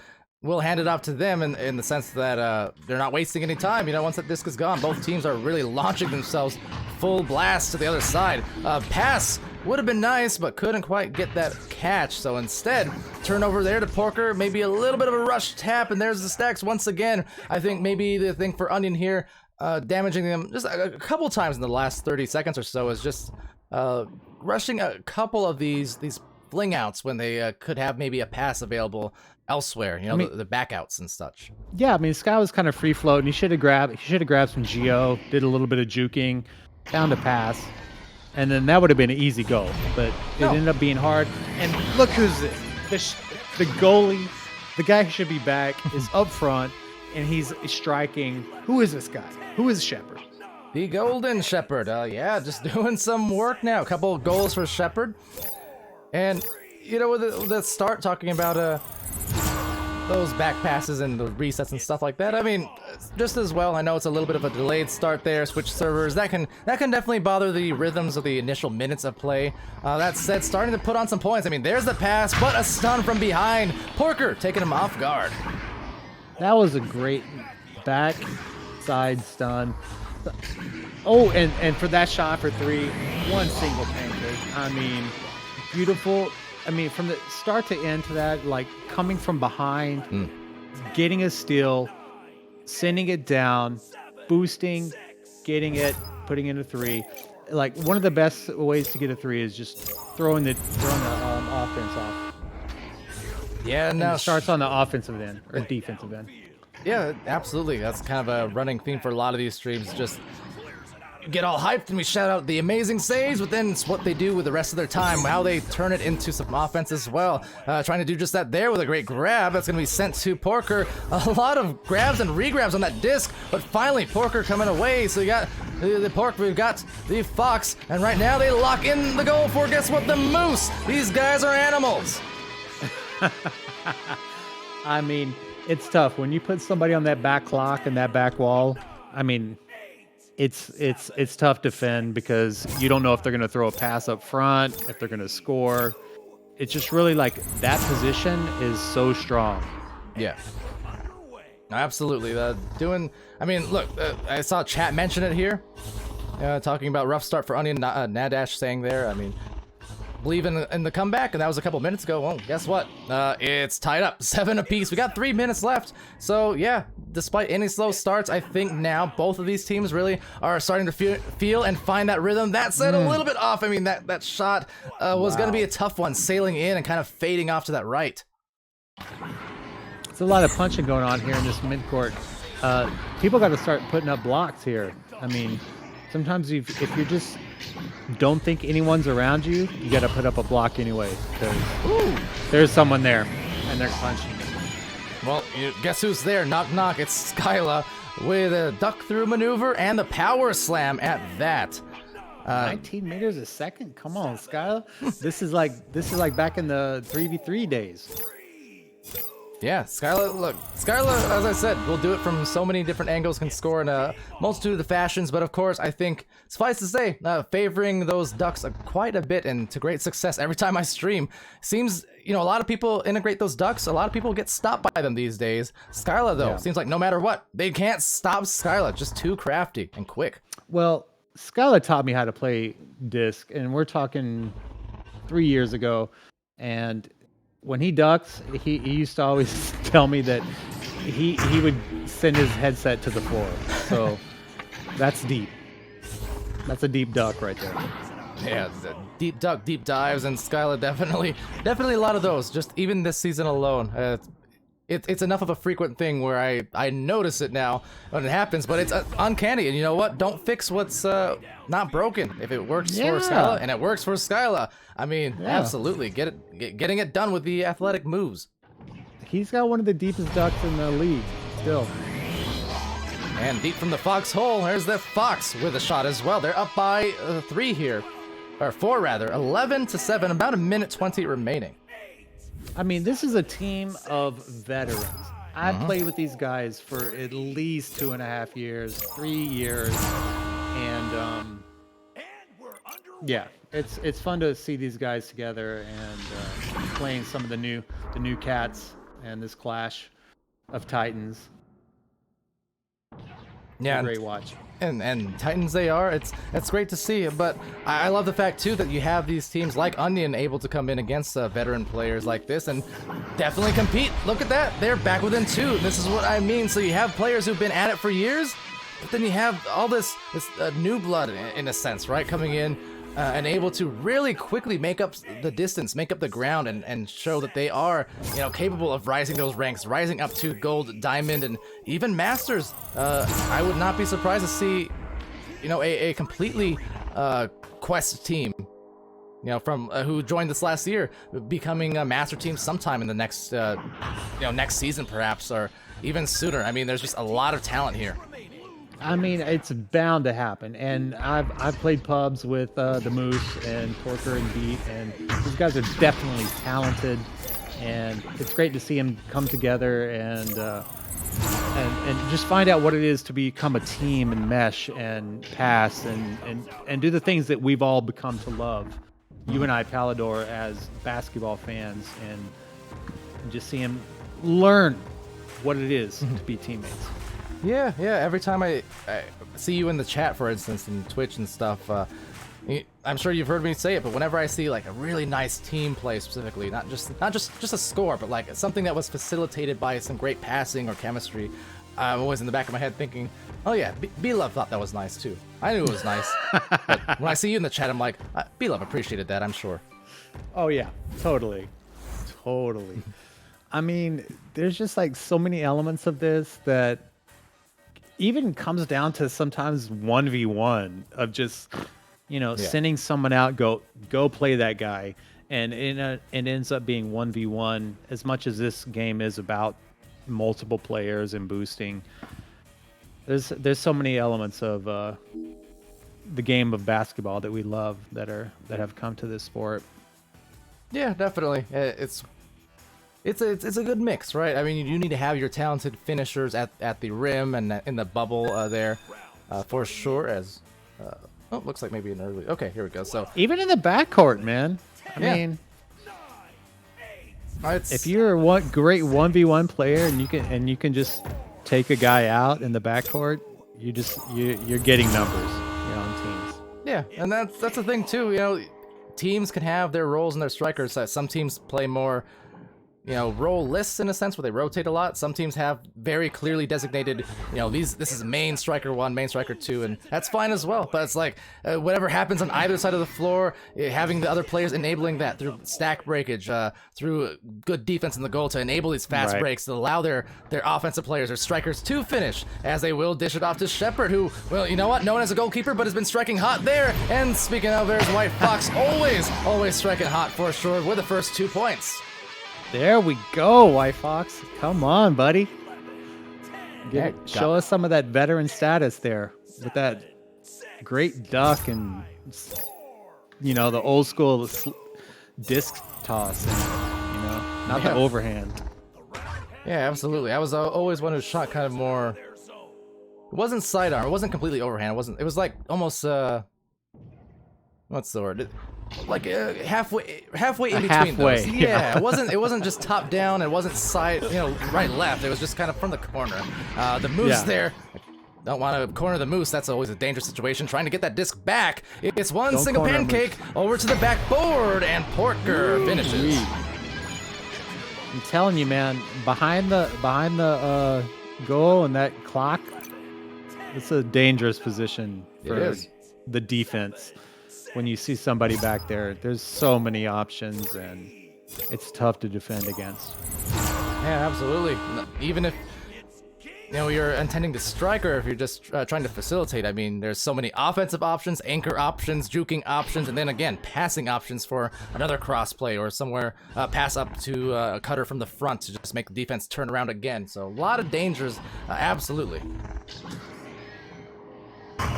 will hand it off to them in the sense that they're not wasting any time. Once that disc is gone, both teams are really launching themselves full blast to the other side. Pass would have been nice, but couldn't quite get that catch. So instead, turnover there to Porker, maybe a little bit of a rush tap, and there's the stacks once again. I think maybe the thing for Onion here, damaging them just a couple times in the last 30 seconds or so, is just rushing a couple of these fling outs when they could have maybe a pass available elsewhere, the backouts and such. Yeah, I mean, Sky was kind of free floating. He should have grabbed some geo, did a little bit of juking, found a pass, and then that would have been an easy goal. But it ended up being hard. And look who's the goalie, the guy who should be back is up front, and he's striking. Who is this guy? Who is Shepard? The Golden Shepherd. Yeah, just doing some work now. A couple of goals for Shepard. And, with the start talking about those back passes and the resets and stuff like that, I mean, just as well, I know it's a little bit of a delayed start there, switch servers, that can definitely bother the rhythms of the initial minutes of play. That said, starting to put on some points. I mean, there's the pass, but a stun from behind. Porker taking him off guard. That was a great backside stun. Oh, and for that shot for 3, one single Pancake. I mean, beautiful. I mean, from the start to end to that, like coming from behind, getting a steal, sending it down, boosting, getting it, putting in a 3. like one of the best ways to get a 3 is just throwing the offense off. Yeah, And now it starts on the offensive end or defensive end. Yeah, absolutely. That's kind of a running theme for a lot of these streams. Just get all hyped and we shout out the amazing saves, but then it's what they do with the rest of their time, how they turn it into some offense as well. Trying to do just that there with a great grab. That's going to be sent to Porker. A lot of grabs and regrabs on that disc, but finally Porker coming away. So you got the Porker, we've got the Fox, and right now they lock in the goal for, guess what, the Moose. These guys are animals. I mean, it's tough when you put somebody on that back clock and that back wall. I mean, it's tough to defend because you don't know if they're going to throw a pass up front, if they're going to score. It's just really like that position is so strong. Yeah. Absolutely. I mean, look, I saw chat mention it here, talking about rough start for Onion. Nadash saying there, I mean, believe in the comeback, and that was a couple minutes ago. Well, guess what? It's tied up, 7 apiece. We got 3 minutes left. So yeah, despite any slow starts, I think now both of these teams really are starting to feel and find that rhythm. That said, a little bit off. I mean, that shot was going to be a tough one, sailing in and kind of fading off to that right. It's a lot of punching going on here in this midcourt. People got to start putting up blocks here. I mean, sometimes if you just don't think anyone's around you, you got to put up a block anyway because there's someone there and they're punching. Well, guess who's there? Knock knock. It's Skyla with a duck through maneuver and the power slam at that. 19 meters a second. Come on, Skyla. This is like back in the 3v3 days. Yeah, Skyla, as I said, will do it from so many different angles, can score in a multitude of the fashions, but of course, I think, suffice to say, favoring those ducks quite a bit and to great success every time I stream. Seems, a lot of people integrate those ducks, a lot of people get stopped by them these days. Skyla, though, seems like no matter what, they can't stop Skyla, just too crafty and quick. Well, Skyla taught me how to play disc, and we're talking 3 years ago, and when he ducks, he used to always tell me that he would send his headset to the floor. So that's deep. That's a deep duck right there. Yeah, deep duck, deep dives, and Skyla definitely a lot of those. Just even this season alone, it's enough of a frequent thing where I notice it now when it happens. But it's uncanny, and you know what? Don't fix what's not broken. If it works for Skyla, and it works for Skyla, I mean, absolutely, getting it done with the athletic moves. He's got one of the deepest ducks in the league, still. And deep from the foxhole, there's the Fox with a shot as well. They're up by 3 here, or 4 rather, 11-7, about a minute 20 remaining. I mean, this is a team of veterans. I've played with these guys for at least 2.5 years, 3 years, and yeah, it's fun to see these guys together and playing some of the new cats and this clash of titans. Yeah, great watch. And Titans they are. It's great to see. But I love the fact too that you have these teams like Onion able to come in against veteran players like this and definitely compete. Look at that. They're back within 2. This is what I mean. So you have players who've been at it for years, but then you have all this new blood in a sense, right? Coming in and able to really quickly make up the distance, make up the ground, and show that they are, capable of rising those ranks, rising up to gold, diamond, and even masters. I would not be surprised to see, a completely quest team, from who joined this last year, becoming a master team sometime in the next, next season perhaps, or even sooner. I mean, there's just a lot of talent here. I mean, it's bound to happen, and I've played pubs with the Moose and Porker and Beat, and these guys are definitely talented, and it's great to see them come together and just find out what it is to become a team and mesh and pass and do the things that we've all become to love. You and I, Palidore, as basketball fans, and just see them learn what it is to be teammates. Yeah. Every time I see you in the chat, for instance, in Twitch and stuff, I'm sure you've heard me say it, but whenever I see like a really nice team play specifically, not just a score, but like something that was facilitated by some great passing or chemistry, I'm always in the back of my head thinking, oh yeah, B-Love thought that was nice too. I knew it was nice. But when I see you in the chat, I'm like, B-Love appreciated that, I'm sure. Oh yeah, totally. I mean, there's just like so many elements of this that even comes down to sometimes 1v1 of just, sending someone out, go play that guy. And it ends up being 1v1 as much as this game is about multiple players and boosting. There's so many elements of the game of basketball that we love that have come to this sport. Yeah, definitely. It's a good mix, right? I mean, you need to have your talented finishers at the rim and in the bubble there, for sure. As looks like maybe an early. Okay, here we go. So even in the backcourt, man. I mean, if you're a great 1v1 player and you can just take a guy out in the backcourt, you're getting numbers, on teams. Yeah, and that's the thing too. Teams can have their roles and their strikers. Some teams play more, role lists in a sense where they rotate a lot. Some teams have very clearly designated, this is main striker 1, main striker 2, and that's fine as well. But it's like whatever happens on either side of the floor, having the other players enabling that through stack breakage, through good defense in the goal to enable these fast breaks to allow their offensive players, their strikers to finish, as they will dish it off to Shepard, who, well, you know what, known as a goalkeeper, but has been striking hot there. And speaking of, there's White Fox, always striking hot for sure with the first 2 points. There we go, White Fox. Come on, buddy. Show us some of that veteran status there with that great duck and, the old school disc toss and, not the overhand. Yeah, absolutely. I was always one who shot kind of more. It wasn't sidearm. It wasn't completely overhand. It was like almost what's the word? Like halfway in between those. Yeah, it wasn't just top down. It wasn't side, right left. It was just kind of from the corner. The moose there. Don't want to corner the moose. That's always a dangerous situation. Trying to get that disc back. It's one single pancake over to the backboard, and Porker finishes. I'm telling you, man, behind the goal and that clock, it's a dangerous position for the defense. When you see somebody back there, there's so many options, and it's tough to defend against. Yeah, absolutely. Even if you're intending to strike, or if you're just trying to facilitate, I mean, there's so many offensive options, anchor options, juking options, and then again, passing options for another cross play or somewhere pass up to a cutter from the front to just make the defense turn around again. So a lot of dangers, absolutely.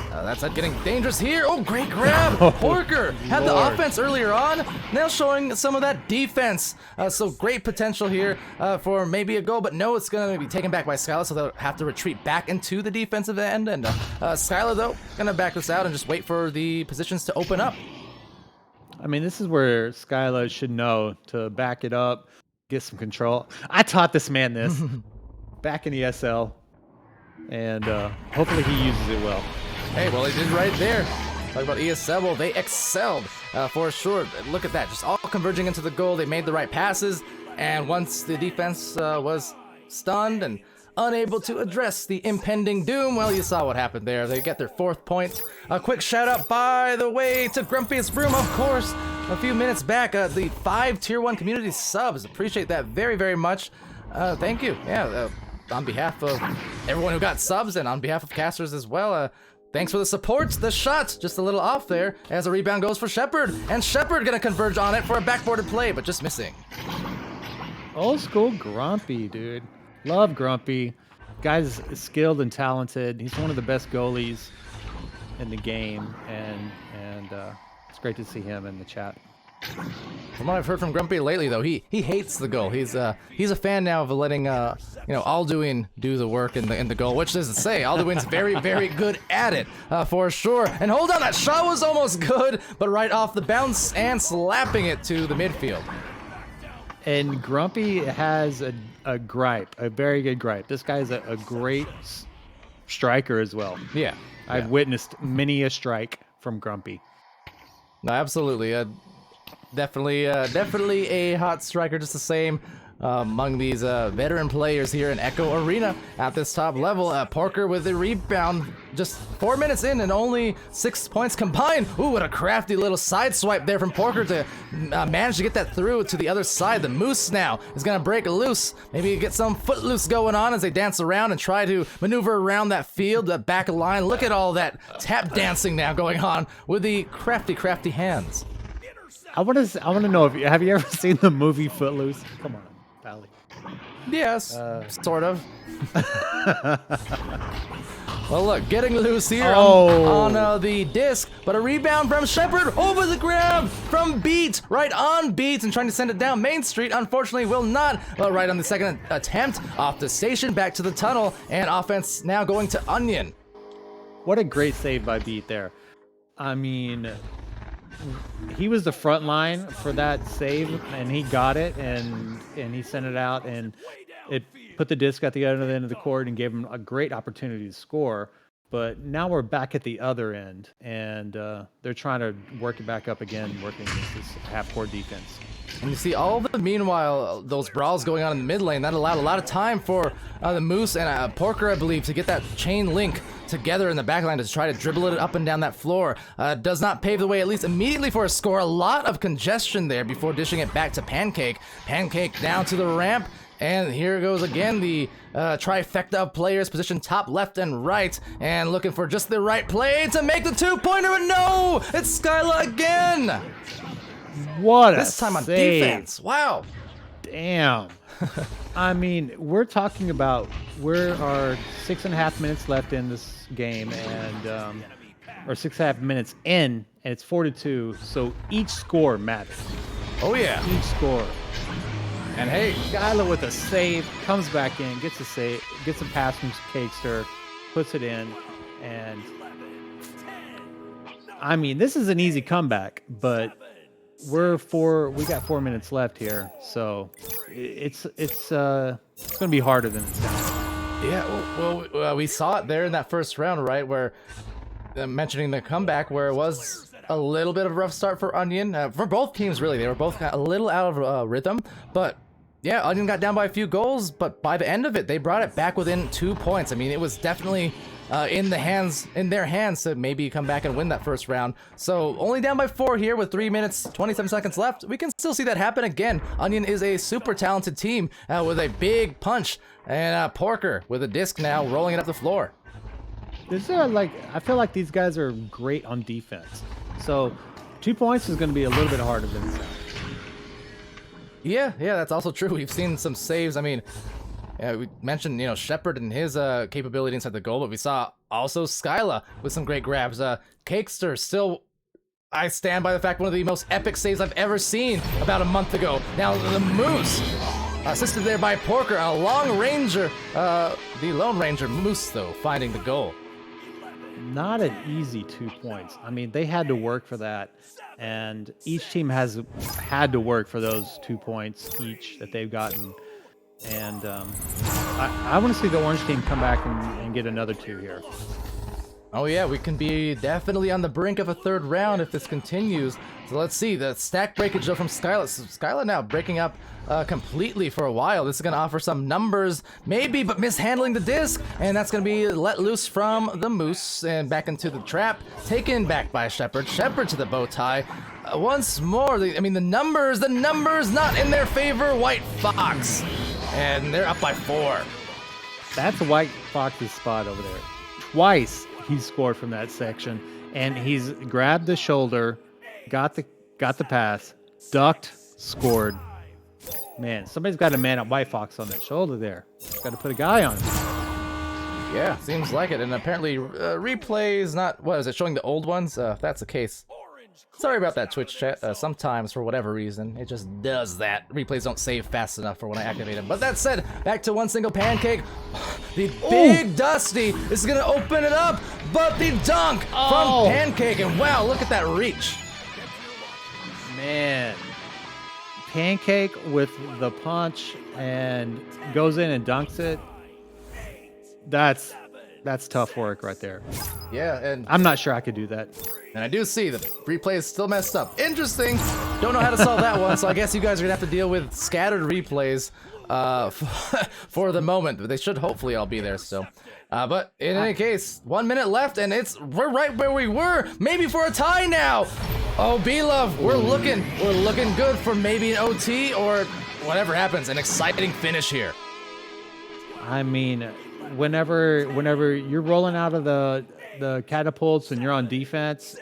That's not getting dangerous here. Oh, great grab. Porker had the offense earlier on. Now showing some of that defense. So great potential here for maybe a goal, but no, it's going to be taken back by Skylar, so they'll have to retreat back into the defensive end. And Skylar, though, going to back this out and just wait for the positions to open up. I mean, this is where Skylar should know to back it up, get some control. I taught this man this back in the SL, and hopefully he uses it well. Hey, well, he did right there. Talk about ESL, well, they excelled for sure. Look at that, just all converging into the goal. They made the right passes, and once the defense was stunned and unable to address the impending doom, well, you saw what happened there. They get their 4th point. A quick shout out, by the way, to Grumpiest Broom, of course. A few minutes back, the 5 Tier 1 community subs. Appreciate that very, very much. Thank you. Yeah, on behalf of everyone who got subs and on behalf of casters as well, thanks for the support. The shot just a little off there as a rebound goes for Shepard, and Shepard gonna converge on it for a backboarded play, but just missing. Old school Grumpy, dude. Love Grumpy. Guy's skilled and talented. He's one of the best goalies in the game, and it's great to see him in the chat. From what I've heard from Grumpy lately, though, he hates the goal. He's a fan now of letting Alduin do the work in the goal, which doesn't say Alduin's very, very good at it for sure. And hold on, that shot was almost good, but right off the bounce and slapping it to the midfield. And Grumpy has a gripe, a very good gripe. This guy's a great striker as well. Yeah, I've witnessed many a strike from Grumpy. No, absolutely. Definitely a hot striker, just the same. among these veteran players here in Echo Arena at this top level. Porker with the rebound, just 4 minutes in and only 6 points combined. Ooh, what a crafty little side swipe there from Porker to manage to get that through to the other side. The Moose now is going to break loose, maybe get some footloose going on as they dance around and try to maneuver around that field, that back line. Look at all that tap dancing now going on with the crafty hands. I want to know if have you ever seen the movie Footloose? Come on, Pally. Yes, sort of. Well, look, getting loose here on the disc, but a rebound from Shepard over the grab from Beat, right on Beat, and trying to send it down Main Street. Unfortunately, will not. Right on the second attempt, off the station, back to the tunnel, and offense now going to Onion. What a great save by Beat there. I mean, he was the front line for that save, and he got it, and he sent it out, and it put the disc at the other end of the court and gave him a great opportunity to score. But now we're back at the other end, and they're trying to work it back up again, working against this half-court defense. And you see meanwhile, those brawls going on in the mid lane, that allowed a lot of time for the Moose and Porker, I believe, to get that chain link together in the backline to try to dribble it up and down that floor. Does not pave the way, at least immediately, for a score. A lot of congestion there before dishing it back to Pancake. Pancake down to the ramp. And here goes again the trifecta of players positioned top, left, and right, and looking for just the right play to make the two-pointer, and no! It's Skyla again! What this time on save. defense. Wow. Damn. I mean, we're talking about we're 6.5 minutes left in this game, and or 6.5 minutes in, and it's 4-2. So each score matters. Oh yeah. Each score. And hey, Skyla with a save, comes back in, gets a save, gets a pass from Cakester, puts it in, and I mean, this is an easy comeback, but we got 4 minutes left here, so it's gonna be harder than it sounds. Yeah, well, we saw it there in that first round, right, where mentioning the comeback, where it was a little bit of a rough start for Onion, for both teams really. They were both a little out of rhythm, but yeah, Onion got down by a few goals, but by the end of it, they brought it back within 2 points. I mean, it was definitely in their hands to maybe come back and win that first round. So only down by 4 here with 3 minutes, 27 seconds left. We can still see that happen again. Onion is a super talented team with a big punch, and Porker with a disc now rolling it up the floor. I feel like these guys are great on defense. So 2 points is going to be a little bit harder than it sounds. Yeah, that's also true. We've seen some saves. I mean, we mentioned, Shepard and his capability inside the goal, but we saw also Skyla with some great grabs. Cakester still, I stand by the fact, one of the most epic saves I've ever seen about a month ago. Now the Moose, assisted there by Porker, a long ranger, the Lone Ranger Moose though, finding the goal. Not an easy 2 points. I mean, they had to work for that, and each team has had to work for those 2 points each that they've gotten. And I want to see the orange team come back and get another 2 here. Oh yeah, we can be definitely on the brink of a third round if this continues. So let's see, the stack breakage though from Skyla. So Skyla now breaking up completely for a while. This is going to offer some numbers, maybe, but mishandling the disc. And that's going to be let loose from the Moose and back into the trap. Taken back by Shepard. Shepard to the bow tie. Once more, the numbers not in their favor. White Fox. And they're up by 4. That's White Fox's spot over there. Twice he's scored from that section, and he's grabbed the shoulder, got the pass, ducked, scored. Man, somebody's got to man up White Fox on that shoulder there. Got to put a guy on him. Yeah, seems like it. And apparently replays not, what is it, showing the old ones? If that's the case. Sorry about that, Twitch chat. Sometimes, for whatever reason, it just does that. Replays don't save fast enough for when I activate them. But that said, back to one single Pancake. The big Dusty is going to open it up, but the dunk from Pancake. And wow, look at that reach. Man. Pancake with the punch and goes in and dunks it. That's That's tough work right there. Yeah, and I'm not sure I could do that. I do see the replay is still messed up. Interesting. Don't know how to solve that one, so I guess you guys are gonna have to deal with scattered replays for the moment. But they should hopefully all be there still. But in any case, 1 minute left, and we're right where we were. Maybe for a tie now. Oh, B-Love, we're looking good for maybe an OT or whatever happens. An exciting finish here. I mean, whenever you're rolling out of the catapults and you're on defense,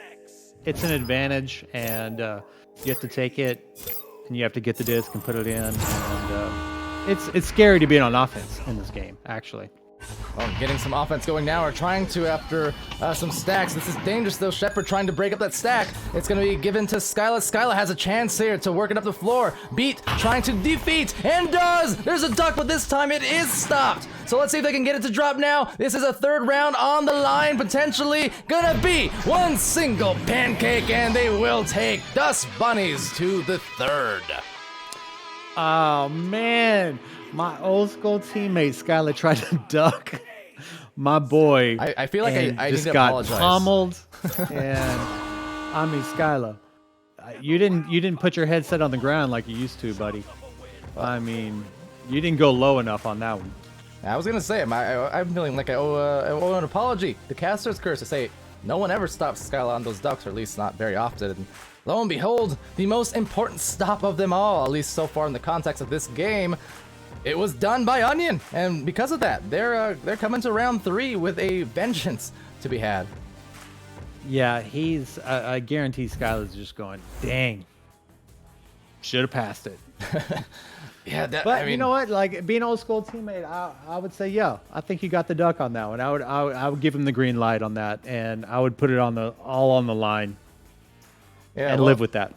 it's an advantage, and you have to take it, and you have to get the disc and put it in, and it's scary to be on offense in this game, actually. Well, getting some offense going now, or trying to after some stacks. This is dangerous though. Shepard trying to break up that stack. It's going to be given to Skyla. Skyla has a chance here to work it up the floor. Beat trying to defeat, and does! There's a duck, but this time it is stopped. So let's see if they can get it to drop now. This is a third round on the line, potentially gonna be one single pancake, and they will take Dust Bunnies to the third. Oh man, my old school teammate Skylar tried to duck my boy. I feel like I just need to got apologize. pummeled. And I mean, Skylar, you didn't put your headset on the ground like you used to, buddy. I mean, you didn't go low enough on that one. I was gonna say, I'm feeling like I owe an apology. The caster's curse to say no one ever stops Skyla on those ducks, or at least not very often. And lo and behold, the most important stop of them all, at least so far in the context of this game, it was done by Onion. And because of that, they're coming to round 3 with a vengeance to be had. Yeah, I guarantee Skylar's just going, dang, should have passed it. Yeah, But I mean, you know what? Like, being an old school teammate, I would say, yeah, I think you got the duck on that one. I would give him the green light on that, and I would put it all on the line, yeah, and well, live with that.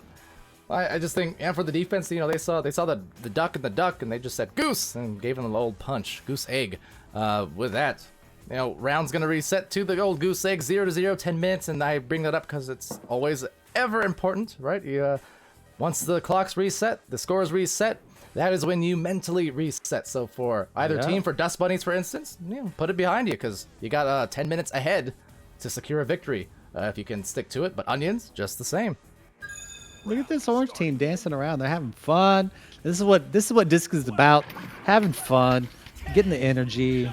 I just think, and for the defense, they saw the duck and the duck, and they just said goose and gave him the old punch, goose egg. With that, round's gonna reset to the old goose egg, 0-0, 10 minutes, and I bring that up because it's always ever important, right? Once the clock's reset, the score's reset. That is when you mentally reset. So for either team, for Dust Bunnies, for instance, put it behind you, because you got 10 minutes ahead to secure a victory if you can stick to it. But Onions, just the same. Look at this orange team dancing around. They're having fun. This is what Disc is about. Having fun, getting the energy,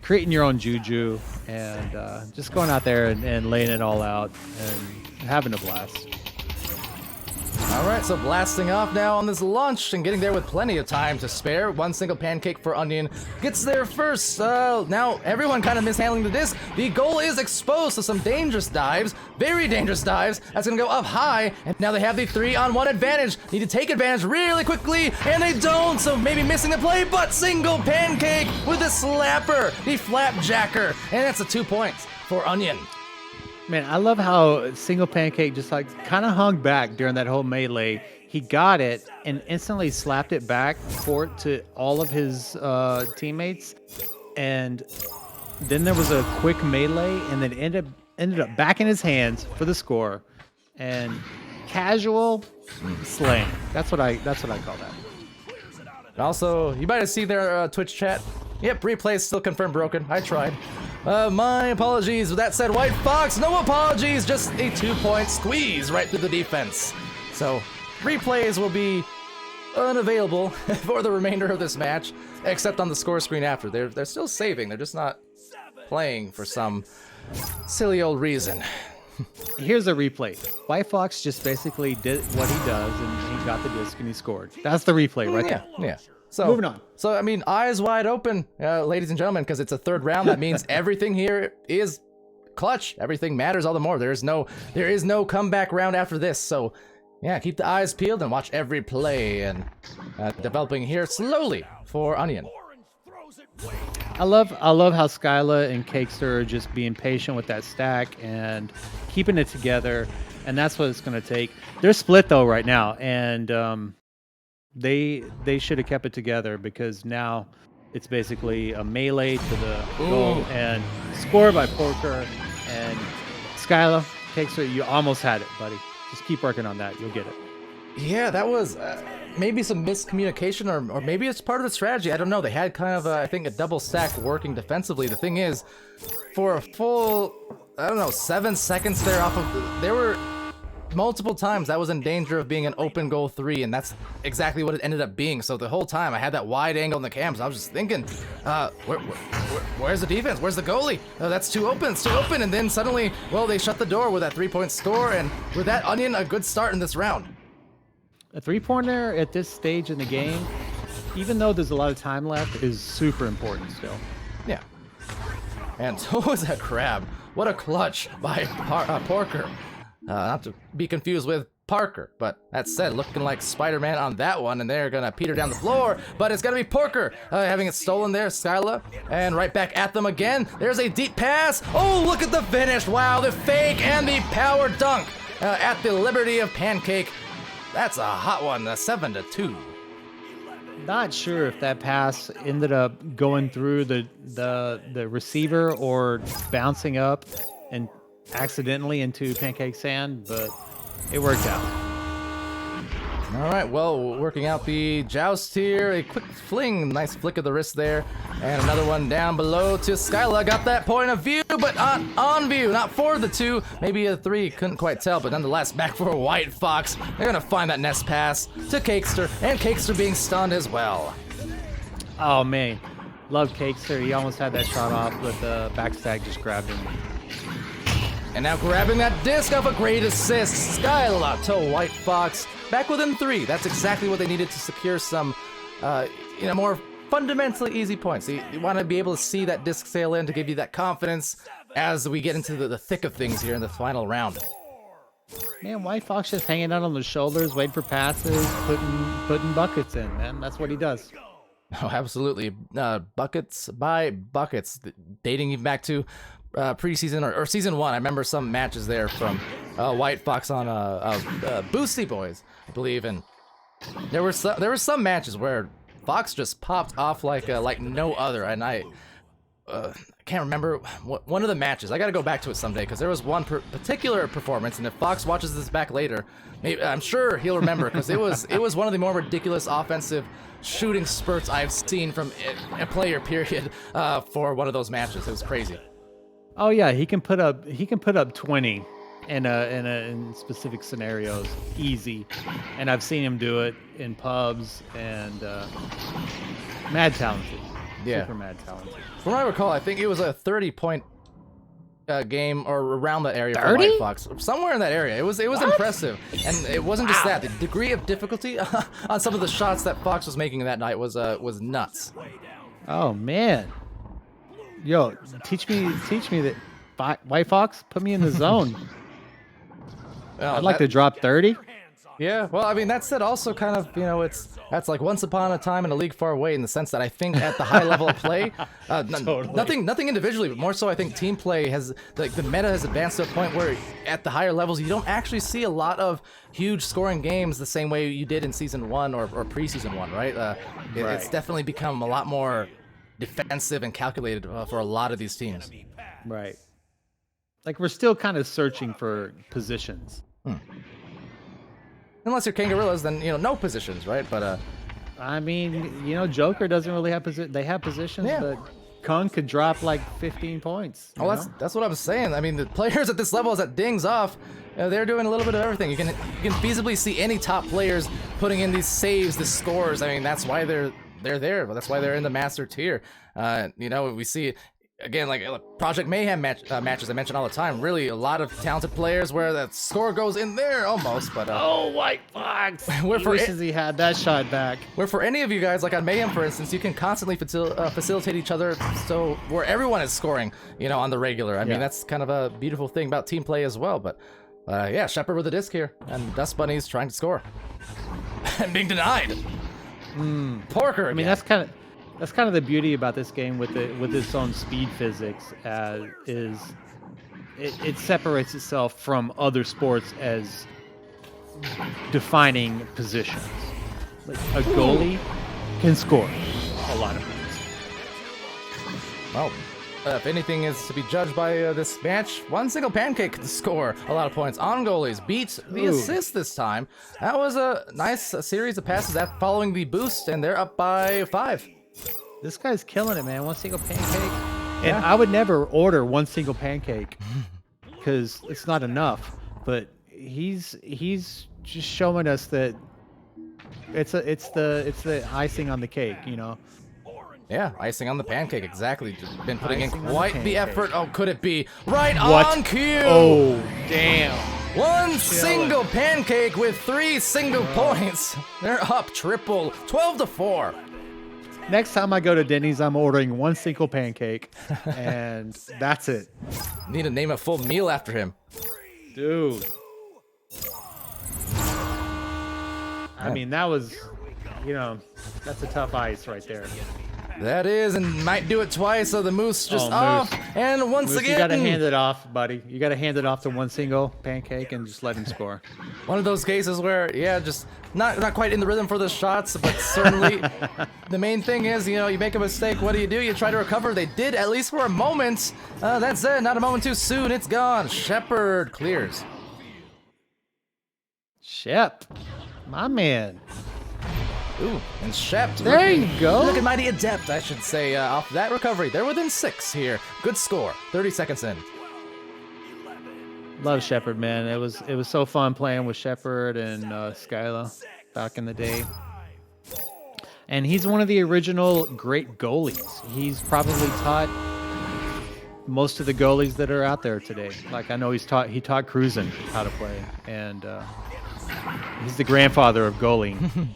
creating your own juju, and just going out there and laying it all out and having a blast. All right, so blasting off now on this launch and getting there with plenty of time to spare. One single pancake for Onion gets there first. Now everyone kind of mishandling the disc. The goal is exposed to some dangerous dives, very dangerous dives. That's gonna go up high, and now they have the 3-on-1 advantage. Need to take advantage really quickly, and they don't, so maybe missing the play, but single pancake with a slapper, the flapjacker, and that's a 2 points for Onion. Man, I love how Single Pancake just like kind of hung back during that whole melee. He got it and instantly slapped it back for it to all of his teammates, and then there was a quick melee, and then ended up back in his hands for the score, and casual slaying. That's what I call that. Also, you might have seen their Twitch chat. Yep, replay is still confirmed broken. I tried. My apologies. With that said, White Fox, no apologies. Just a 2-point squeeze right through the defense. So, replays will be unavailable for the remainder of this match, except on the score screen after. They're still saving. They're just not playing for some silly old reason. Here's a replay. White Fox just basically did what he does, and he got the disc and he scored. That's the replay right there. Yeah. So moving on. So I mean, eyes wide open, ladies and gentlemen, because it's a third round. That means everything here is clutch. Everything matters all the more. There is no comeback round after this. So yeah, keep the eyes peeled and watch every play, and developing here slowly for Onion. I love how Skyla and Cakester are just being patient with that stack and keeping it together, and that's what it's going to take. They're split though right now, and they should have kept it together, because now it's basically a melee to the goal and score by Porker. And Skyla, Cakester, you almost had it, buddy. Just keep working on that. You'll get it. Yeah, that was maybe some miscommunication, or maybe it's part of the strategy. I don't know. They had kind of, I think, a double stack working defensively. The thing is, for a full, I don't know, 7 seconds there off of, there were multiple times that was in danger of being an open goal 3, and that's exactly what it ended up being. So the whole time I had that wide angle in the cams, I was just thinking, where's the defense? Where's the goalie? That's too open, it's too open. And then suddenly, well, they shut the door with that 3-point score, and with that, Onion, a good start in this round. A 3-pointer at this stage in the game, even though there's a lot of time left, is super important still. Yeah. And so was that crab. What a clutch by Porker. Not to be confused with Parker, but that said, looking like Spider-Man on that one, and they're gonna peter down the floor, but it's gonna be Porker having it stolen there, Skyla, and right back at them again. There's a deep pass. Oh, look at the finish. Wow, the fake and the power dunk at the Liberty of Pancake. That's a hot one, 7-2. Not sure if that pass ended up going through the receiver or bouncing up and accidentally into pancake sand, but it worked out. All right, well, working out the joust here. A quick fling, nice flick of the wrist there. And another one down below to Skyla. Got that point of view, but on view, not for the 2. Maybe a 3, couldn't quite tell, but nonetheless, back for White Fox. They're gonna find that nest pass to Cakester, and Cakester being stunned as well. Oh, man. Love Cakester. He almost had that shot off, but the backstack just grabbed him. And now grabbing that disc off a great assist. Skyla to White Fox. Back within 3. That's exactly what they needed to secure some, more fundamentally easy points. You want to be able to see that disc sail in to give you that confidence as we get into the thick of things here in the final round. Man, White Fox just hanging out on the shoulders, waiting for passes, putting buckets in, man. That's what he does. Oh, absolutely. Buckets by buckets, dating even back to preseason or season 1. I remember some matches there from White Fox on Boosty Boys, I believe, and there were some matches where Fox just popped off like no other, and I can't remember one of the matches. I got to go back to it someday because there was one particular performance, and if Fox watches this back later, I'm sure he'll remember because it was one of the more ridiculous offensive shooting spurts I've seen from a player. Period. For one of those matches, it was crazy. Oh yeah, he can put up 20 in specific scenarios, easy, and I've seen him do it in pubs and mad talented. Yeah, super mad talented. From what I recall, I think it was a 30-point game or around that area 30? for White Fox, somewhere in that area. It was impressive, and it wasn't just that. The degree of difficulty on some of the shots that Fox was making that night was nuts. Oh man. Yo, teach me that White Fox, put me in the zone. Well, I'd like to drop 30. Yeah, well, I mean, that said, also kind of, that's like once upon a time in a league far away in the sense that I think at the high level of play, Totally. nothing individually, but more so I think team play has, like, the meta has advanced to a point where at the higher levels, you don't actually see a lot of huge scoring games the same way you did in season 1 or preseason 1, right? It's definitely become a lot more defensive and calculated for a lot of these teams. Right. Like we're still kind of searching for positions. Unless you're Kangarillas, then no positions, right? But I mean, Joker doesn't really have position. They have positions, Yeah. but Kung could drop like 15 points. you know? that's what I'm saying. I mean, the players at this level, as that dings off, they're doing a little bit of everything. You can feasibly see any top players putting in these saves, the scores. I mean, that's why they're there. That's why they're in the master tier. We see again, like Project Mayhem matches I mention all the time. Really, a lot of talented players where that score goes in there almost. But White Fox. He for wishes he had that shot back. where for any of you guys, like on Mayhem, for instance, you can constantly facilitate each other, so where everyone is scoring, on the regular. I mean, that's kind of a beautiful thing about team play as well. But yeah, Shepard with a disc here, and Dust Bunny's trying to score and being denied. Porker. I mean, that's kind of the beauty about this game with its own speed physics. It separates itself from other sports as defining positions. Like a goalie can score a lot of points. Well, if anything is to be judged by this match, one single pancake can score a lot of points. On goalies beat the assist this time. That was a nice series of passes that following the boost, and they're up by 5. This guy's killing it, man. One single pancake. And I would never order one single pancake because it's not enough. But he's just showing us that it's the icing on the cake, you know. Yeah, icing on the pancake, exactly. Just been putting in Icing on quite the the pancake. effort. Oh, could it be? Right What? on cue! Oh, damn. One single pancake with 3 single points. They're up triple, 12-4. Next time I go to Denny's, I'm ordering one single pancake, and that's it. Need to name a full meal after him. Dude. I mean, that was, you know, that's a tough ice right there. That is, and might do it twice, so the Moose just off. Moose. And once Moose, again, you gotta hand it off, buddy. You gotta hand it off to one single pancake and just let him score. one of those cases where, yeah, just not quite in the rhythm for the shots, but certainly the main thing is, you know, you make a mistake, what do? You try to recover. They did, at least for a moment. That's it, not a moment too soon, it's gone. Shepard clears. Shep, my man. Ooh, and Shep. There you go. Looking mighty adept, I should say, off that recovery. They're within 6 here. Good score, 30 seconds in. Love Shepard, man. It was so fun playing with Shepard and Skyla back in the day. And he's one of the original great goalies. He's probably taught most of the goalies that are out there today. Like I know he taught Cruzen how to play, and he's the grandfather of goaling.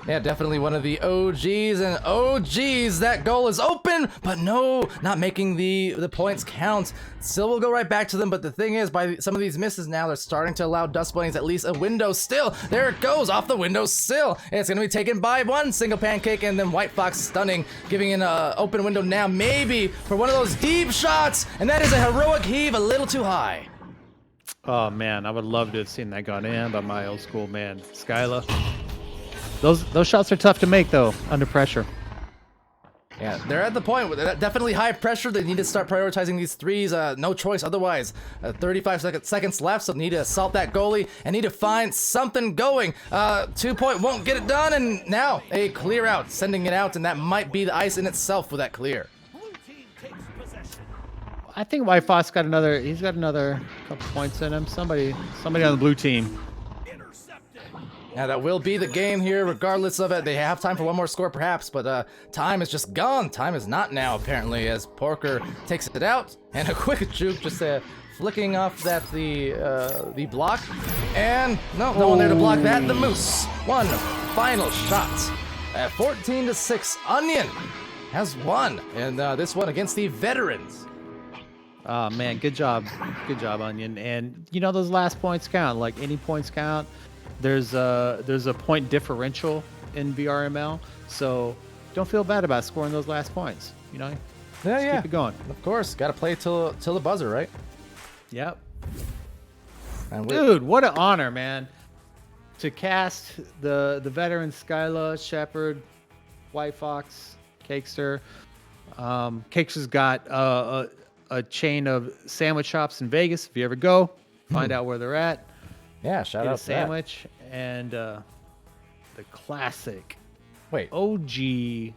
Yeah, definitely one of the OGs, and OGs, that goal is open, but no, not making the points count. Still will go right back to them, but the thing is, by some of these misses now, they're starting to allow Dust Bunnies at least a window still. There it goes, off the window sill. It's going to be taken by one single pancake, and then White Fox stunning, giving an open window now, maybe, for one of those deep shots, and that is a heroic heave, a little too high. Oh man, I would love to have seen that gone in by my old school man, Skyla. Those shots are tough to make though, under pressure. Yeah, they're at the point where they're definitely high pressure. They need to start prioritizing these threes. No choice otherwise. 35 seconds left, so need to assault that goalie and need to find something going. 2-point won't get it done, and now a clear out, sending it out, and that might be the ice in itself with that clear. I think White Fox got another couple points in him. Somebody on the blue team. Now that will be the game here, regardless of it. They have time for one more score, perhaps, but time is just gone. Time is not now, apparently, as Porker takes it out, and a quick juke, just flicking off the block, and no one there to block that. The Moose, one final shot at 14-6. Onion has won, and this one against the veterans. Oh man, good job, Onion. And you know those last points count. Like any points count. There's a point differential in VRML, so don't feel bad about scoring those last points. You know, Yeah. keep it going. Of course, got to play till the buzzer, right? Yep. And Dude, what an honor, man, to cast the veteran Skyla, Shepard, White Fox, Cakester. Cakester's got a chain of sandwich shops in Vegas. If you ever go, find out where they're at. Yeah, shout Get out a to that. sandwich and the classic Wait, OG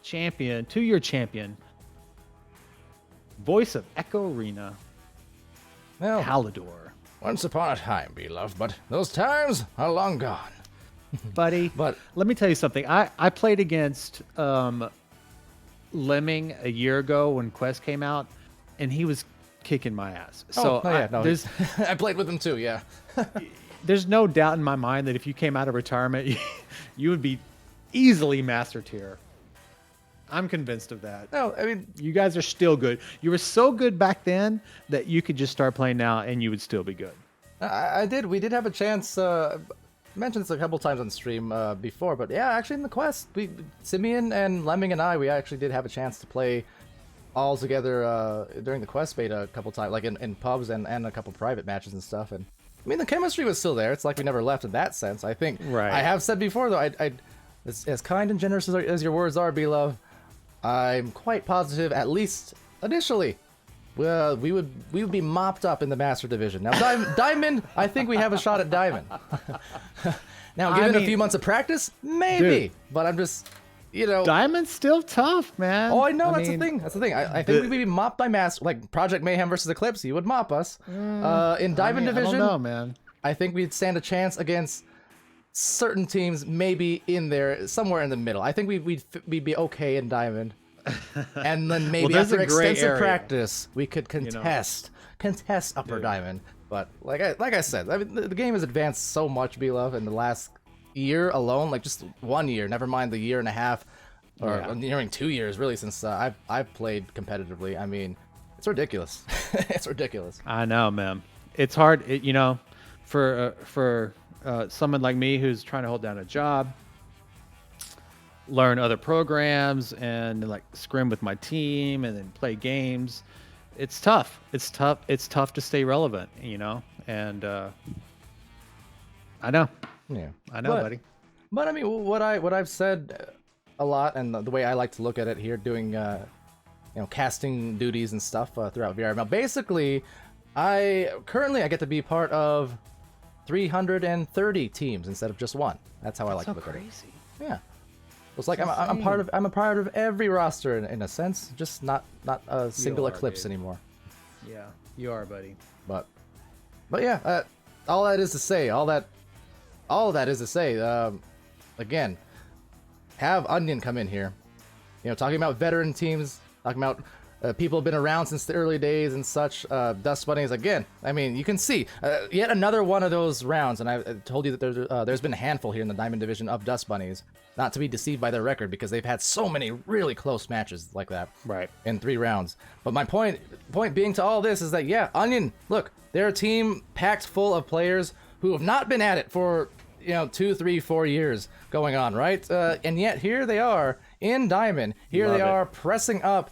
champion, 2-year champion, voice of Echo Arena, well, Palidore. once upon a time, beloved, but those times are long gone. Buddy, But let me tell you something. I played against Lemming a year ago when Quest came out, and he was kicking my ass. So there's I played with him too. Yeah. there's no doubt in my mind that if you came out of retirement, you would be easily master tier. I'm convinced of that. No, I mean, You guys are still good. You were so good back then that you could just start playing now and you would still be good. I did. We did have a chance. Mentioned this a couple times on stream before, but yeah, actually in the quest, Simeon and Lemming and we actually did have a chance to play all together during the quest beta a couple times, like in pubs and a couple private matches and stuff. And I mean, the chemistry was still there. It's like we never left in that sense. I think. Right. I have said before though, as kind and generous as your words are, beloved, I'm quite positive at least initially, we would be mopped up in the Master Division. Now, Diamond, I think we have a shot at Diamond. Now, given a few months of practice, maybe. Dude. But I'm just, Diamond's still tough, man. Oh, I know. That's the thing. That's the thing. I think we'd be mopped by Master, like Project Mayhem versus Eclipse. You would mop us. In Diamond Division, I don't know, man. I think we'd stand a chance against certain teams, maybe in there, somewhere in the middle. I think we'd be okay in Diamond, and then maybe there's after a gray extensive area. practice, we could contest Upper Diamond. But like I said, I mean, the game has advanced so much, B-Love, in the last year alone. Like just 1 year, never mind the year and a half, or nearing 2 years, really, since I've played competitively. I mean, it's ridiculous. It's ridiculous. I know, man. It's hard, for someone like me who's trying to hold down a job, learn other programs, and like scrim with my team, and then play games. It's tough. It's tough to stay relevant, And I know. Yeah, I know, buddy. But I mean, what I've said a lot, and the way I like to look at it here, doing casting duties and stuff throughout VRML. Basically, I get to be part of 330 teams instead of just one. That's how I like to look at it. Yeah. It's like I'm a part of every roster in a sense, just not a single Eclipse anymore. Yeah, you are, buddy. But yeah, all that is to say, again, have Onion come in here, talking about veteran teams, talking about people have been around since the early days and such. Dust Bunnies, again, I mean, you can see yet another one of those rounds, and I told you that there's been a handful here in the Diamond Division of Dust Bunnies, not to be deceived by their record, because they've had so many really close matches like that in 3 rounds. But my point being to all this is that, yeah, Onion, look, they're a team packed full of players who have not been at it for 2, 3, 4 years going on, right? And yet here they are in Diamond. Here they are pressing up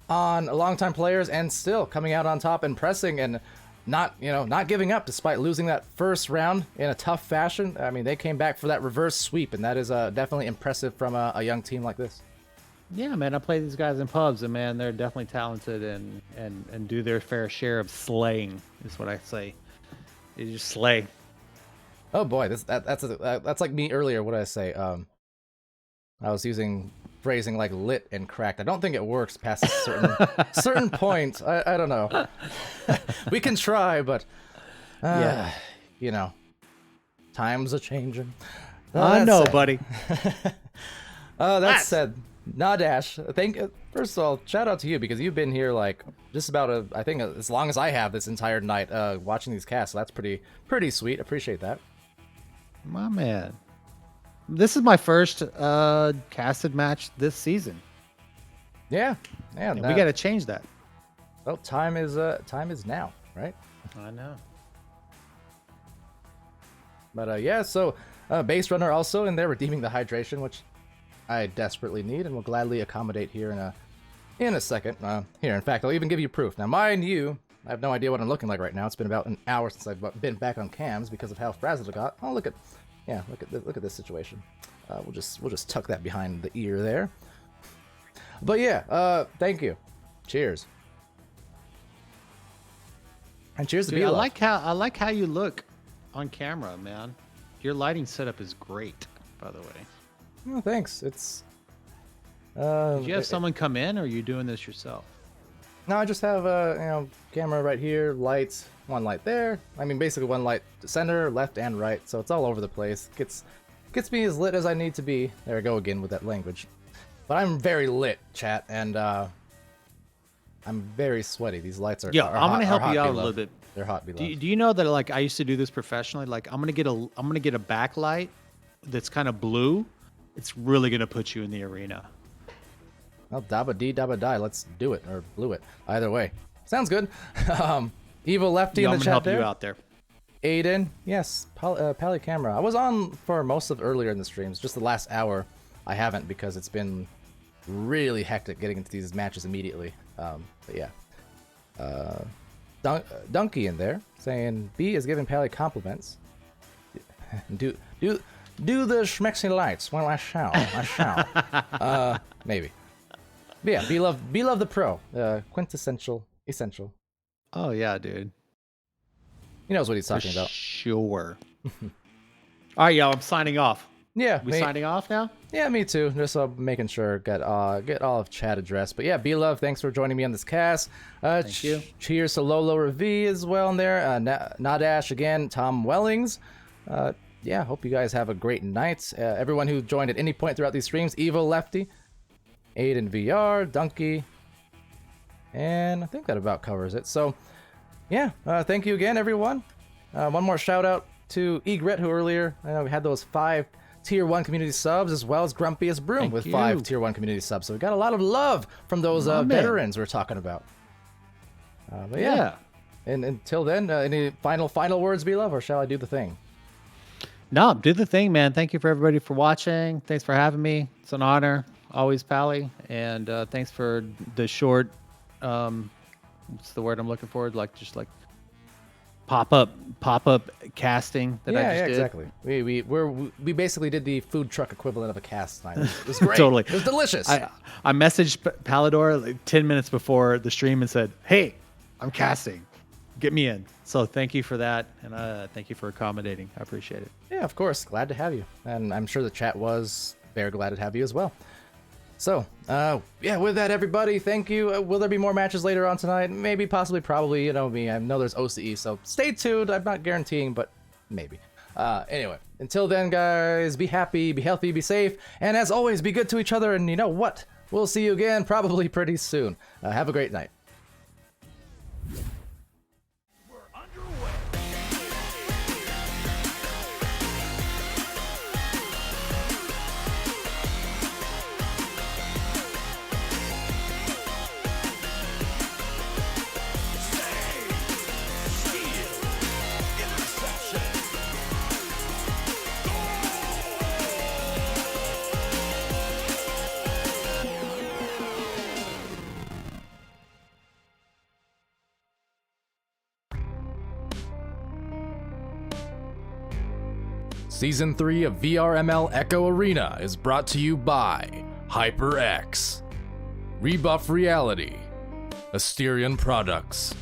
on longtime players and still coming out on top and pressing and not giving up despite losing that first round in a tough fashion. I mean, they came back for that reverse sweep, and that is definitely impressive from a young team like this. Yeah, man, I play these guys in pubs, and man, they're definitely talented and do their fair share of slaying. Is what I say. They just slay. Oh boy, that's like me earlier. What did I say? I was using phrasing like lit and cracked. I don't think it works past a certain point. I don't know. We can try, but times are changing. I know, buddy. That said, Nadash, first of all, shout out to you, because you've been here like just about I think as long as I have this entire night watching these casts. So that's pretty sweet. Appreciate that. My man. This is my first casted match this season. Yeah. And we got to change that. Well, time is now, right? I know. But so Base Runner also in there redeeming the hydration, which I desperately need and will gladly accommodate here in a second. Here, in fact, I'll even give you proof. Now, mind you, I have no idea what I'm looking like right now. It's been about an hour since I've been back on cams because of how frazzled I got. Oh, look at this situation. We'll just tuck that behind the ear there. But yeah, thank you. Cheers. And cheers to Dude, B-Love. I like how you look on camera, man. Your lighting setup is great, by the way. Oh, thanks. It's Did you have someone come in, or are you doing this yourself? No, I just have a camera right here, lights, one light there. I mean, basically one light center, left, and right, so it's all over the place. Gets me as lit as I need to be. There I go again with that language. But I'm very lit, chat, and I'm very sweaty. These lights are. Yeah, are I'm hot, gonna help are you hot, out a beloved. little bit. They're hot, beloved. Do you know that like I used to do this professionally? Like I'm gonna get a backlight that's kind of blue. It's really gonna put you in the arena. Well, dabba dee dabba die. Let's do it, or blew it. Either way, sounds good. Evil Lefty in the I'm chat gonna help there. you out there. Aiden, yes, Pally Camera. I was on for most of earlier in the streams. Just the last hour, I haven't because it's been really hectic getting into these matches immediately. But yeah, Donkey in there saying B is giving Pally compliments. Do the schmexy lights? Well, I shall. Maybe. But yeah, be love the pro, quintessential, essential. Oh yeah, dude. He knows what he's For talking about. sure. All right, y'all. I'm signing off. Yeah, We signing off now? Yeah, me too. Just making sure get all of chat addressed. But yeah, B Love, thanks for joining me on this cast. Thank you. Cheers to Lolo Ravi as well in there. Nadash again, Tom Wellings. Yeah, hope you guys have a great night. Everyone who joined at any point throughout these streams: Evo Lefty, Aiden VR, Donkey, and I think that about covers it. So yeah, thank you again, everyone. One more shout out to Egret, who earlier we had those 5 Tier 1 community subs, as well as Grumpiest Broom Thank with you. 5 Tier 1 community subs. So we got a lot of love from those My man. veterans we're talking about. But yeah. And until then, any final words, B-Love, or shall I do the thing? No, do the thing, man. Thank you for everybody for watching. Thanks for having me. It's an honor, always, Pally. And thanks for the short, what's the word I'm looking for? Just like pop up casting that I just did. Exactly. We basically did the food truck equivalent of a cast tonight. It was great. Totally. It was delicious. I messaged Palidore like 10 minutes before the stream and said, "Hey, I'm casting. Get me in." So thank you for that, and thank you for accommodating. I appreciate it. Yeah, of course. Glad to have you. And I'm sure the chat was very glad to have you as well. So, yeah, with that, everybody, thank you. Will there be more matches later on tonight? Maybe, possibly, probably. You know me, I know there's OCE, so stay tuned. I'm not guaranteeing, but maybe. Anyway, until then, guys, be happy, be healthy, be safe, and as always, be good to each other, and you know what? We'll see you again probably pretty soon. Have a great night. We're underway. Season 3 of VRML Echo Arena is brought to you by HyperX, Rebuff Reality, Asterion Products,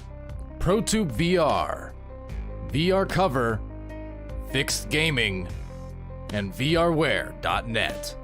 ProTube VR, VR Cover, Fixed Gaming, and VRware.net.